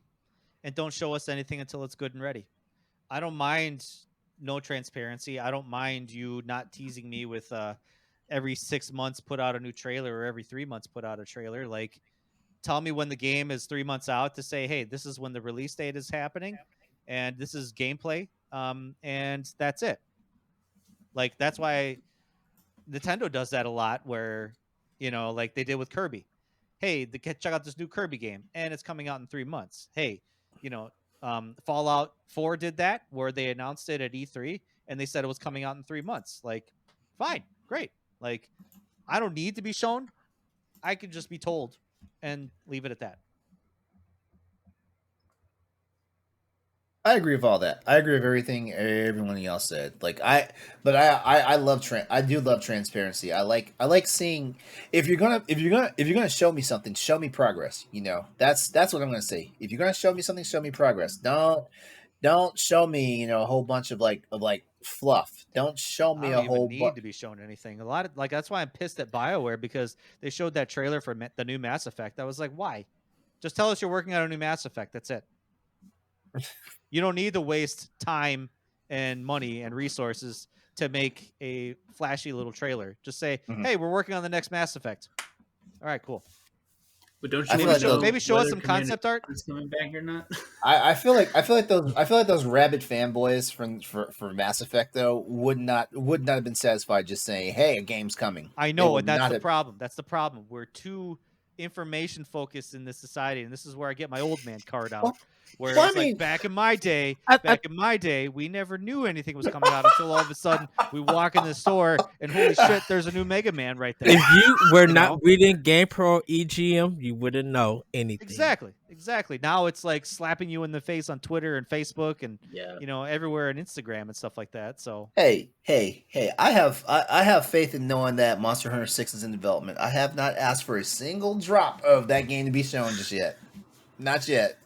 and don't show us anything until it's good and ready. I don't mind no transparency. I don't mind you not teasing me with every 6 months put out a new trailer or every 3 months put out a trailer. Like, tell me when the game is 3 months out to say, hey, this is when the release date is happening, and this is gameplay, and that's it. Like, that's why Nintendo does that a lot, where, like they did with Kirby. Hey, check out this new Kirby game, and it's coming out in 3 months. Hey, Fallout 4 did that, where they announced it at E3, and they said it was coming out in 3 months. Like, fine, great. Like, I don't need to be shown. I could just be told and leave it at that. I agree with all that. I agree with everything everyone else said. Like I do love transparency. I like seeing if you're gonna show me something, show me progress. That's what I'm gonna say. If you're gonna show me something, show me progress. Don't show me a whole bunch of like fluff. Don't show me a whole. I don't even need to be shown anything. A lot of that's why I'm pissed at BioWare, because they showed that trailer for the new Mass Effect. I was like, why? Just tell us you're working on a new Mass Effect. That's it. You don't need to waste time and money and resources to make a flashy little trailer. Just say, hey, we're working on the next Mass Effect. All right, cool. But don't you maybe show us some concept art? Is coming back or not? I feel like those rabid fanboys for Mass Effect though would not have been satisfied just saying, hey, a game's coming. I know, and that's the problem. That's the problem. We're too information focused in this society, and this is where I get my old man card out. Well, Where well, it's I mean- like back in my day, we never knew anything was coming out until all of a sudden we walk in the store and holy shit, there's a new Mega Man right there. If you were You not know? reading GamePro EGM, you wouldn't know anything. Exactly. Now it's like slapping you in the face on Twitter and Facebook and Yeah. everywhere on Instagram and stuff like that. So Hey! I have faith in knowing that Monster Hunter 6 is in development. I have not asked for a single drop of that game to be shown just yet. Not yet.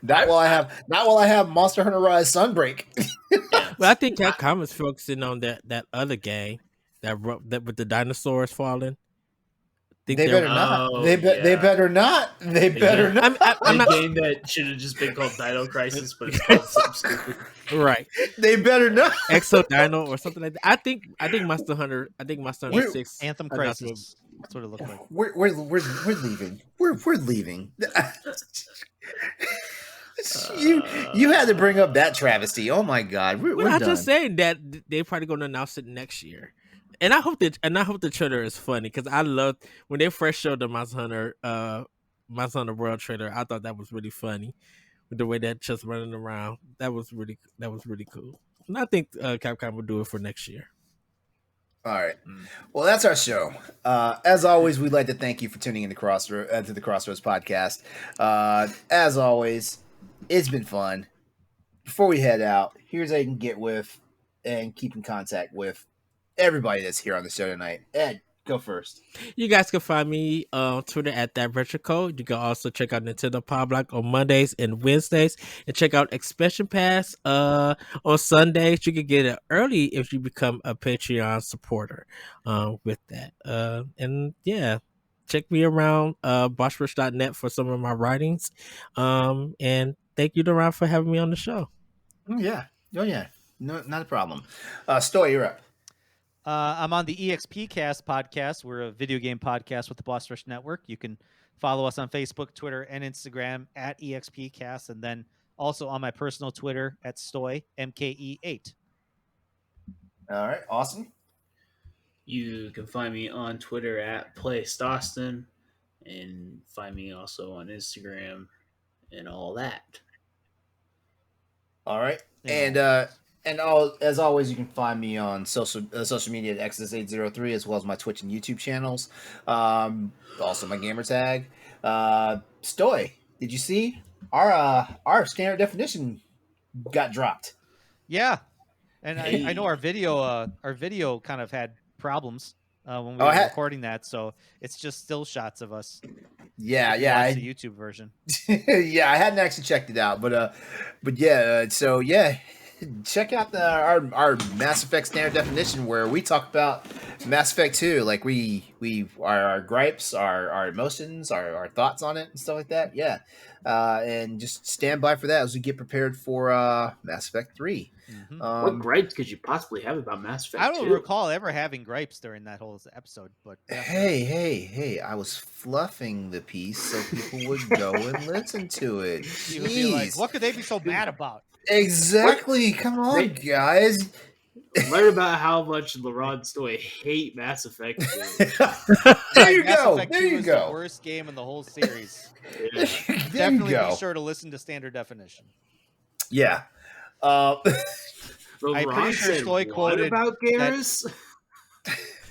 Not while I have Monster Hunter Rise Sunbreak. Well, I think Capcom is focusing on that other game that with the dinosaurs falling. They better not. They better not. They better not. I'm not game that should have just been called Dino Crisis, but it's called something stupid. Right. They better not. Exo Dino or something like that. I think Monster Hunter 6 Anthem Crisis. That's what it looked like. We're leaving. We're leaving. You had to bring up that travesty. Oh my God, we're I'm done. just saying that they're probably going to announce it next year, and I hope the trailer is funny because I loved when they first showed the Monster Hunter World trailer. I thought that was really funny with the way that just running around. That was really cool, and I think Capcom will do it for next year. All right. Well, that's our show. As always, we'd like to thank you for tuning in to the Crossroads podcast. As always, it's been fun. Before we head out, here's how you can get with and keep in contact with everybody that's here on the show tonight. Ed, go first. You guys can find me on Twitter at @RetroCode. You can also check out Nintendo Pow Block on Mondays and Wednesdays, and check out Expansion Pass on Sundays. You can get it early if you become a Patreon supporter. With that, and yeah, check me around bossrush.net for some of my writings. And thank you, LeRon, for having me on the show. Oh yeah, no, not a problem. Stoy, you're up. I'm on the EXP Cast podcast. We're a video game podcast with the Boss Rush Network. You can follow us on Facebook, Twitter, and Instagram at EXP Cast, and then also on my personal Twitter at Stoy MKE8. All right, awesome. You can find me on Twitter at PlayStation's and find me also on Instagram and all that. All right, Yeah. as always, you can find me on social media at Exodus803 as well as my Twitch and YouTube channels. Also my gamer tag. Stoy, did you see our standard definition got dropped? Yeah, and I know our video kind of had problems when we were recording that, so it's just still shots of us. Yeah, Watch the YouTube version. Yeah, I hadn't actually checked it out, but check out our Mass Effect standard definition where we talk about Mass Effect 2, like our gripes, our emotions, our thoughts on it and stuff like that. Yeah, and just stand by for that as we get prepared for Mass Effect 3. Mm-hmm. What gripes could you possibly have about Mass Effect 2? I don't recall ever having gripes during that whole episode, but hey, I was fluffing the piece so people would go and listen to it. You would be like, what could they be so mad about? Exactly. Come on, guys. Learn about how much LeRon and Stoy hate Mass Effect 2. There you Mass go. Effect There 2 you is go. the worst game in the whole series. Yeah. Definitely be sure to listen to standard definition. Yeah. I'm LeRon pretty sure said, Stoy "What quoted about Garrus?"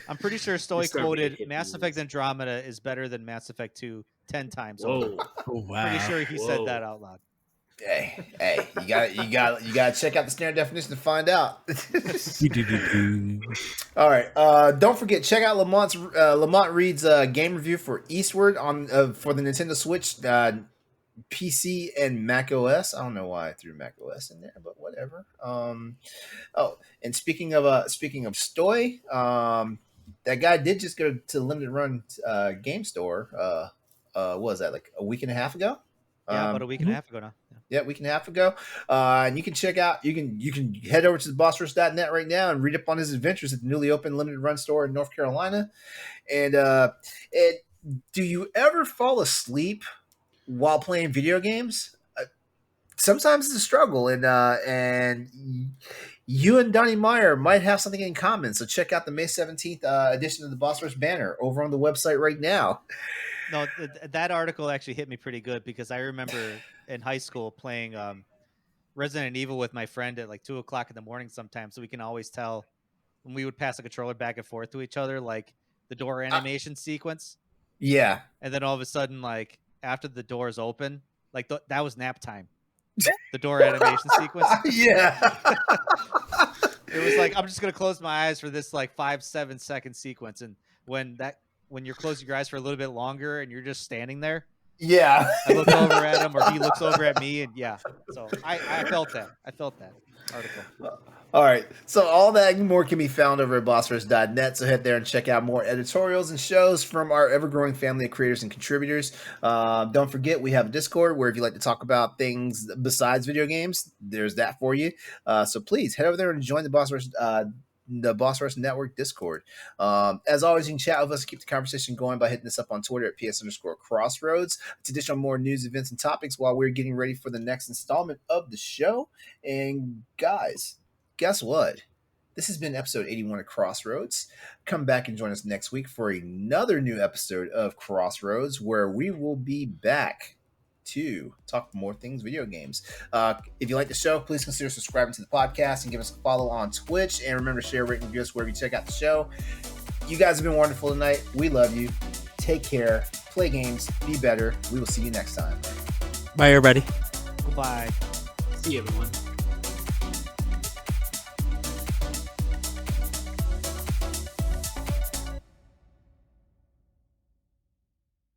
I'm pretty sure Stoy start quoted making Mass hippie Effect movies. Andromeda is better than Mass Effect 2 10 times over. Whoa. Oh wow! Pretty sure he said Whoa. that out loud. Hey, you got to check out the standard definition to find out. All right. Don't forget, check out Lamont Reed's game review for Eastward on for the Nintendo Switch, PC, and Mac OS. I don't know why I threw Mac OS in there, but whatever. And speaking of Stoy, that guy did just go to Limited Run Game Store. What was that, like a week and a half ago? Yeah, about a week and a half ago now. Yeah, a week and a half ago. And you can check out, you can head over to thebossrush.net right now and read up on his adventures at the newly opened Limited Run store in North Carolina. And do you ever fall asleep while playing video games? Sometimes it's a struggle, and you and Donnie Meyer might have something in common. So check out the May 17th edition of the Boss Rush banner over on the website right now. No, that article actually hit me pretty good because I remember in high school playing Resident Evil with my friend at like 2:00 in the morning sometimes, so we can always tell when we would pass a controller back and forth to each other, like the door animation sequence. Yeah. And then all of a sudden, like after the doors open, like that was nap time. The door animation sequence. Yeah. It was like, I'm just going to close my eyes for this like 5-7 second sequence. And when you're closing your eyes for a little bit longer and you're just standing there. Yeah. I look over at him or he looks over at me. And yeah, so I felt that. I felt that article. All right. So all that and more can be found over at bossverse.net. So head there and check out more editorials and shows from our ever-growing family of creators and contributors. Don't forget, we have a Discord where if you like to talk about things besides video games, there's that for you. So please head over there and join the Bossverse Network Discord. As always, you can chat with us, keep the conversation going by hitting us up on Twitter at PS_Crossroads to dish on more news, events, and topics while we're getting ready for the next installment of the show. And guys, guess what? This has been episode 81 of Crossroads. Come back and join us next week for another new episode of Crossroads, where we will be back to talk more things video games. If you like the show, please consider subscribing to the podcast and give us a follow on Twitch. And remember to share, rate, and review us wherever you check out the show. You guys have been wonderful tonight. We love you. Take care. Play games. Be better. We will see you next time. Bye, everybody. Goodbye. See you, everyone.